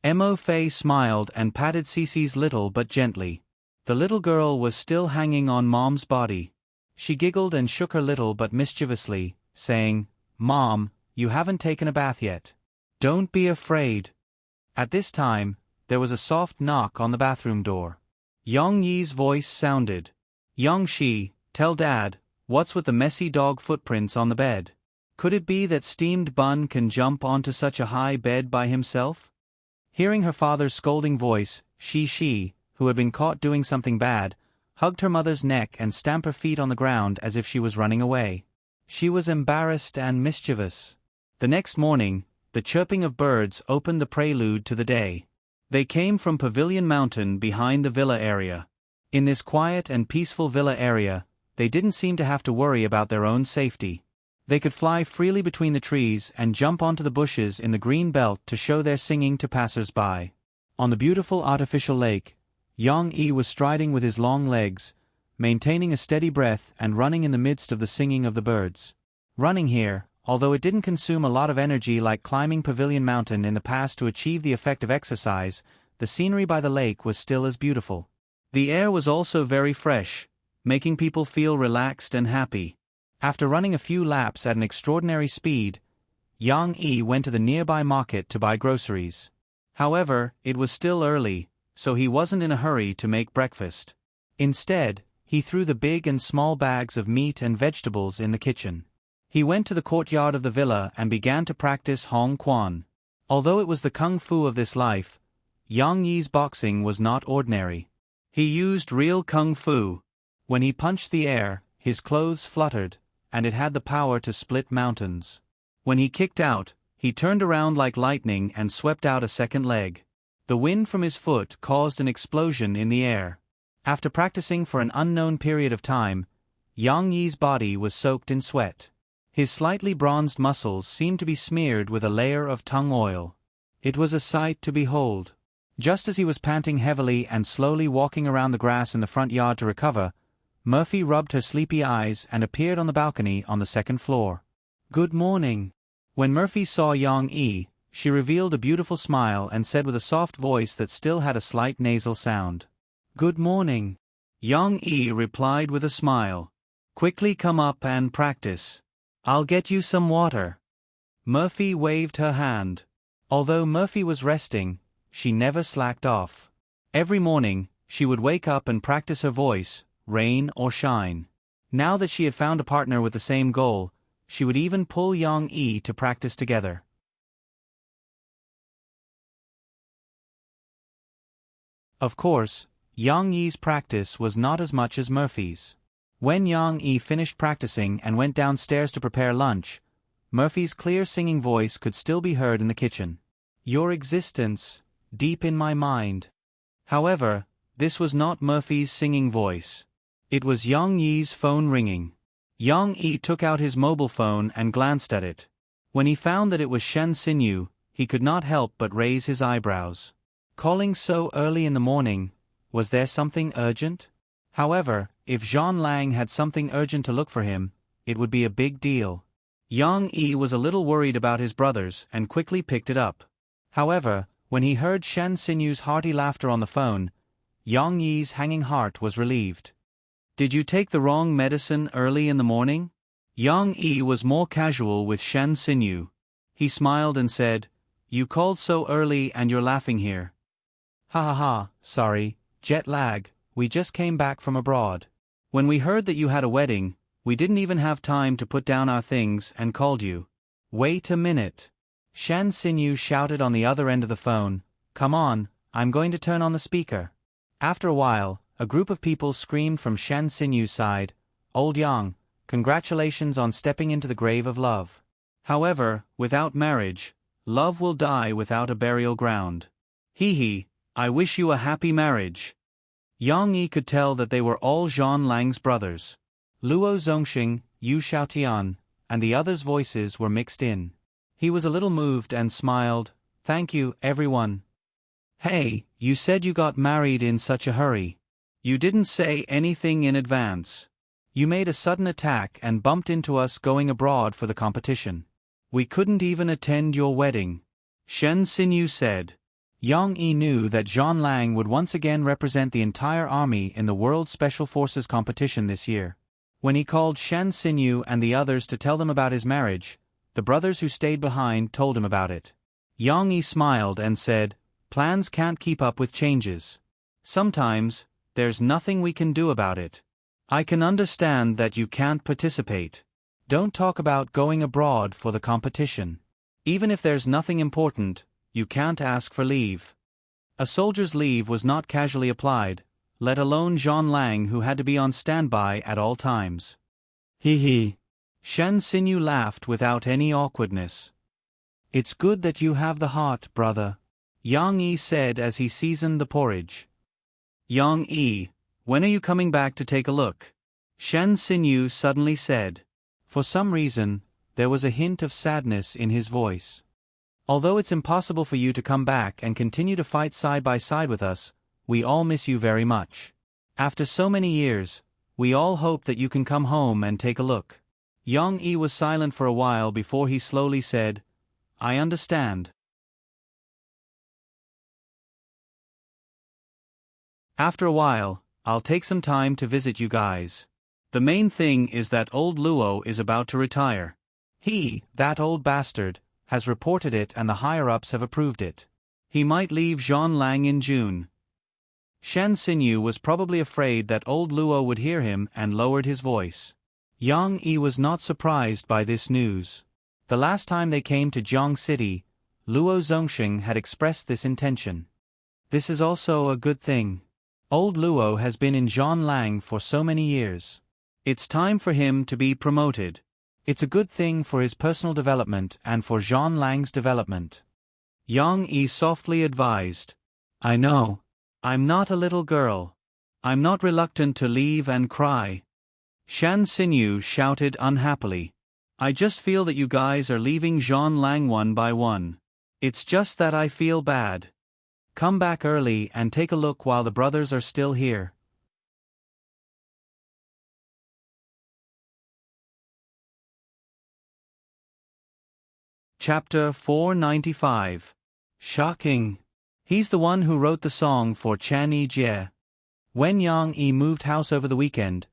A: Mo Fei smiled and patted Cece's little but gently. The little girl was still hanging on Mom's body. She giggled and shook her little but mischievously, saying, Mom, you haven't taken a bath yet. Don't be afraid. At this time, there was a soft knock on the bathroom door. Yang Yi's voice sounded. Yang Shi, tell Dad, what's with the messy dog footprints on the bed? Could it be that Steamed Bun can jump onto such a high bed by himself? Hearing her father's scolding voice, Shi, who had been caught doing something bad, hugged her mother's neck and stamped her feet on the ground as if she was running away. She was embarrassed and mischievous. The next morning, the chirping of birds opened the prelude to the day. They came from Pavilion Mountain behind the villa area. In this quiet and peaceful villa area, they didn't seem to have to worry about their own safety. They could fly freely between the trees and jump onto the bushes in the green belt to show their singing to passers-by. On the beautiful artificial lake, Yang Yi was striding with his long legs, maintaining a steady breath and running in the midst of the singing of the birds. Running here, although it didn't consume a lot of energy like climbing Pavilion Mountain in the past to achieve the effect of exercise, the scenery by the lake was still as beautiful. The air was also very fresh, making people feel relaxed and happy. After running a few laps at an extraordinary speed, Yang Yi went to the nearby market to buy groceries. However, it was still early, so he wasn't in a hurry to make breakfast. Instead, he threw the big and small bags of meat and vegetables in the kitchen. He went to the courtyard of the villa and began to practice Hong Quan. Although it was the kung fu of this life, Yang Yi's boxing was not ordinary. He used real kung fu. When he punched the air, his clothes fluttered, and it had the power to split mountains. When he kicked out, he turned around like lightning and swept out a second leg. The wind from his foot caused an explosion in the air. After practicing for an unknown period of time, Yang Yi's body was soaked in sweat. His slightly bronzed muscles seemed to be smeared with a layer of tung oil. It was a sight to behold. Just as he was panting heavily and slowly walking around the grass in the front yard to recover, Murphy rubbed her sleepy eyes and appeared on the balcony on the second floor. Good morning. When Murphy saw Yang Yi, she revealed a beautiful smile and said with a soft voice that still had a slight nasal sound. Good morning. Yang Yi replied with a smile. Quickly come up and practice. I'll get you some water. Murphy waved her hand. Although Murphy was resting, she never slacked off. Every morning, she would wake up and practice her voice, rain or shine. Now that she had found a partner with the same goal, she would even pull Yang Yi to practice together. Of course, Yang Yi's practice was not as much as Murphy's. When Yang Yi finished practicing and went downstairs to prepare lunch, Murphy's clear singing voice could still be heard in the kitchen. Your existence, deep in my mind. However, this was not Murphy's singing voice. It was Yang Yi's phone ringing. Yang Yi took out his mobile phone and glanced at it. When he found that it was Shen Xinyu, he could not help but raise his eyebrows. Calling so early in the morning, was there something urgent? However, if Zhang Lang had something urgent to look for him, it would be a big deal. Yang Yi was a little worried about his brothers and quickly picked it up. However, when he heard Shen Xinyu's hearty laughter on the phone, Yang Yi's hanging heart was relieved. Did you take the wrong medicine early in the morning? Yang Yi was more casual with Shen Xinyu. He smiled and said, You called so early and you're laughing here. Ha ha ha, sorry, jet lag, we just came back from abroad. When we heard that you had a wedding, we didn't even have time to put down our things and called you. Wait a minute. Shen Xinyu shouted on the other end of the phone, Come on, I'm going to turn on the speaker. After a while, a group of people screamed from Shen Xinyu's side, Old Yang, congratulations on stepping into the grave of love. However, without marriage, love will die without a burial ground. Hee hee, I wish you a happy marriage. Yang Yi could tell that they were all Zhang Lang's brothers. Luo Zongxing, Yu Xiaotian, and the others' voices were mixed in. He was a little moved and smiled. Thank you, everyone. Hey, you said you got married in such a hurry. You didn't say anything in advance. You made a sudden attack and bumped into us going abroad for the competition. We couldn't even attend your wedding. Shen Xinyu said. Yang Yi knew that Zhang Lang would once again represent the entire army in the World Special Forces competition this year. When he called Shen Xinyu and the others to tell them about his marriage, the brothers who stayed behind told him about it. Yang Yi smiled and said, plans can't keep up with changes. Sometimes, there's nothing we can do about it. I can understand that you can't participate. Don't talk about going abroad for the competition. Even if there's nothing important, you can't ask for leave. A soldier's leave was not casually applied, let alone Zhang Lang who had to be on standby at all times. Hee hee. Shen Xinyu laughed without any awkwardness. It's good that you have the heart, brother, Yang Yi said as he seasoned the porridge. Yang Yi, when are you coming back to take a look? Shen Xinyu suddenly said. For some reason, there was a hint of sadness in his voice. Although it's impossible for you to come back and continue to fight side by side with us, we all miss you very much. After so many years, we all hope that you can come home and take a look. Yang Yi was silent for a while before he slowly said, I understand. After a while, I'll take some time to visit you guys. The main thing is that old Luo is about to retire. He, that old bastard, has reported it and the higher-ups have approved it. He might leave Zhang Lang in June. Shen Xinyu was probably afraid that old Luo would hear him and lowered his voice. Yang Yi was not surprised by this news. The last time they came to Jiang City, Luo Zongxing had expressed this intention. This is also a good thing. Old Luo has been in Zhang Lang for so many years. It's time for him to be promoted. It's a good thing for his personal development and for Zhang Lang's development. Yang Yi softly advised. I know. I'm not a little girl. I'm not reluctant to leave and cry. Shan Xinyu shouted unhappily. I just feel that you guys are leaving Zhang Lang one by one. It's just that I feel bad. Come back early and take a look while the brothers are still here. Chapter 495. Shocking. He's the one who wrote the song for Chan Yijie. When Yang Yi moved house over the weekend,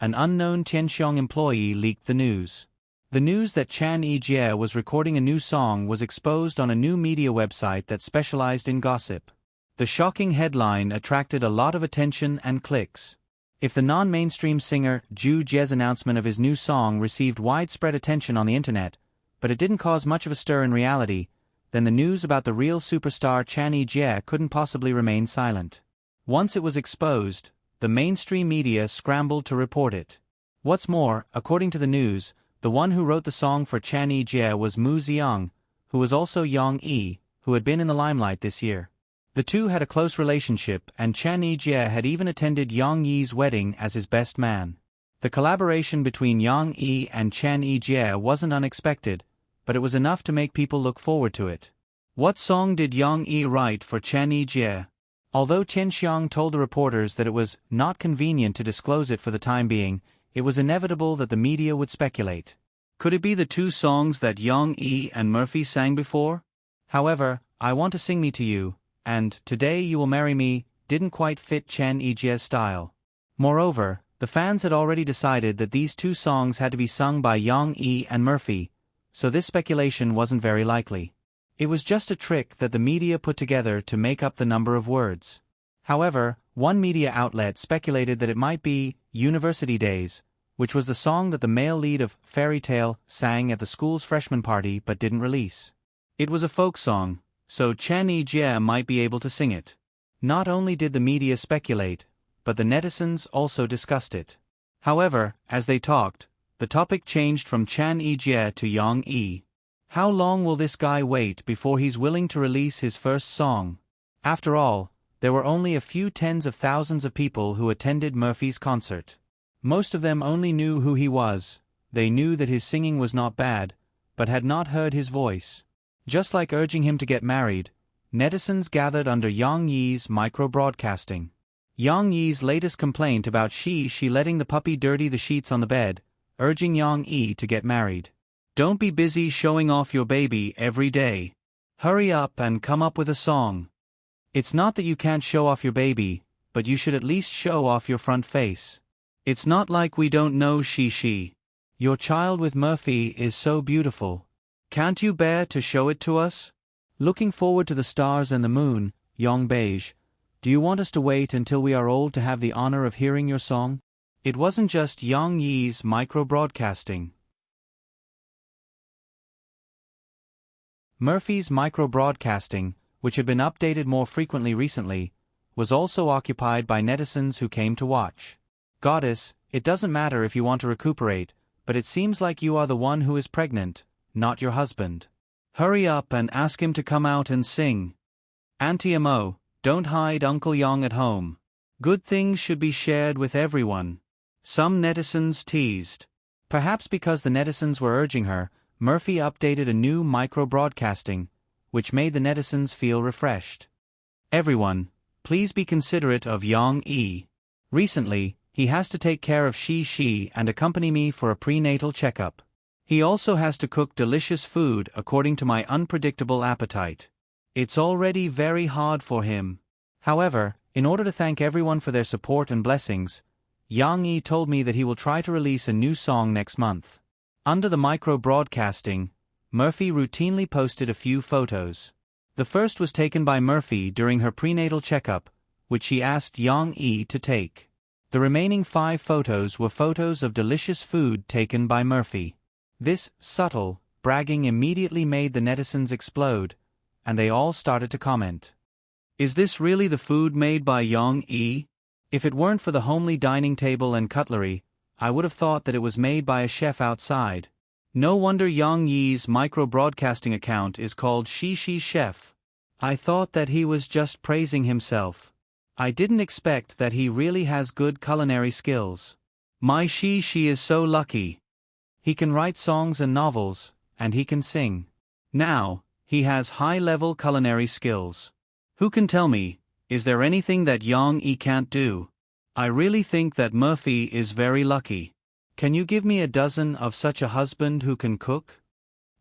A: an unknown Tianxiong employee leaked the news. The news that Chan Yijie was recording a new song was exposed on a new media website that specialized in gossip. The shocking headline attracted a lot of attention and clicks. If the non-mainstream singer Zhu Jie's announcement of his new song received widespread attention on the internet, but it didn't cause much of a stir in reality, then the news about the real superstar Chan Yijie couldn't possibly remain silent. Once it was exposed, the mainstream media scrambled to report it. What's more, according to the news, the one who wrote the song for Chan Yijie was Mu Xiang, who was also Yang Yi, who had been in the limelight this year. The two had a close relationship and Chan Yijie had even attended Yang Yi's wedding as his best man. The collaboration between Yang Yi and Chan Yijie wasn't unexpected, but it was enough to make people look forward to it. What song did Yang Yi write for Chan Yijie? Although Tianxiong told the reporters that it was not convenient to disclose it for the time being, it was inevitable that the media would speculate. Could it be the two songs that Yang Yi and Murphy sang before? However, I Want to Sing Me to You, and Today You Will Marry Me didn't quite fit Chan Yijie's style. Moreover, the fans had already decided that these two songs had to be sung by Yang Yi and Murphy, so this speculation wasn't very likely. It was just a trick that the media put together to make up the number of words. However, one media outlet speculated that it might be University Days, which was the song that the male lead of Fairy Tale sang at the school's freshman party but didn't release. It was a folk song, so Chan Yijie might be able to sing it. Not only did the media speculate, but the netizens also discussed it. However, as they talked, the topic changed from Chan Yijie to Yang Yi. How long will this guy wait before he's willing to release his first song? After all, there were only a few tens of thousands of people who attended Murphy's concert. Most of them only knew who he was. They knew that his singing was not bad, but had not heard his voice. Just like urging him to get married, netizens gathered under Yang Yi's micro-broadcasting. Yang Yi's latest complaint about she letting the puppy dirty the sheets on the bed, urging Yang Yi to get married. Don't be busy showing off your baby every day. Hurry up and come up with a song. It's not that you can't show off your baby, but you should at least show off your front face. It's not like we don't know she. Your child with Murphy is so beautiful. Can't you bear to show it to us? Looking forward to the stars and the moon, Yang Beige. Do you want us to wait until we are old to have the honor of hearing your song? It wasn't just Yang Yi's micro-broadcasting. Murphy's micro-broadcasting, which had been updated more frequently recently, was also occupied by netizens who came to watch. Goddess, it doesn't matter if you want to recuperate, but it seems like you are the one who is pregnant, not your husband. Hurry up and ask him to come out and sing. Auntie Mo, don't hide Uncle Yang at home. Good things should be shared with everyone. Some netizens teased. Perhaps because the netizens were urging her, Murphy updated a new micro-broadcasting, which made the netizens feel refreshed. Everyone, please be considerate of Yang Yi. Recently, he has to take care of she and accompany me for a prenatal checkup. He also has to cook delicious food according to my unpredictable appetite. It's already very hard for him. However, in order to thank everyone for their support and blessings, Yang Yi told me that he will try to release a new song next month. Under the micro-broadcasting, Murphy routinely posted a few photos. The first was taken by Murphy during her prenatal checkup, which she asked Yang Yi to take. The remaining 5 photos were photos of delicious food taken by Murphy. This subtle bragging immediately made the netizens explode, and they all started to comment. Is this really the food made by Yang Yi? If it weren't for the homely dining table and cutlery, I would have thought that it was made by a chef outside. No wonder Yang Yi's micro-broadcasting account is called She Chef. I thought that he was just praising himself. I didn't expect that he really has good culinary skills. My she is so lucky. He can write songs and novels, and he can sing. Now, he has high-level culinary skills. Who can tell me, is there anything that Yang Yi can't do? I really think that Murphy is very lucky. Can you give me a dozen of such a husband who can cook?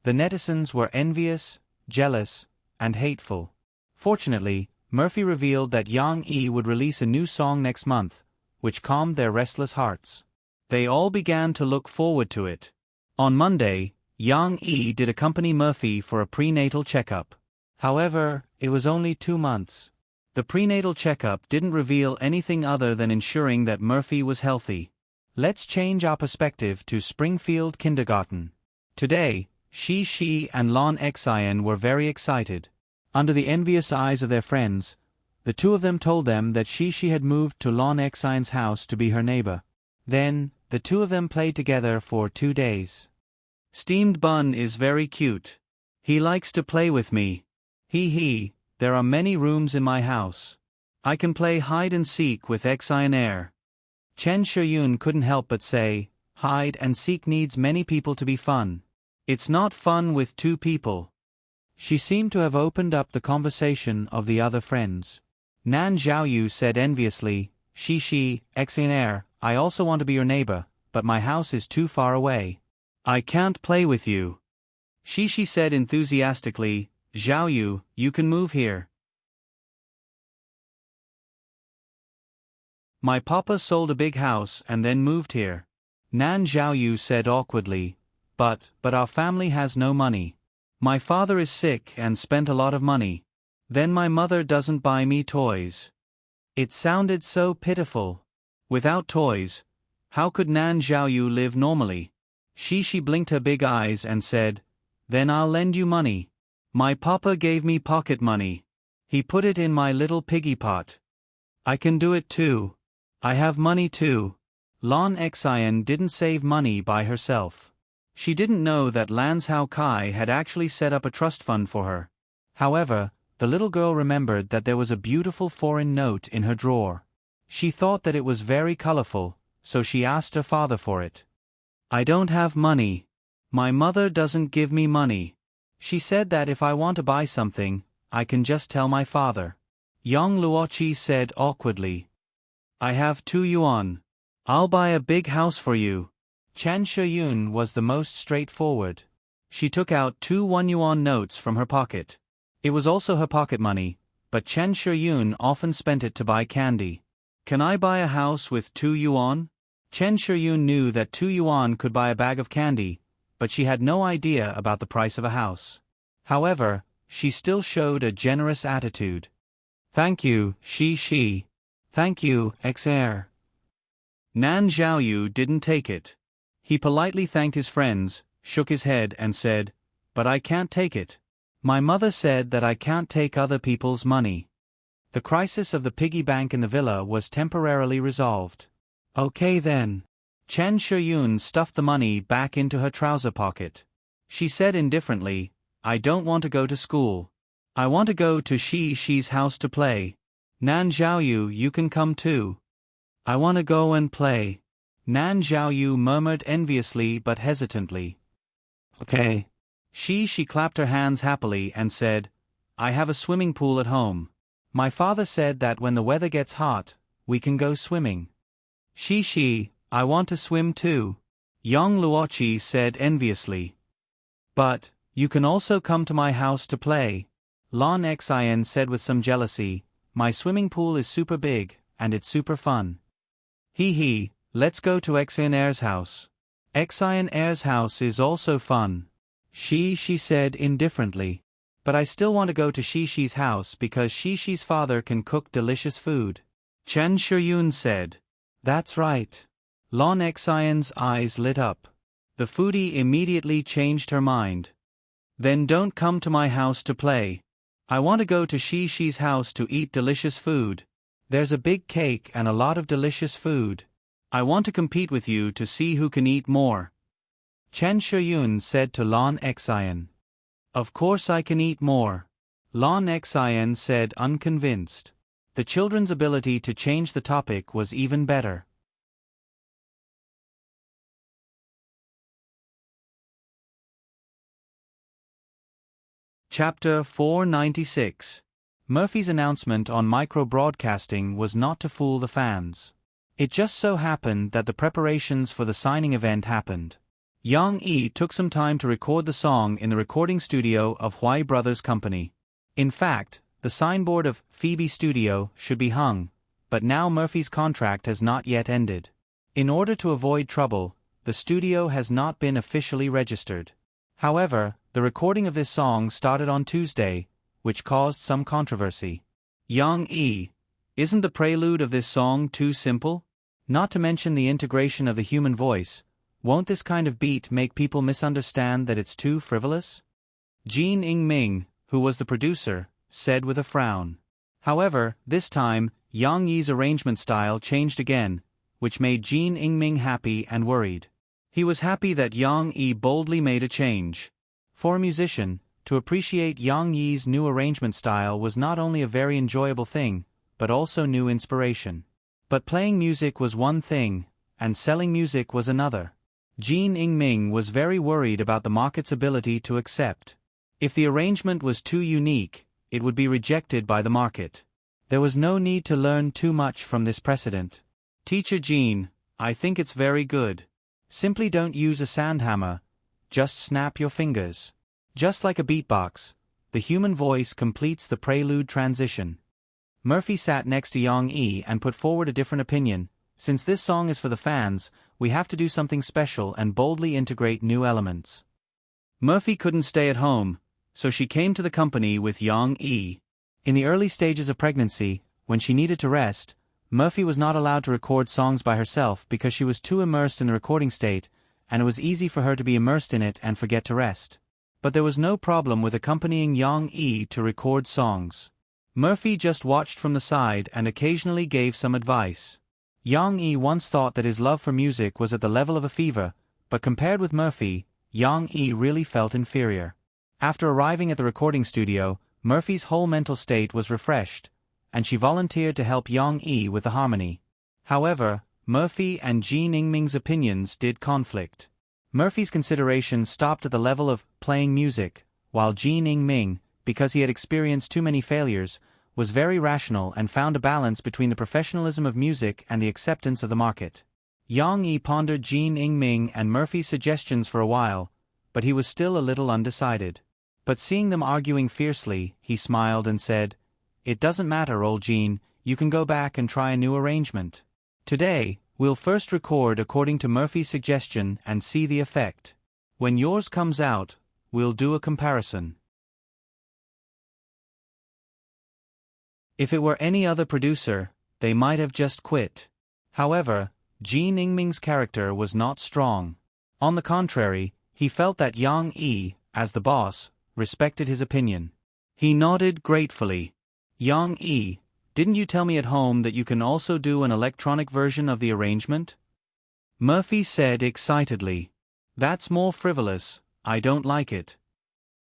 A: The netizens were envious, jealous, and hateful. Fortunately, Murphy revealed that Yang Yi would release a new song next month, which calmed their restless hearts. They all began to look forward to it. On Monday, Yang Yi did accompany Murphy for a prenatal checkup. However, it was only 2 months. The prenatal checkup didn't reveal anything other than ensuring that Murphy was healthy. Let's change our perspective to Springfield Kindergarten. Today, she and Lon Xian were very excited. Under the envious eyes of their friends, the two of them told them that she had moved to Lon Xian's house to be her neighbor. Then, the two of them played together for 2 days. Steamed Bun is very cute. He likes to play with me. There are many rooms in my house. I can play hide and seek with Xian. Chen Shiyun couldn't help but say, hide and seek needs many people to be fun. It's not fun with 2 people. She seemed to have opened up the conversation of the other friends. Nan Xiaoyu said enviously, Xian, I also want to be your neighbor, but my house is too far away. I can't play with you. She said enthusiastically, Xiaoyu, you can move here. My papa sold a big house and then moved here. Nan Xiaoyu said awkwardly, but our family has no money. My father is sick and spent a lot of money. Then my mother doesn't buy me toys. It sounded so pitiful. Without toys, how could Nan Xiaoyu live normally? She blinked her big eyes and said, then I'll lend you money. My papa gave me pocket money. He put it in my little piggy pot. I can do it too. I have money too. Lon Xian didn't save money by herself. She didn't know that Lanzhou Kai had actually set up a trust fund for her. However, the little girl remembered that there was a beautiful foreign note in her drawer. She thought that it was very colorful, so she asked her father for it. "I don't have money. My mother doesn't give me money. She said that if I want to buy something, I can just tell my father." Yang Luoqi said awkwardly. "I have 2 yuan. I'll buy a big house for you." Chen Shiyun was the most straightforward. She took out 2 1-yuan notes from her pocket. It was also her pocket money, but Chen Shiyun often spent it to buy candy. "Can I buy a house with 2 yuan? Chen Shiyun knew that 2 yuan could buy a bag of candy, but she had no idea about the price of a house. However, she still showed a generous attitude. "Thank you, Shi. Thank you, Xer." Nan Zhaoyu didn't take it. He politely thanked his friends, shook his head and said, "But I can't take it. My mother said that I can't take other people's money." The crisis of the piggy bank in the villa was temporarily resolved. "Okay then." Chen Shiyun stuffed the money back into her trouser pocket. She said indifferently, "I don't want to go to school. I want to go to Shi's house to play. Nan Zhaoyu, you can come too." "I want to go and play," Nan Zhaoyu murmured enviously but hesitantly. "Okay." She clapped her hands happily and said, "I have a swimming pool at home. My father said that when the weather gets hot, we can go swimming." Shi, I want to swim too," Yang Luoqi said enviously. "But, you can also come to my house to play," Lon Xian said with some jealousy. "My swimming pool is super big, and it's super fun." He, let's go to Xian Air's house. Xian Air's house is also fun," Shi said indifferently. "But I still want to go to Shi's house because Shi's father can cook delicious food," Chen Shiyun said. "That's right." Lon Xian's eyes lit up. The foodie immediately changed her mind. "Then don't come to my house to play. I want to go to Shi's house to eat delicious food. There's a big cake and a lot of delicious food. I want to compete with you to see who can eat more," Chen Shiyun said to Lon Xian. "Of course I can eat more," Lon Xian said unconvinced. The children's ability to change the topic was even better. Chapter 496. Murphy's announcement on micro-broadcasting was not to fool the fans. It just so happened that the preparations for the signing event happened. Yang Yi took some time to record the song in the recording studio of Huai Brothers Company. In fact, the signboard of Phoebe Studio should be hung, but now Murphy's contract has not yet ended. In order to avoid trouble, the studio has not been officially registered. However, the recording of this song started on Tuesday, which caused some controversy. Yang Yi, isn't the prelude of this song too simple? Not to mention the integration of the human voice, won't this kind of beat make people misunderstand that it's too frivolous? Jin Yingming, who was the producer, said with a frown. However, this time, Yang Yi's arrangement style changed again, which made Jin Yingming happy and worried. He was happy that Yang Yi boldly made a change. For a musician, to appreciate Yang Yi's new arrangement style was not only a very enjoyable thing, but also new inspiration. But playing music was one thing, and selling music was another. Jin Yingming was very worried about the market's ability to accept. If the arrangement was too unique, it would be rejected by the market. There was no need to learn too much from this precedent. "Teacher Jin, I think it's very good. Simply don't use a sandhammer, just snap your fingers. Just like a beatbox, the human voice completes the prelude transition." Murphy sat next to Yang Yi and put forward a different opinion. "Since this song is for the fans, we have to do something special and boldly integrate new elements." Murphy couldn't stay at home, so she came to the company with Yang Yi. In the early stages of pregnancy, when she needed to rest, Murphy was not allowed to record songs by herself because she was too immersed in the recording state, and it was easy for her to be immersed in it and forget to rest. But there was no problem with accompanying Yang Yi to record songs. Murphy just watched from the side and occasionally gave some advice. Yang Yi once thought that his love for music was at the level of a fever, but compared with Murphy, Yang Yi really felt inferior. After arriving at the recording studio, Murphy's whole mental state was refreshed, and she volunteered to help Yang Yi with the harmony. However, Murphy and Ji Ningming's opinions did conflict. Murphy's considerations stopped at the level of playing music, while Ji Ningming, because he had experienced too many failures, was very rational and found a balance between the professionalism of music and the acceptance of the market. Yang Yi pondered Ji Ningming and Murphy's suggestions for a while, but he was still a little undecided. But seeing them arguing fiercely, he smiled and said, "It doesn't matter, old Jean, you can go back and try a new arrangement. Today, we'll first record according to Murphy's suggestion and see the effect. When yours comes out, we'll do a comparison." If it were any other producer, they might have just quit. However, Ji Ningming's character was not strong. On the contrary, he felt that Yang Yi, as the boss, respected his opinion. He nodded gratefully. "Yang Yi, didn't you tell me at home that you can also do an electronic version of the arrangement?" Murphy said excitedly. "That's more frivolous, I don't like it."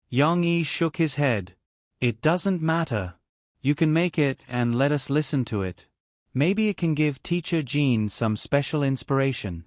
A: Yang Yi shook his head. "It doesn't matter. You can make it and let us listen to it. Maybe it can give Teacher Jean some special inspiration."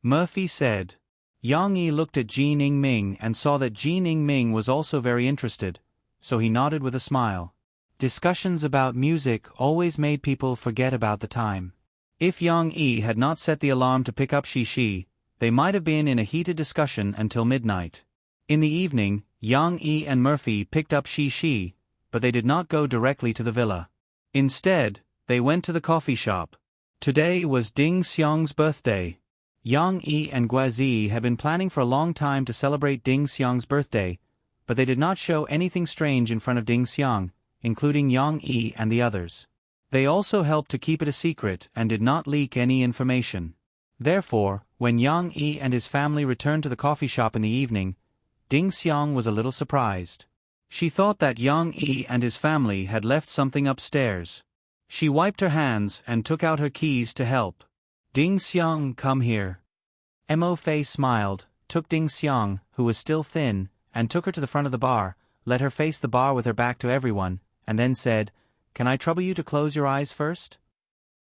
A: Murphy said. Yang Yi looked at Ji Ningming and saw that Ji Ningming was also very interested, so he nodded with a smile. Discussions about music always made people forget about the time. If Yang Yi had not set the alarm to pick up Shi, they might have been in a heated discussion until midnight. In the evening, Yang Yi and Murphy picked up Shi, but they did not go directly to the villa. Instead, they went to the coffee shop. Today was Ding Xiang's birthday. Yang Yi and Guazi had been planning for a long time to celebrate Ding Xiang's birthday, but they did not show anything strange in front of Ding Xiang, including Yang Yi and the others. They also helped to keep it a secret and did not leak any information. Therefore, when Yang Yi and his family returned to the coffee shop in the evening, Ding Xiang was a little surprised. She thought that Yang Yi and his family had left something upstairs. She wiped her hands and took out her keys to help. "Ding Xiang, come here." Mo Fei smiled, took Ding Xiang, who was still thin, and took her to the front of the bar, let her face the bar with her back to everyone, and then said, "Can I trouble you to close your eyes first?"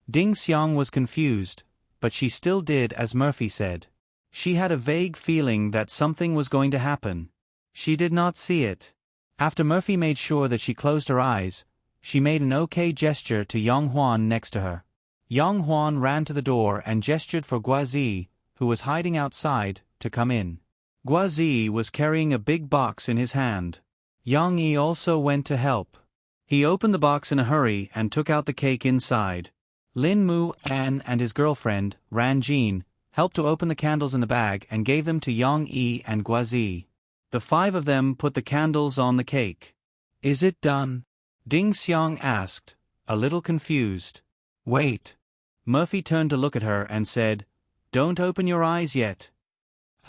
A: Ding Xiang was confused, but she still did as Murphy said. She had a vague feeling that something was going to happen. She did not see it. After Murphy made sure that she closed her eyes, she made an okay gesture to Yang Huan next to her. Yang Huan ran to the door and gestured for Guazi, who was hiding outside, to come in. Guazi was carrying a big box in his hand. Yang Yi also went to help. He opened the box in a hurry and took out the cake inside. Lin Mu An and his girlfriend, Ran Jin, helped to open the candles in the bag and gave them to Yang Yi and Guazi. The five of them put the candles on the cake. "Is it done?" Ding Xiang asked, a little confused. "Wait." Murphy turned to look at her and said, "Don't open your eyes yet."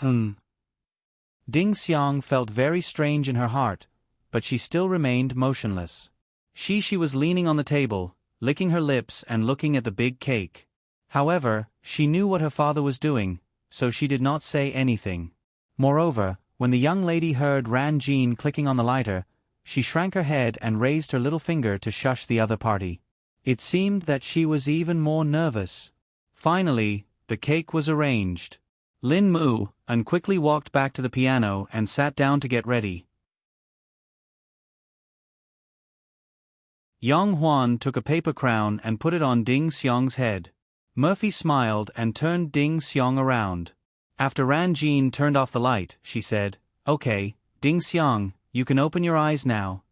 A: Ding Xiang felt very strange in her heart, but she still remained motionless. She was leaning on the table, licking her lips and looking at the big cake. However, she knew what her father was doing, so she did not say anything. Moreover, when the young lady heard Ran Jin clicking on the lighter, she shrank her head and raised her little finger to shush the other party. It seemed that she was even more nervous. Finally, the cake was arranged. Lin Mu An quickly walked back to the piano and sat down to get ready. Yang Huan took a paper crown and put it on Ding Xiang's head. Murphy smiled and turned Ding Xiang around. After Ran Jin turned off the light, she said, "Okay, Ding Xiang, you can open your eyes now."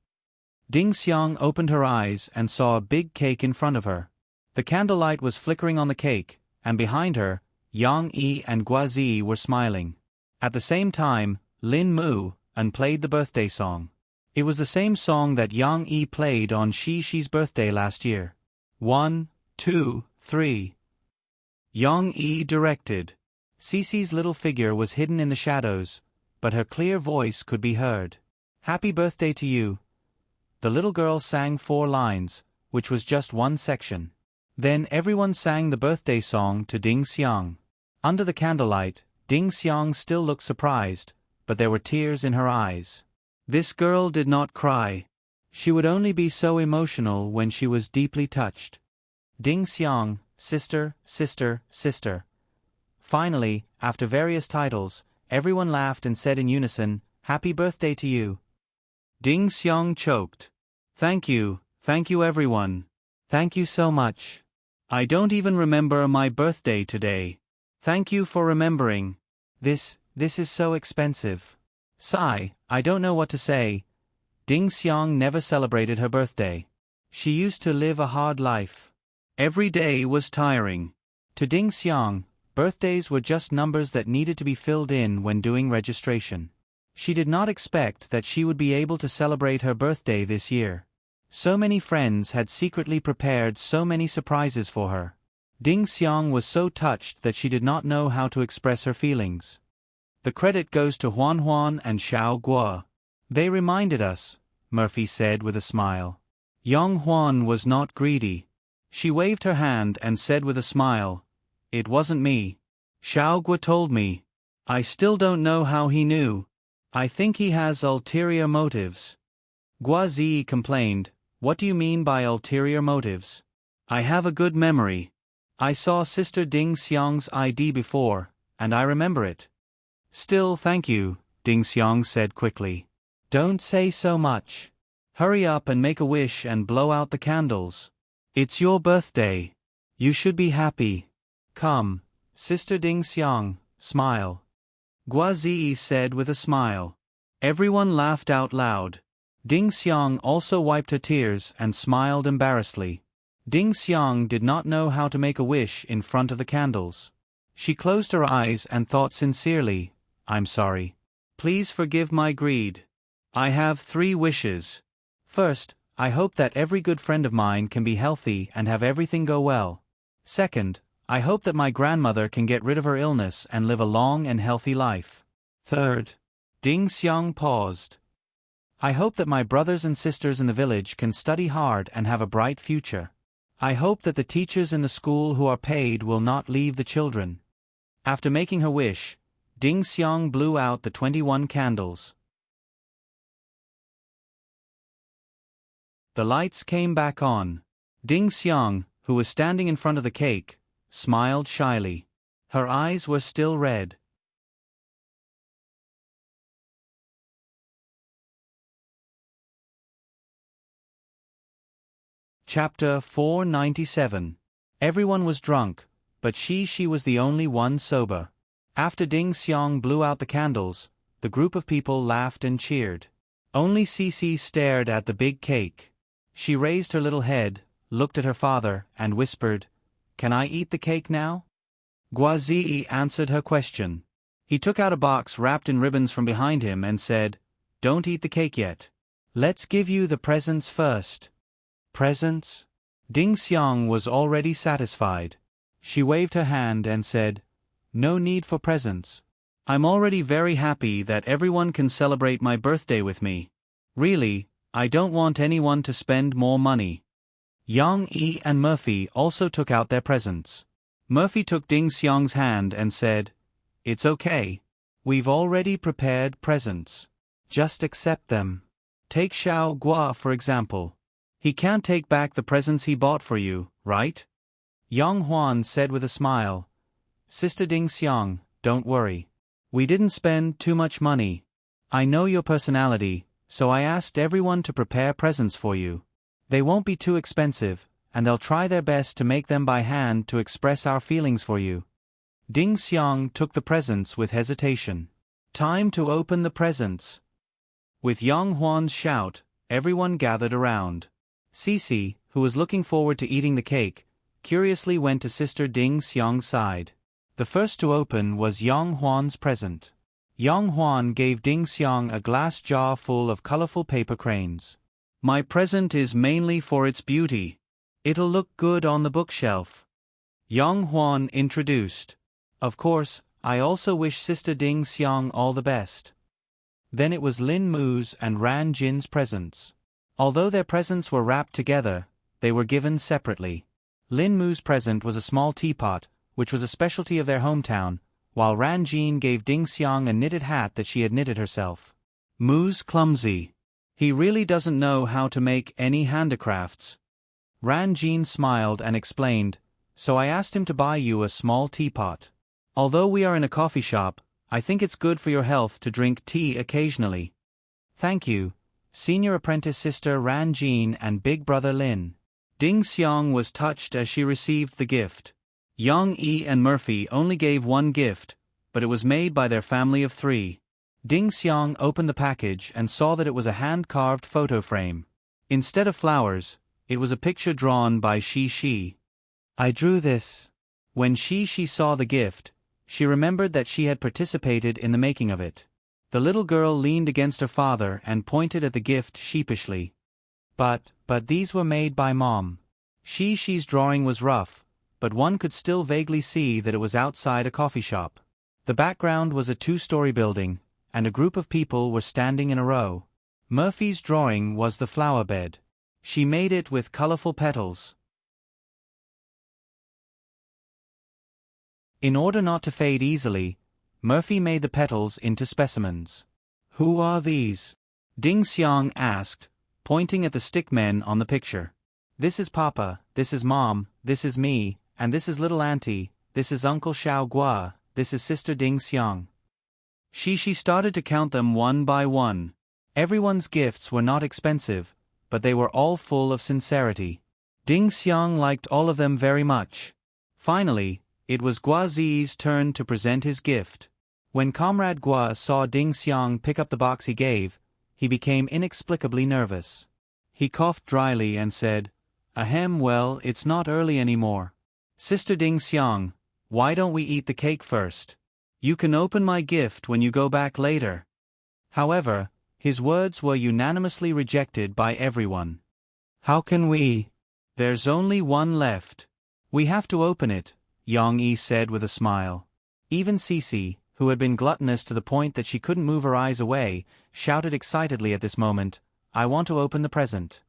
A: Ding Xiang opened her eyes and saw a big cake in front of her. The candlelight was flickering on the cake, and behind her, Yang Yi and Guazi were smiling. At the same time, Lin Mu An played the birthday song. It was the same song that Yang Yi played on Shi's birthday last year. 1, 2, 3. Yang Yi directed. Cece's little figure was hidden in the shadows, but her clear voice could be heard. "Happy birthday to you." The little girl sang 4 lines, which was just one section. Then everyone sang the birthday song to Ding Xiang. Under the candlelight, Ding Xiang still looked surprised, but there were tears in her eyes. This girl did not cry. She would only be so emotional when she was deeply touched. Ding Xiang, sister, sister, sister. Finally, after various titles, everyone laughed and said in unison, "Happy birthday to you." Ding Xiang choked. Thank you everyone. Thank you so much. I don't even remember my birthday today. Thank you for remembering. This is so expensive. Sigh, I don't know what to say. Ding Xiang never celebrated her birthday. She used to live a hard life. Every day was tiring. To Ding Xiang, birthdays were just numbers that needed to be filled in when doing registration. She did not expect that she would be able to celebrate her birthday this year. So many friends had secretly prepared so many surprises for her. Ding Xiang was so touched that she did not know how to express her feelings. The credit goes to Huan Huan and Xiao Guo. They reminded us, Murphy said with a smile. Yang Huan was not greedy. She waved her hand and said with a smile, "It wasn't me. Xiao Guo told me. I still don't know how he knew. I think he has ulterior motives." Guo Ziyi complained, "What do you mean by ulterior motives? I have a good memory. I saw Sister Ding Xiang's ID before, and I remember it." "Still thank you," Ding Xiang said quickly. "Don't say so much. Hurry up and make a wish and blow out the candles. It's your birthday. You should be happy. Come, Sister Ding Xiang, smile." Guo Ziyi said with a smile. Everyone laughed out loud. Ding Xiang also wiped her tears and smiled embarrassedly. Ding Xiang did not know how to make a wish in front of the candles. She closed her eyes and thought sincerely, "I'm sorry. Please forgive my greed. I have 3 wishes. First, I hope that every good friend of mine can be healthy and have everything go well. Second, I hope that my grandmother can get rid of her illness and live a long and healthy life. Third." Ding Xiang paused. "I hope that my brothers and sisters in the village can study hard and have a bright future. I hope that the teachers in the school who are paid will not leave the children." After making her wish, Ding Xiang blew out the 21 candles. The lights came back on. Ding Xiang, who was standing in front of the cake, smiled shyly. Her eyes were still red. Chapter 497. Everyone was drunk, but she was the only one sober. After Ding Xiang blew out the candles, the group of people laughed and cheered. Only Cici stared at the big cake. She raised her little head, looked at her father, and whispered, "Can I eat the cake now?" Guo Ziyi answered her question. He took out a box wrapped in ribbons from behind him and said, "Don't eat the cake yet. Let's give you the presents first." "Presents?" Ding Xiang was already satisfied. She waved her hand and said, "No need for presents. I'm already very happy that everyone can celebrate my birthday with me. Really, I don't want anyone to spend more money." Yang Yi and Murphy also took out their presents. Murphy took Ding Xiang's hand and said, "It's okay. We've already prepared presents. Just accept them. Take Xiao Guo for example. He can't take back the presents he bought for you, right?" Yang Huan said with a smile, "Sister Ding Xiang, don't worry. We didn't spend too much money. I know your personality, so I asked everyone to prepare presents for you. They won't be too expensive, and they'll try their best to make them by hand to express our feelings for you." Ding Xiang took the presents with hesitation. "Time to open the presents." With Yang Huan's shout, everyone gathered around. Cici, who was looking forward to eating the cake, curiously went to Sister Ding Xiang's side. The first to open was Yang Huan's present. Yang Huan gave Ding Xiang a glass jar full of colorful paper cranes. "My present is mainly for its beauty. It'll look good on the bookshelf." Yang Huan introduced. "Of course, I also wish Sister Ding Xiang all the best." Then it was Lin Mu's and Ran Jin's presents. Although their presents were wrapped together, they were given separately. Lin Mu's present was a small teapot, which was a specialty of their hometown, while Ranjin gave Ding Xiang a knitted hat that she had knitted herself. Moo's clumsy. He really doesn't know how to make any handicrafts. Ranjin smiled and explained, so I asked him to buy you a small teapot. Although we are in a coffee shop, I think it's good for your health to drink tea occasionally. Thank you, Senior Apprentice Sister Ranjin and Big Brother Lin. Ding Xiang was touched as she received the gift. Yang Yi and Murphy only gave one gift, but it was made by their family of 3. Ding Xiang opened the package and saw that it was a hand-carved photo frame. Instead of flowers, it was a picture drawn by Shi Shi. I drew this. When Shi Shi saw the gift, she remembered that she had participated in the making of it. The little girl leaned against her father and pointed at the gift sheepishly. But these were made by Mom. Shi Shi's drawing was rough, but one could still vaguely see that it was outside a coffee shop. The background was a 2-story building, and a group of people were standing in a row. Murphy's drawing was the flower bed. She made it with colorful petals. In order not to fade easily, Murphy made the petals into specimens. Who are these? Ding Xiang asked, pointing at the stick men on the picture. This is Papa, this is Mom, this is me, and this is little Auntie, this is Uncle Xiao Gua, this is Sister Ding Xiang. Shi started to count them one by one. Everyone's gifts were not expensive, but they were all full of sincerity. Ding Xiang liked all of them very much. Finally, it was Gua Zi's turn to present his gift. When Comrade Gua saw Ding Xiang pick up the box he gave, he became inexplicably nervous. He coughed dryly and said, Ahem, well, it's not early anymore. Sister Ding Xiang, why don't we eat the cake first? You can open my gift when you go back later. However, his words were unanimously rejected by everyone. How can we? There's only one left. We have to open it, Yang Yi said with a smile. Even Cece, who had been gluttonous to the point that she couldn't move her eyes away, shouted excitedly at this moment, I want to open the present.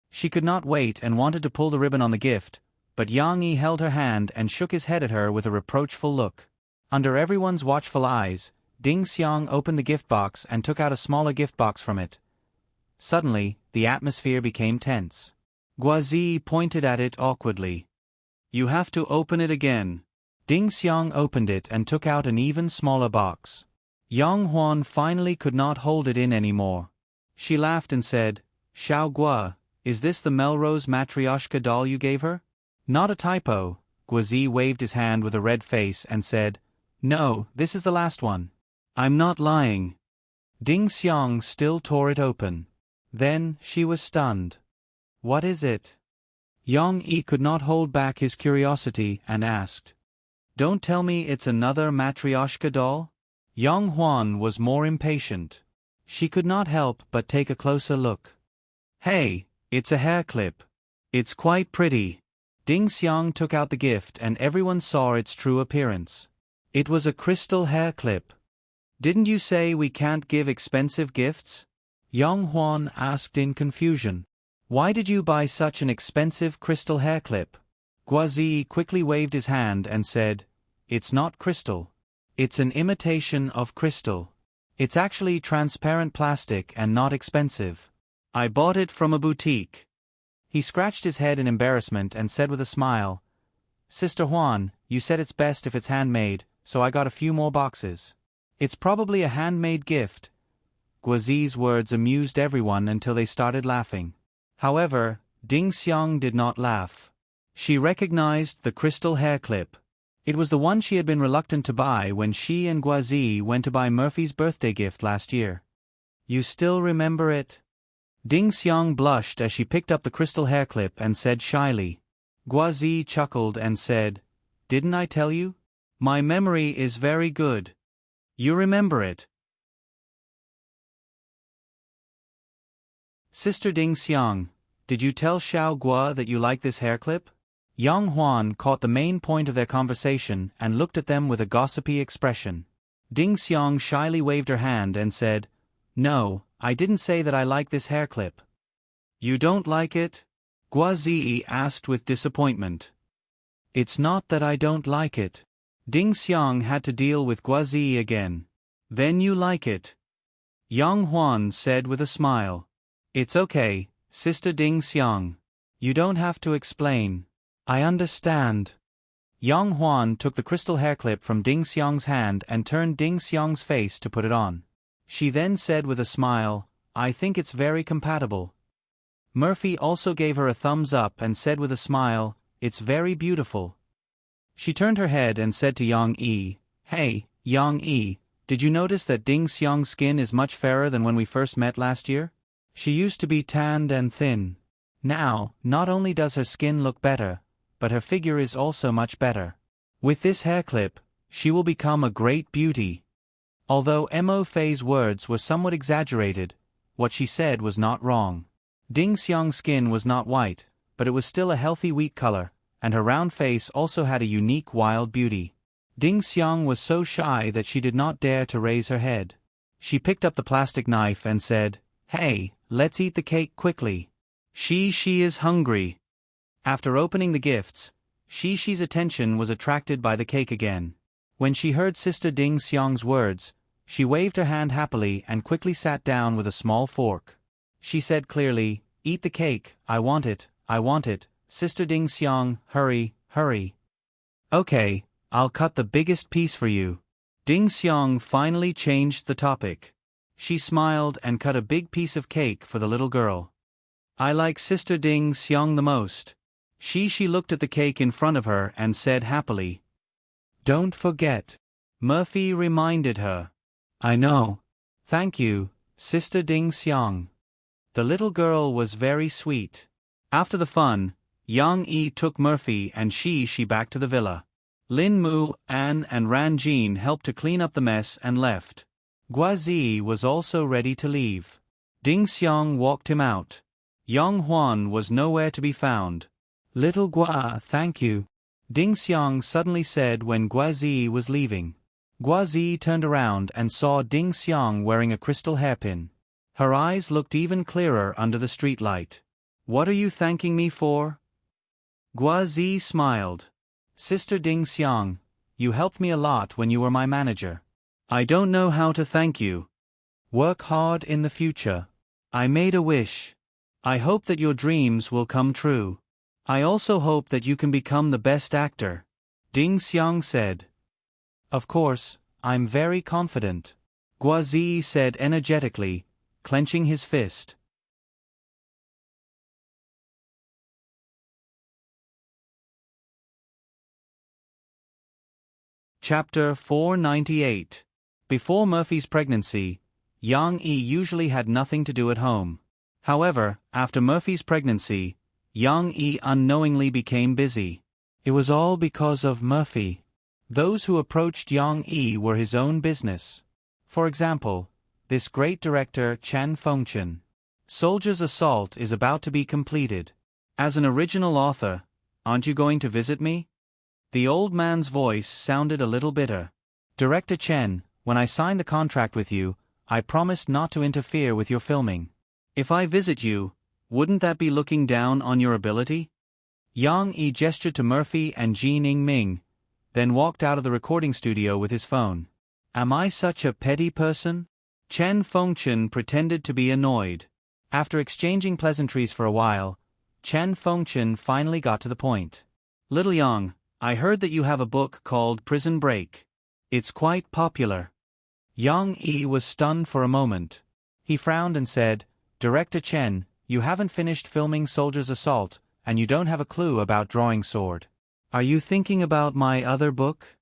A: She could not wait and wanted to pull the ribbon on the gift, but Yang Yi held her hand and shook his head at her with a reproachful look. Under everyone's watchful eyes, Ding Xiang opened the gift box and took out a smaller gift box from it. Suddenly, the atmosphere became tense. Guazi pointed at it awkwardly. You have to open it again. Ding Xiang opened it and took out an even smaller box. Yang Huan finally could not hold it in anymore. She laughed and said, Xiao Gua, is this the Melrose Matryoshka doll you gave her? Not a typo. Guazi waved his hand with a red face and said, No, this is the last one. I'm not lying. Ding Xiang still tore it open. Then, she was stunned. What is it? Yang Yi could not hold back his curiosity and asked. Don't tell me it's another Matryoshka doll? Yang Huan was more impatient. She could not help but take a closer look. Hey, it's a hair clip. It's quite pretty. Ding Xiang took out the gift and everyone saw its true appearance. It was a crystal hair clip. Didn't you say we can't give expensive gifts? Yang Huan asked in confusion. Why did you buy such an expensive crystal hair clip? Guazi quickly waved his hand and said, It's not crystal. It's an imitation of crystal. It's actually transparent plastic and not expensive. I bought it from a boutique. He scratched his head in embarrassment and said with a smile, Sister Huan, you said it's best if it's handmade, so I got a few more boxes. It's probably a handmade gift. Guazi's words amused everyone until they started laughing. However, Ding Xiang did not laugh. She recognized the crystal hair clip. It was the one she had been reluctant to buy when she and Guazi went to buy Murphy's birthday gift last year. You still remember it? Ding Xiang blushed as she picked up the crystal hair clip and said shyly. Guazi chuckled and said, Didn't I tell you? My memory is very good. You remember it. Sister Ding Xiang, did you tell Xiao Gua that you like this hair clip? Yang Huan caught the main point of their conversation and looked at them with a gossipy expression. Ding Xiang shyly waved her hand and said, No, I didn't say that I like this hair clip. You don't like it? Guazi asked with disappointment. It's not that I don't like it. Ding Xiang had to deal with Guazi again. Then you like it? Yang Huan said with a smile. It's okay, Sister Ding Xiang. You don't have to explain. I understand. Yang Huan took the crystal hairclip from Ding Xiang's hand and turned Ding Xiang's face to put it on. She then said with a smile, I think it's very compatible. Murphy also gave her a thumbs up and said with a smile, it's very beautiful. She turned her head and said to Yang Yi, Hey, Yang Yi, did you notice that Ding Xiang's skin is much fairer than when we first met last year? She used to be tanned and thin. Now, not only does her skin look better, but her figure is also much better. With this hairclip, she will become a great beauty. Although Mo Fei's words were somewhat exaggerated, what she said was not wrong. Ding Xiang's skin was not white, but it was still a healthy wheat color, and her round face also had a unique wild beauty. Ding Xiang was so shy that she did not dare to raise her head. She picked up the plastic knife and said, Hey, let's eat the cake quickly. She is hungry. After opening the gifts, Shi's attention was attracted by the cake again. When she heard Sister Ding Xiang's words, she waved her hand happily and quickly sat down with a small fork. She said clearly, Eat the cake, I want it, Sister Ding Xiang, hurry, hurry. Okay, I'll cut the biggest piece for you. Ding Xiang finally changed the topic. She smiled and cut a big piece of cake for the little girl. I like Sister Ding Xiang the most. She looked at the cake in front of her and said happily. Don't forget. Murphy reminded her. I know. Thank you, Sister Ding Xiang. The little girl was very sweet. After the fun, Yang Yi took Murphy and she back to the villa. Lin Mu, An and Ran Jin helped to clean up the mess and left. Guazi was also ready to leave. Ding Xiang walked him out. Yang Huan was nowhere to be found. Little Gua, thank you. Ding Xiang suddenly said when Guazi was leaving. Guazi turned around and saw Ding Xiang wearing a crystal hairpin. Her eyes looked even clearer under the streetlight. What are you thanking me for? Guazi smiled. Sister Ding Xiang, you helped me a lot when you were my manager. I don't know how to thank you. Work hard in the future. I made a wish. I hope that your dreams will come true. I also hope that you can become the best actor. Ding Xiang said. Of course, I'm very confident. Guazi said energetically, clenching his fist. Chapter 498. Before Murphy's pregnancy, Yang Yi usually had nothing to do at home. However, after Murphy's pregnancy, Yang Yi unknowingly became busy. It was all because of Murphy. Those who approached Yang Yi were his own business. For example, this great director Chen Fengchen. Soldier's Assault is about to be completed. As an original author, aren't you going to visit me? The old man's voice sounded a little bitter. Director Chen, when I signed the contract with you, I promised not to interfere with your filming. If I visit you, wouldn't that be looking down on your ability? Yang Yi gestured to Murphy and Jin Ming, then walked out of the recording studio with his phone. Am I such a petty person? Chen Fengchen pretended to be annoyed. After exchanging pleasantries for a while, Chen Fengchen finally got to the point. Little Yang, I heard that you have a book called Prison Break. It's quite popular. Yang Yi was stunned for a moment. He frowned and said, Director Chen, you haven't finished filming Soldier's Assault, and you don't have a clue about Drawing Sword. Are you thinking about my other book?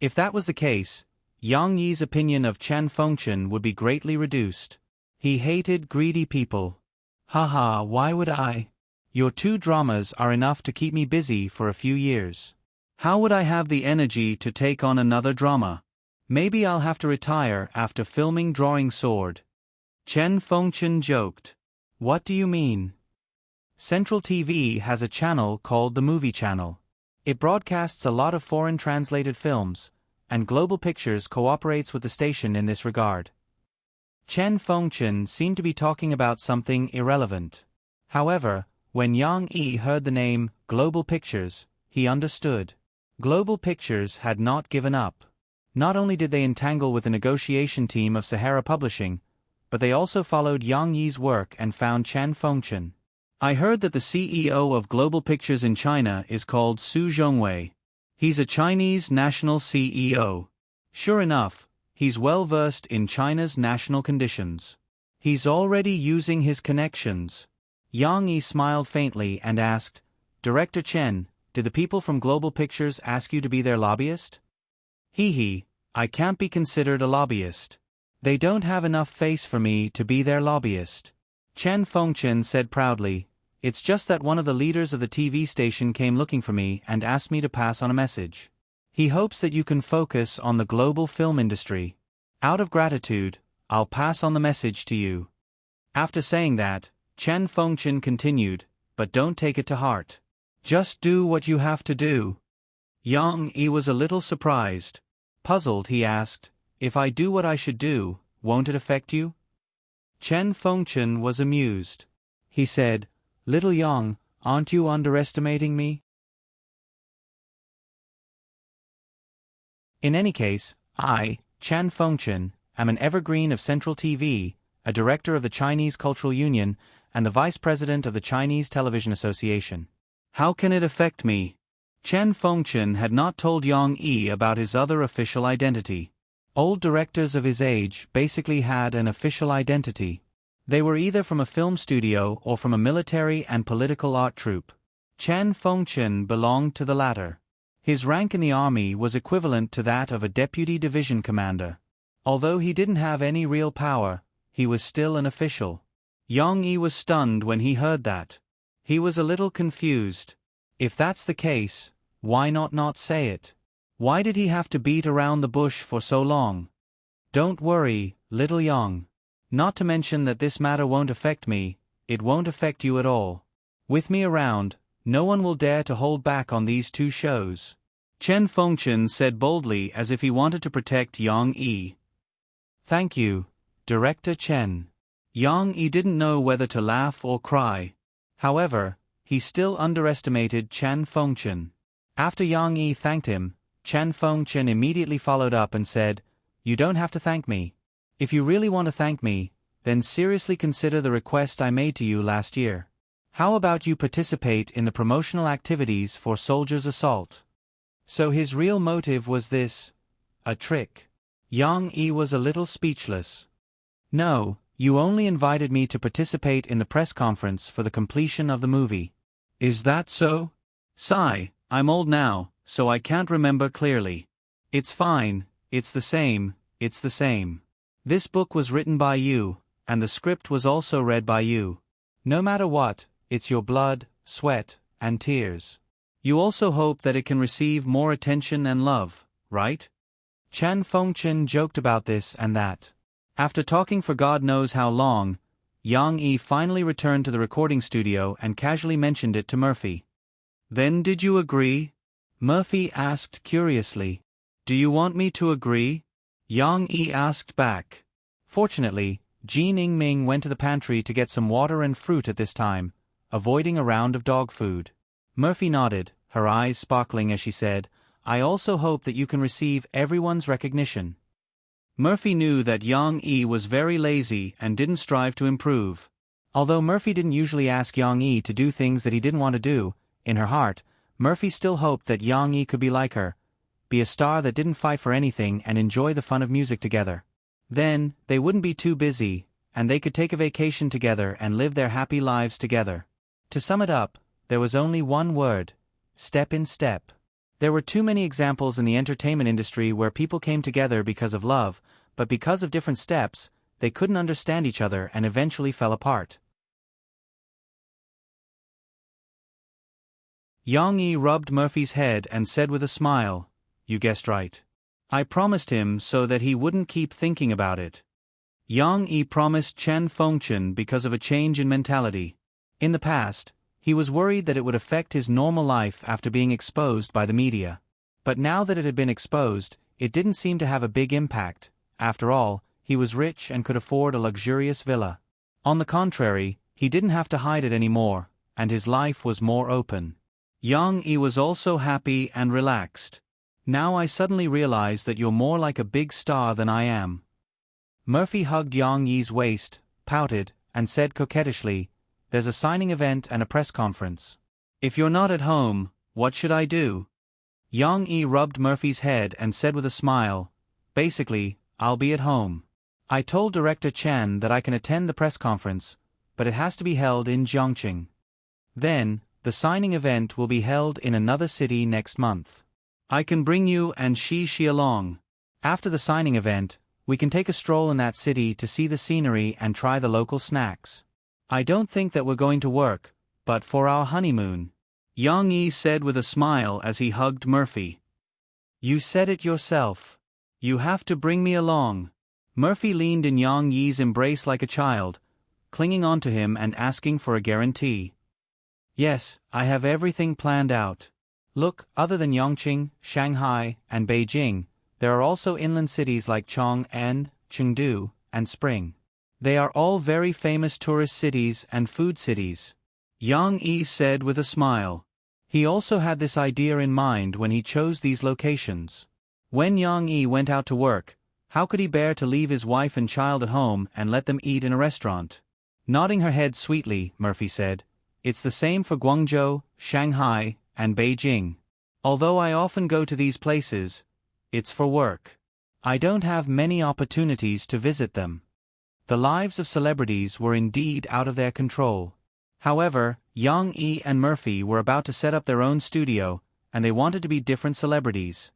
A: If that was the case, Yang Yi's opinion of Chen Fengchen would be greatly reduced. He hated greedy people. Haha, why would I? Your 2 dramas are enough to keep me busy for a few years. How would I have the energy to take on another drama? Maybe I'll have to retire after filming Drawing Sword. Chen Fengchen joked. What do you mean? Central TV has a channel called the Movie Channel. It broadcasts a lot of foreign translated films, and Global Pictures cooperates with the station in this regard. Chen Fengchen seemed to be talking about something irrelevant. However, when Yang Yi heard the name Global Pictures, he understood. Global Pictures had not given up. Not only did they entangle with the negotiation team of Sahara Publishing, but they also followed Yang Yi's work and found Chen Fengchen. I heard that the CEO of Global Pictures in China is called Su Zhongwei. He's a Chinese national CEO. Sure enough, he's well versed in China's national conditions. He's already using his connections. Yang Yi smiled faintly and asked, Director Chen, did the people from Global Pictures ask you to be their lobbyist? Hee, I can't be considered a lobbyist. They don't have enough face for me to be their lobbyist. Chen Fengchen said proudly, It's just that one of the leaders of the TV station came looking for me and asked me to pass on a message. He hopes that you can focus on the global film industry. Out of gratitude, I'll pass on the message to you. After saying that, Chen Fengchen continued, But don't take it to heart. Just do what you have to do. Yang Yi was a little surprised. Puzzled, he asked, If I do what I should do, won't it affect you? Chen Fengchen was amused. He said, Little Yang, aren't you underestimating me? In any case, I, Chen Fengchen, am an evergreen of Central TV, a director of the Chinese Cultural Union, and the vice president of the Chinese Television Association. How can it affect me? Chen Fengchen had not told Yang Yi about his other official identity. Old directors of his age basically had an official identity. They were either from a film studio or from a military and political art troupe. Chen Fengchen belonged to the latter. His rank in the army was equivalent to that of a deputy division commander. Although he didn't have any real power, he was still an official. Yang Yi was stunned when he heard that. He was a little confused. If that's the case, why not say it? Why did he have to beat around the bush for so long? Don't worry, little Yang. Not to mention that this matter won't affect me, it won't affect you at all. With me around, no one will dare to hold back on these two shows. Chen Fengchen said boldly as if he wanted to protect Yang Yi. Thank you, Director Chen. Yang Yi didn't know whether to laugh or cry. However, he still underestimated Chen Fengchen. After Yang Yi thanked him, Chen Fengchen immediately followed up and said, You don't have to thank me. If you really want to thank me, then seriously consider the request I made to you last year. How about you participate in the promotional activities for Soldiers' Assault? So his real motive was this, a trick. Yang Yi was a little speechless. No, you only invited me to participate in the press conference for the completion of the movie. Is that so? Sigh, I'm old now, so I can't remember clearly. It's fine, it's the same. This book was written by you, and the script was also read by you. No matter what, it's your blood, sweat, and tears. You also hope that it can receive more attention and love, right? Chen Fengchen joked about this and that. After talking for God knows how long, Yang Yi finally returned to the recording studio and casually mentioned it to Murphy. Then did you agree? Murphy asked curiously. Do you want me to agree? Yang Yi asked back. Fortunately, Jean Yingming went to the pantry to get some water and fruit at this time, avoiding a round of dog food. Murphy nodded, her eyes sparkling as she said, I also hope that you can receive everyone's recognition. Murphy knew that Yang Yi was very lazy and didn't strive to improve. Although Murphy didn't usually ask Yang Yi to do things that he didn't want to do, in her heart, Murphy still hoped that Yang Yi could be like her, be a star that didn't fight for anything and enjoy the fun of music together. Then, they wouldn't be too busy, and they could take a vacation together and live their happy lives together. To sum it up, there was only one word: step in step. There were too many examples in the entertainment industry where people came together because of love, but because of different steps, they couldn't understand each other and eventually fell apart. Yang Yi rubbed Murphy's head and said with a smile, You guessed right. I promised him so that he wouldn't keep thinking about it. Yang Yi promised Chen Fengchen because of a change in mentality. In the past, he was worried that it would affect his normal life after being exposed by the media. But now that it had been exposed, it didn't seem to have a big impact. After all, he was rich and could afford a luxurious villa. On the contrary, he didn't have to hide it anymore, and his life was more open. Yang Yi was also happy and relaxed. Now I suddenly realize that you're more like a big star than I am. Murphy hugged Yang Yi's waist, pouted, and said coquettishly, "There's a signing event and a press conference. If you're not at home, what should I do?" Yang Yi rubbed Murphy's head and said with a smile, "Basically, I'll be at home. I told Director Chen that I can attend the press conference, but it has to be held in Jiangqing. Then, the signing event will be held in another city next month. I can bring you and Shi along. After the signing event, we can take a stroll in that city to see the scenery and try the local snacks. I don't think that we're going to work, but for our honeymoon," Yang Yi said with a smile as he hugged Murphy. "You said it yourself. You have to bring me along." Murphy leaned in Yang Yi's embrace like a child, clinging onto him and asking for a guarantee. "Yes, I have everything planned out. Look, other than Yongqing, Shanghai, and Beijing, there are also inland cities like Chong'an, Chengdu, and Spring. They are all very famous tourist cities and food cities," Yang Yi said with a smile. He also had this idea in mind when he chose these locations. When Yang Yi went out to work, how could he bear to leave his wife and child at home and let them eat in a restaurant? Nodding her head sweetly, Murphy said, "It's the same for Guangzhou, Shanghai, and Beijing. Although I often go to these places, it's for work. I don't have many opportunities to visit them." The lives of celebrities were indeed out of their control. However, Yang Yi and Murphy were about to set up their own studio, and they wanted to be different celebrities.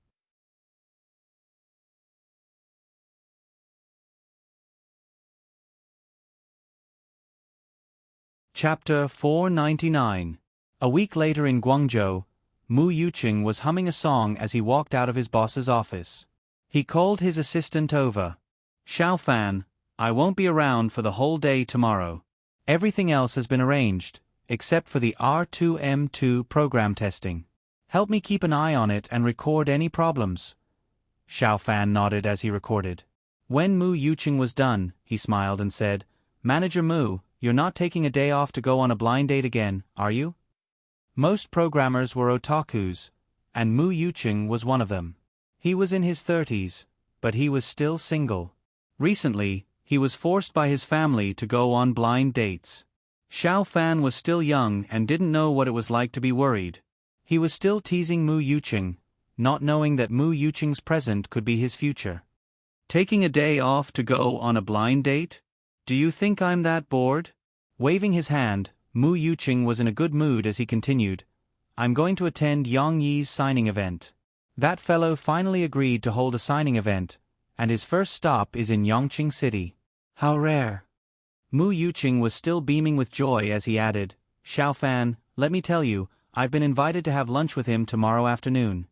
A: Chapter 499. A week later in Guangzhou, Mu Yuqing was humming a song as he walked out of his boss's office. He called his assistant over. "Xiao Fan, I won't be around for the whole day tomorrow. Everything else has been arranged, except for the R2M2 program testing. Help me keep an eye on it and record any problems." Xiao Fan nodded as he recorded. When Mu Yuqing was done, he smiled and said, "Manager Mu, you're not taking a day off to go on a blind date again, are you?" Most programmers were otakus, and Mu Yuqing was one of them. He was in his 30s, but he was still single. Recently, he was forced by his family to go on blind dates. Xiao Fan was still young and didn't know what it was like to be worried. He was still teasing Mu Yuqing, not knowing that Mu Yuqing's present could be his future. "Taking a day off to go on a blind date? Do you think I'm that bored?" Waving his hand, Mu Yuqing was in a good mood as he continued, "I'm going to attend Yang Yi's signing event. That fellow finally agreed to hold a signing event, and his first stop is in Yongqing City. How rare." Mu Yuqing was still beaming with joy as he added, "Xiao Fan, let me tell you, I've been invited to have lunch with him tomorrow afternoon."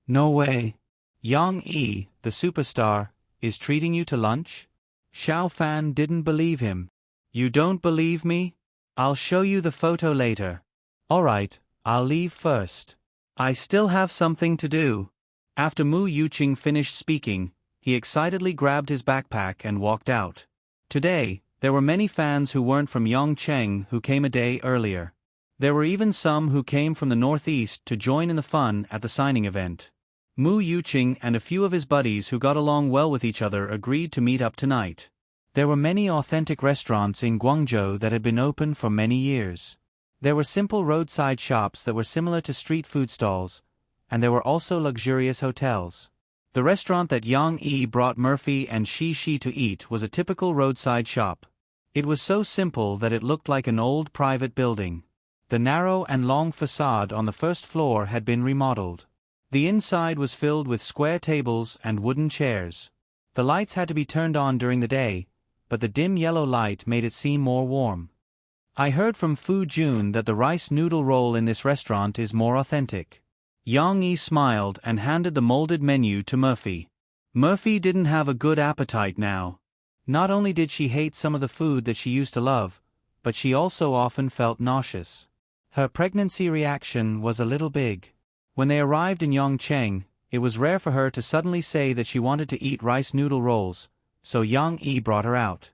A: "No way. Yang Yi, the superstar, is treating you to lunch?" Xiao Fan didn't believe him. "You don't believe me? I'll show you the photo later. Alright, I'll leave first. I still have something to do." After Mu Yuqing finished speaking, he excitedly grabbed his backpack and walked out. Today, there were many fans who weren't from Yongqing who came a day earlier. There were even some who came from the northeast to join in the fun at the signing event. Mu Yuqing and a few of his buddies who got along well with each other agreed to meet up tonight. There were many authentic restaurants in Guangzhou that had been open for many years. There were simple roadside shops that were similar to street food stalls, and there were also luxurious hotels. The restaurant that Yang Yi brought Murphy and Shi to eat was a typical roadside shop. It was so simple that it looked like an old private building. The narrow and long facade on the first floor had been remodeled. The inside was filled with square tables and wooden chairs. The lights had to be turned on during the day, but the dim yellow light made it seem more warm. "I heard from Fu Jun that the rice noodle roll in this restaurant is more authentic." Yang Yi smiled and handed the molded menu to Murphy. Murphy didn't have a good appetite now. Not only did she hate some of the food that she used to love, but she also often felt nauseous. Her pregnancy reaction was a little big. When they arrived in Yongqing, it was rare for her to suddenly say that she wanted to eat rice noodle rolls, so Yang Yi brought her out.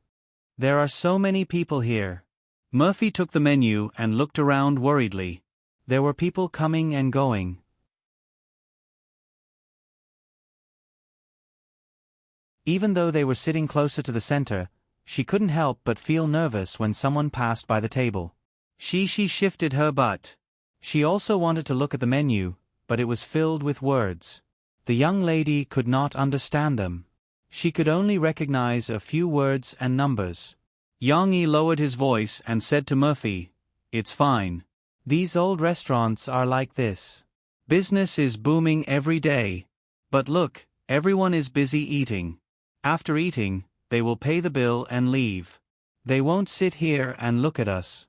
A: "There are so many people here." Murphy took the menu and looked around worriedly. There were people coming and going. Even though they were sitting closer to the center, she couldn't help but feel nervous when someone passed by the table. She shifted her butt. She also wanted to look at the menu, but it was filled with words. The young lady could not understand them. She could only recognize a few words and numbers. Yang Yi lowered his voice and said to Murphy, "It's fine. These old restaurants are like this. Business is booming every day. But look, everyone is busy eating. After eating, they will pay the bill and leave. They won't sit here and look at us."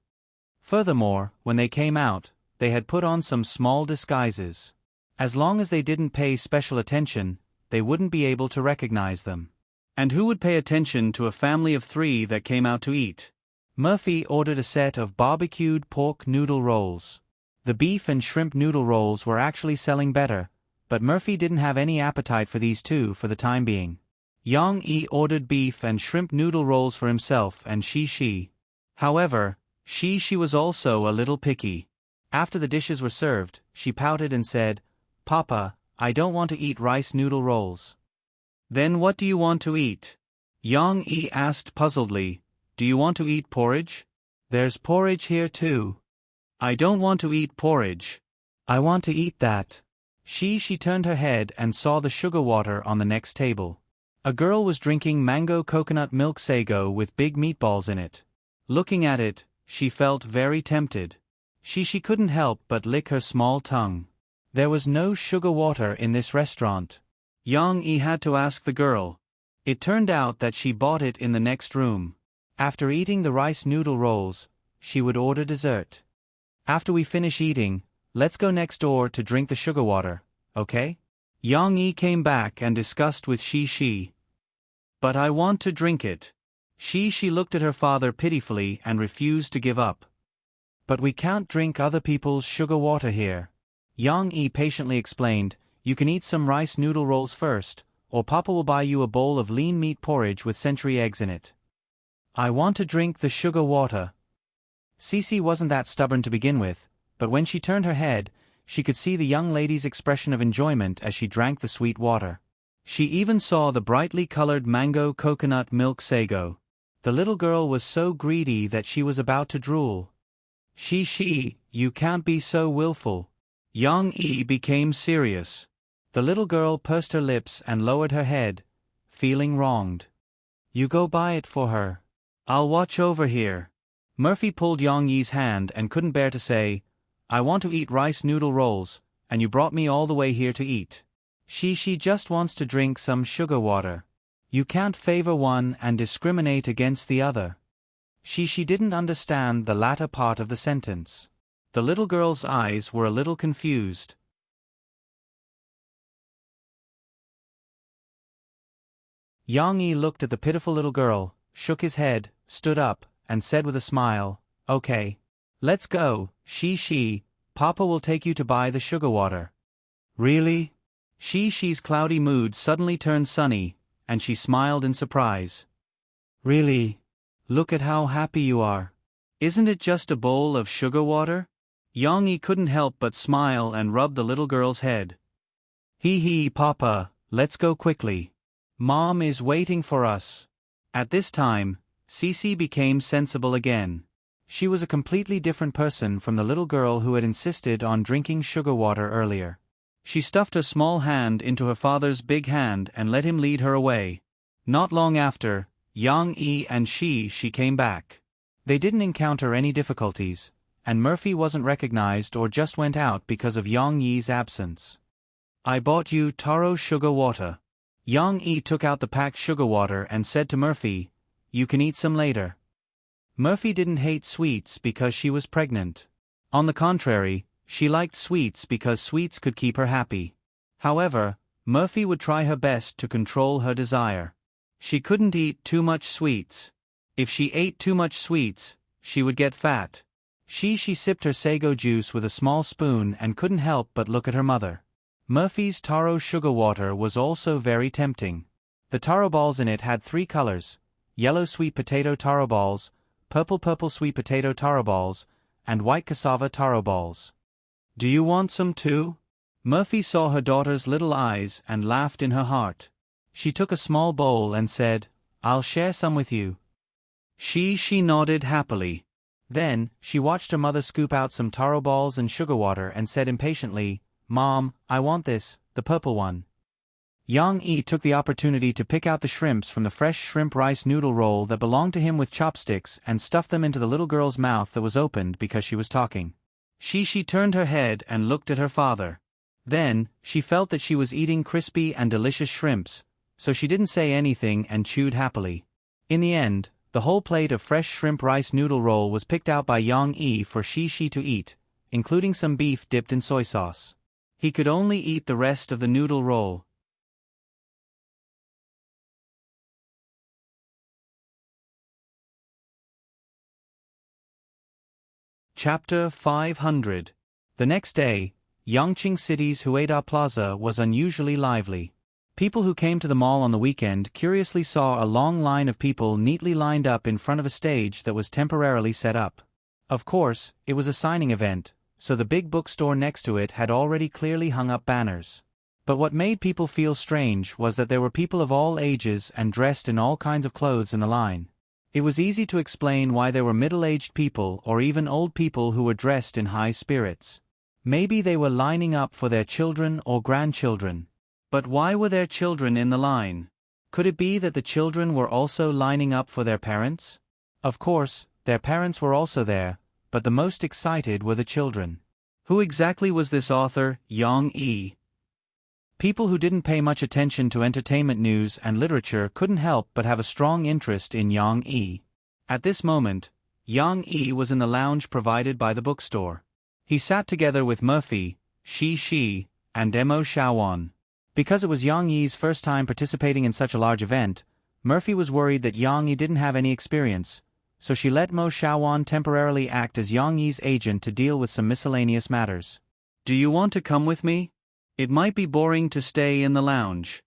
A: Furthermore, when they came out, they had put on some small disguises. As long as they didn't pay special attention, they wouldn't be able to recognize them. And who would pay attention to a family of 3 that came out to eat? Murphy ordered a set of barbecued pork noodle rolls. The beef and shrimp noodle rolls were actually selling better, but Murphy didn't have any appetite for these 2 for the time being. Yang Yi ordered beef and shrimp noodle rolls for himself and Shi. However, She was also a little picky. After the dishes were served, she pouted and said, "Papa, I don't want to eat rice noodle rolls." "Then what do you want to eat?" Yang Yi asked puzzledly. "Do you want to eat porridge?" "There's porridge here too." "I don't want to eat porridge. I want to eat that." She turned her head and saw the sugar water on the next table. A girl was drinking mango coconut milk sago with big meatballs in it. Looking at it, she felt very tempted. She couldn't help but lick her small tongue. There was no sugar water in this restaurant. Yang Yi had to ask the girl. It turned out that she bought it in the next room. After eating the rice noodle rolls, she would order dessert. "After we finish eating, let's go next door to drink the sugar water, okay?" Yang Yi came back and discussed with Shi. "But I want to drink it." She looked at her father pitifully and refused to give up. "But we can't drink other people's sugar water here." Yang Yi patiently explained, "You can eat some rice noodle rolls first, or Papa will buy you a bowl of lean meat porridge with century eggs in it." "I want to drink the sugar water." Cici wasn't that stubborn to begin with, but when she turned her head, she could see the young lady's expression of enjoyment as she drank the sweet water. She even saw the brightly colored mango coconut milk sago. The little girl was so greedy that she was about to drool. Shi, you can't be so willful." Yang Yi became serious. The little girl pursed her lips and lowered her head, feeling wronged. "You go buy it for her. I'll watch over here." Murphy pulled Yang Yi's hand and couldn't bear to say, "I want to eat rice noodle rolls, and you brought me all the way here to eat. She just wants to drink some sugar water. You can't favor one and discriminate against the other." She didn't understand the latter part of the sentence. The little girl's eyes were a little confused. Yang Yi looked at the pitiful little girl, shook his head, stood up, and said with a smile, "Okay. Let's go, Shi. Papa will take you to buy the sugar water." "Really?" Shi's cloudy mood suddenly turned sunny, and she smiled in surprise. "Really? Look at how happy you are. Isn't it just a bowl of sugar water?" Yang Yi couldn't help but smile and rub the little girl's head. He, Papa, let's go quickly. Mom is waiting for us." At this time, Cici became sensible again. She was a completely different person from the little girl who had insisted on drinking sugar water earlier. She stuffed her small hand into her father's big hand and let him lead her away. Not long after, Yang Yi and she came back. They didn't encounter any difficulties, and Murphy wasn't recognized or just went out because of Yang Yi's absence. "I bought you taro sugar water." Yang Yi took out the packed sugar water and said to Murphy, "You can eat some later." Murphy didn't hate sweets because she was pregnant. On the contrary, she liked sweets because sweets could keep her happy. However, Murphy would try her best to control her desire. She couldn't eat too much sweets. If she ate too much sweets, she would get fat. She sipped her sago juice with a small spoon and couldn't help but look at her mother. Murphy's taro sugar water was also very tempting. The taro balls in it had 3 colors: yellow sweet potato taro balls, purple sweet potato taro balls, and white cassava taro balls. Do you want some too? Murphy saw her daughter's little eyes and laughed in her heart. She took a small bowl and said, I'll share some with you. She nodded happily. Then, she watched her mother scoop out some taro balls and sugar water and said impatiently, Mom, I want this, the purple one. Yang Yi took the opportunity to pick out the shrimps from the fresh shrimp rice noodle roll that belonged to him with chopsticks and stuffed them into the little girl's mouth that was opened because she was talking. She turned her head and looked at her father. Then, she felt that she was eating crispy and delicious shrimps, so she didn't say anything and chewed happily. In the end, the whole plate of fresh shrimp rice noodle roll was picked out by Yang Yi for Shi to eat, including some beef dipped in soy sauce. He could only eat the rest of the noodle roll. Chapter 500. The next day, Yangqing City's Hueda Plaza was unusually lively. People who came to the mall on the weekend curiously saw a long line of people neatly lined up in front of a stage that was temporarily set up. Of course, it was a signing event, so the big bookstore next to it had already clearly hung up banners. But what made people feel strange was that there were people of all ages and dressed in all kinds of clothes in the line. It was easy to explain why there were middle-aged people or even old people who were dressed in high spirits. Maybe they were lining up for their children or grandchildren. But why were there children in the line? Could it be that the children were also lining up for their parents? Of course, their parents were also there, but the most excited were the children. Who exactly was this author, Yang Yi? People who didn't pay much attention to entertainment news and literature couldn't help but have a strong interest in Yang Yi. At this moment, Yang Yi was in the lounge provided by the bookstore. He sat together with Murphy, Shi, and Mo Shaowan. Because it was Yang Yi's first time participating in such a large event, Murphy was worried that Yang Yi didn't have any experience, so she let Mo Shaowan temporarily act as Yang Yi's agent to deal with some miscellaneous matters. Do you want to come with me? It might be boring to stay in the lounge.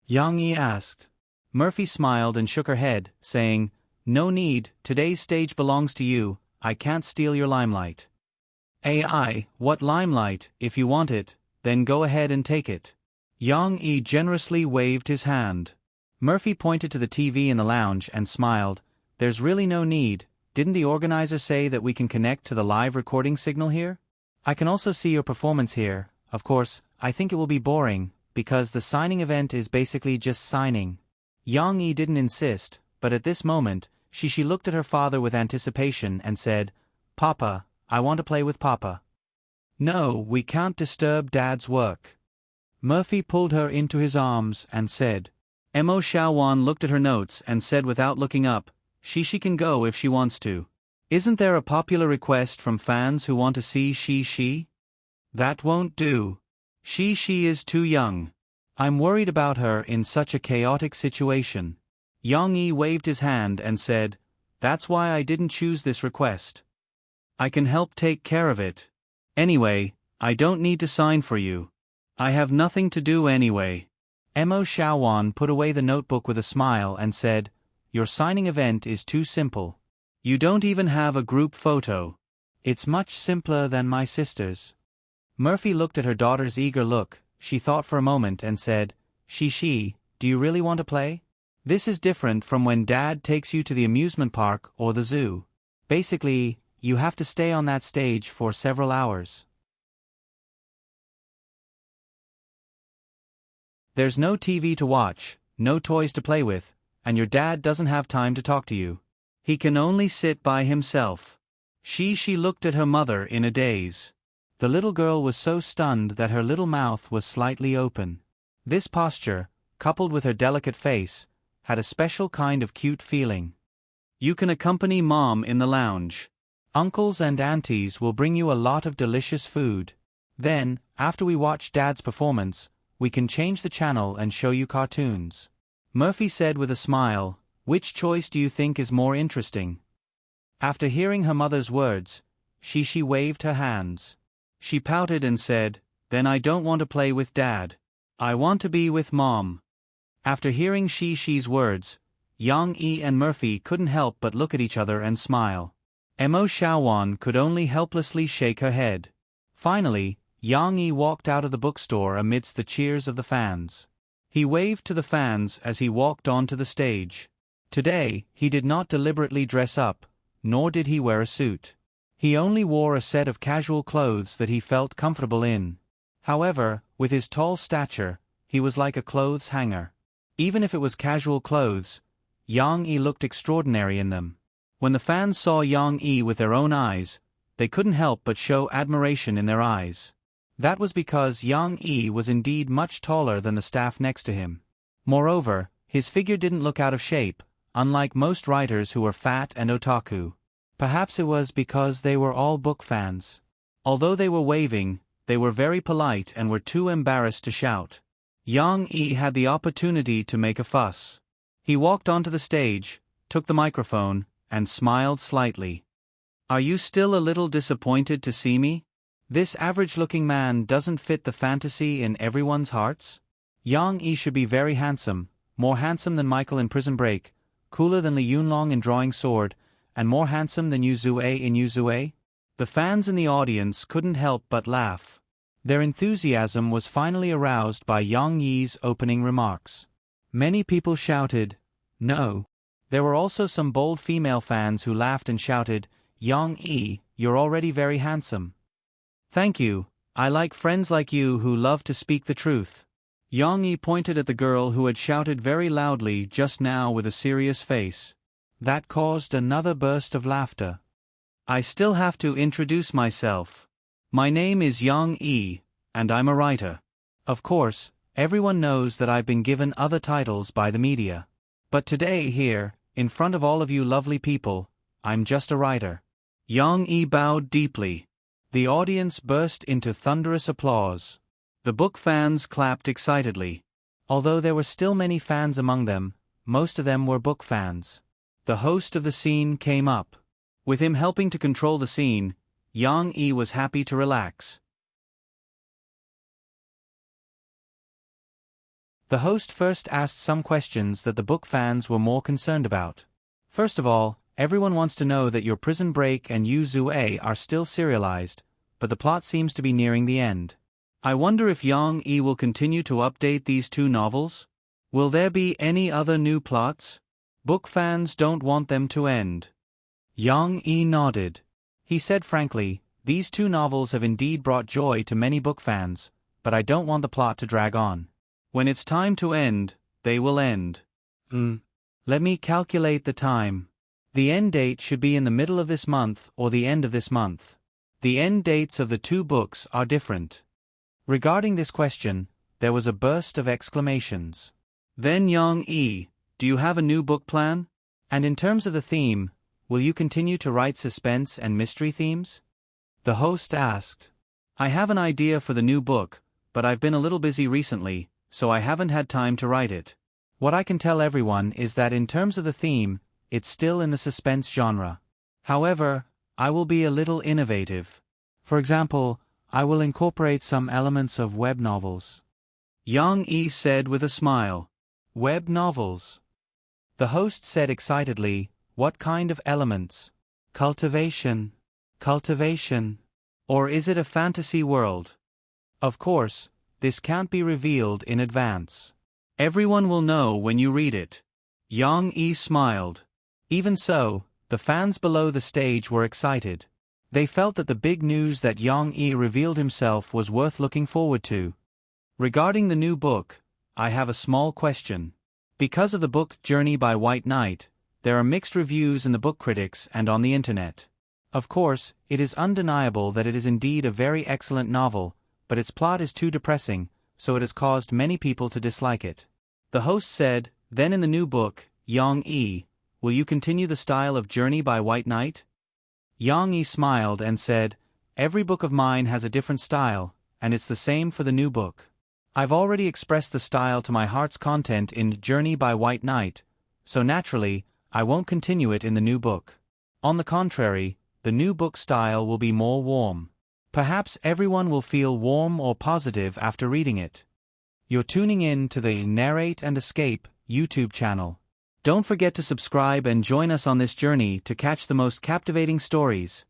A: Yang Yi asked. Murphy smiled and shook her head, saying, No need, today's stage belongs to you, I can't steal your limelight. What limelight? If you want it, then go ahead and take it. Yang Yi generously waved his hand. Murphy pointed to the TV in the lounge and smiled. There's really no need, didn't the organizer say that we can connect to the live recording signal here? I can also see your performance here. Of course, I think it will be boring, because the signing event is basically just signing. Yang Yi didn't insist, but at this moment, she looked at her father with anticipation and said, Papa, I want to play with Papa. No, we can't disturb Dad's work. Murphy pulled her into his arms and said. Mo Shaowan looked at her notes and said without looking up, She can go if she wants to. Isn't there a popular request from fans who want to see Shi? That won't do. Shi is too young. I'm worried about her in such a chaotic situation. Yang Yi waved his hand and said, That's why I didn't choose this request. I can help take care of it. Anyway, I don't need to sign for you. I have nothing to do anyway. Mo Shaowan put away the notebook with a smile and said, Your signing event is too simple. You don't even have a group photo. It's much simpler than my sister's. Murphy looked at her daughter's eager look. She thought for a moment and said, Shi, do you really want to play? This is different from when Dad takes you to the amusement park or the zoo. Basically, you have to stay on that stage for several hours. There's no TV to watch, no toys to play with, and your dad doesn't have time to talk to you. He can only sit by himself. She looked at her mother in a daze. The little girl was so stunned that her little mouth was slightly open. This posture, coupled with her delicate face, had a special kind of cute feeling. You can accompany Mom in the lounge. Uncles and aunties will bring you a lot of delicious food. Then, after we watch Dad's performance, we can change the channel and show you cartoons. Murphy said with a smile, Which choice do you think is more interesting? After hearing her mother's words, Shi waved her hands. She pouted and said, Then I don't want to play with Dad. I want to be with Mom. After hearing Shi's words, Yang Yi and Murphy couldn't help but look at each other and smile. Mo Shaowan could only helplessly shake her head. Finally, Yang Yi walked out of the bookstore amidst the cheers of the fans. He waved to the fans as he walked onto the stage. Today, he did not deliberately dress up, nor did he wear a suit. He only wore a set of casual clothes that he felt comfortable in. However, with his tall stature, he was like a clothes hanger. Even if it was casual clothes, Yang Yi looked extraordinary in them. When the fans saw Yang Yi with their own eyes, they couldn't help but show admiration in their eyes. That was because Yang Yi was indeed much taller than the staff next to him. Moreover, his figure didn't look out of shape, unlike most writers who were fat and otaku. Perhaps it was because they were all book fans. Although they were waving, they were very polite and were too embarrassed to shout. Yang Yi had the opportunity to make a fuss. He walked onto the stage, took the microphone, and smiled slightly. "Are you still a little disappointed to see me? This average-looking man doesn't fit the fantasy in everyone's hearts? Yang Yi should be very handsome, more handsome than Michael in Prison Break, cooler than Li Yunlong in Drawing Sword, and more handsome than Yu Zue in Yu Zue?" The fans in the audience couldn't help but laugh. Their enthusiasm was finally aroused by Yang Yi's opening remarks. Many people shouted, "No." There were also some bold female fans who laughed and shouted, "Yang Yi, you're already very handsome." "Thank you, I like friends like you who love to speak the truth." Yang Yi pointed at the girl who had shouted very loudly just now with a serious face. That caused another burst of laughter. "I still have to introduce myself. My name is Yang Yi, and I'm a writer. Of course, everyone knows that I've been given other titles by the media. But today here, in front of all of you lovely people, I'm just a writer." Yang Yi bowed deeply. The audience burst into thunderous applause. The book fans clapped excitedly. Although there were still many fans among them, most of them were book fans. The host of the scene came up. With him helping to control the scene, Yang Yi was happy to relax. The host first asked some questions that the book fans were more concerned about. First of all, everyone wants to know that your Prison Break and Yu Zue are still serialized, but the plot seems to be nearing the end. I wonder if Yang Yi will continue to update these two novels? Will there be any other new plots? Book fans don't want them to end. Yang Yi nodded. He said frankly, "These two novels have indeed brought joy to many book fans, but I don't want the plot to drag on. When it's time to end, they will end. Let me calculate the time. The end date should be in the middle of this month or the end of this month. The end dates of the two books are different." Regarding this question, there was a burst of exclamations. "Then Yang Yi, do you have a new book plan? And in terms of the theme, will you continue to write suspense and mystery themes?" The host asked. "I have an idea for the new book, but I've been a little busy recently, so I haven't had time to write it. What I can tell everyone is that in terms of the theme, it's still in the suspense genre. However, I will be a little innovative. For example, I will incorporate some elements of web novels." Yang Yi said with a smile. "Web novels?" The host said excitedly, "What kind of elements? Cultivation. Or is it a fantasy world? Of course, this can't be revealed in advance. Everyone will know when you read it." Yang Yi smiled. Even so, the fans below the stage were excited. They felt that the big news that Yang Yi revealed himself was worth looking forward to. Regarding the new book, I have a small question. Because of the book Journey by White Knight, there are mixed reviews in the book critics and on the internet. Of course, it is undeniable that it is indeed a very excellent novel, but its plot is too depressing, so it has caused many people to dislike it. The host said, "Then in the new book, Yang Yi, will you continue the style of Journey by White Knight?" Yang Yi smiled and said, "Every book of mine has a different style, and it's the same for the new book. I've already expressed the style to my heart's content in Journey by White Knight, so naturally, I won't continue it in the new book. On the contrary, the new book style will be more warm. Perhaps everyone will feel warm or positive after reading it." You're tuning in to the Narrate and Escape YouTube channel. Don't forget to subscribe and join us on this journey to catch the most captivating stories.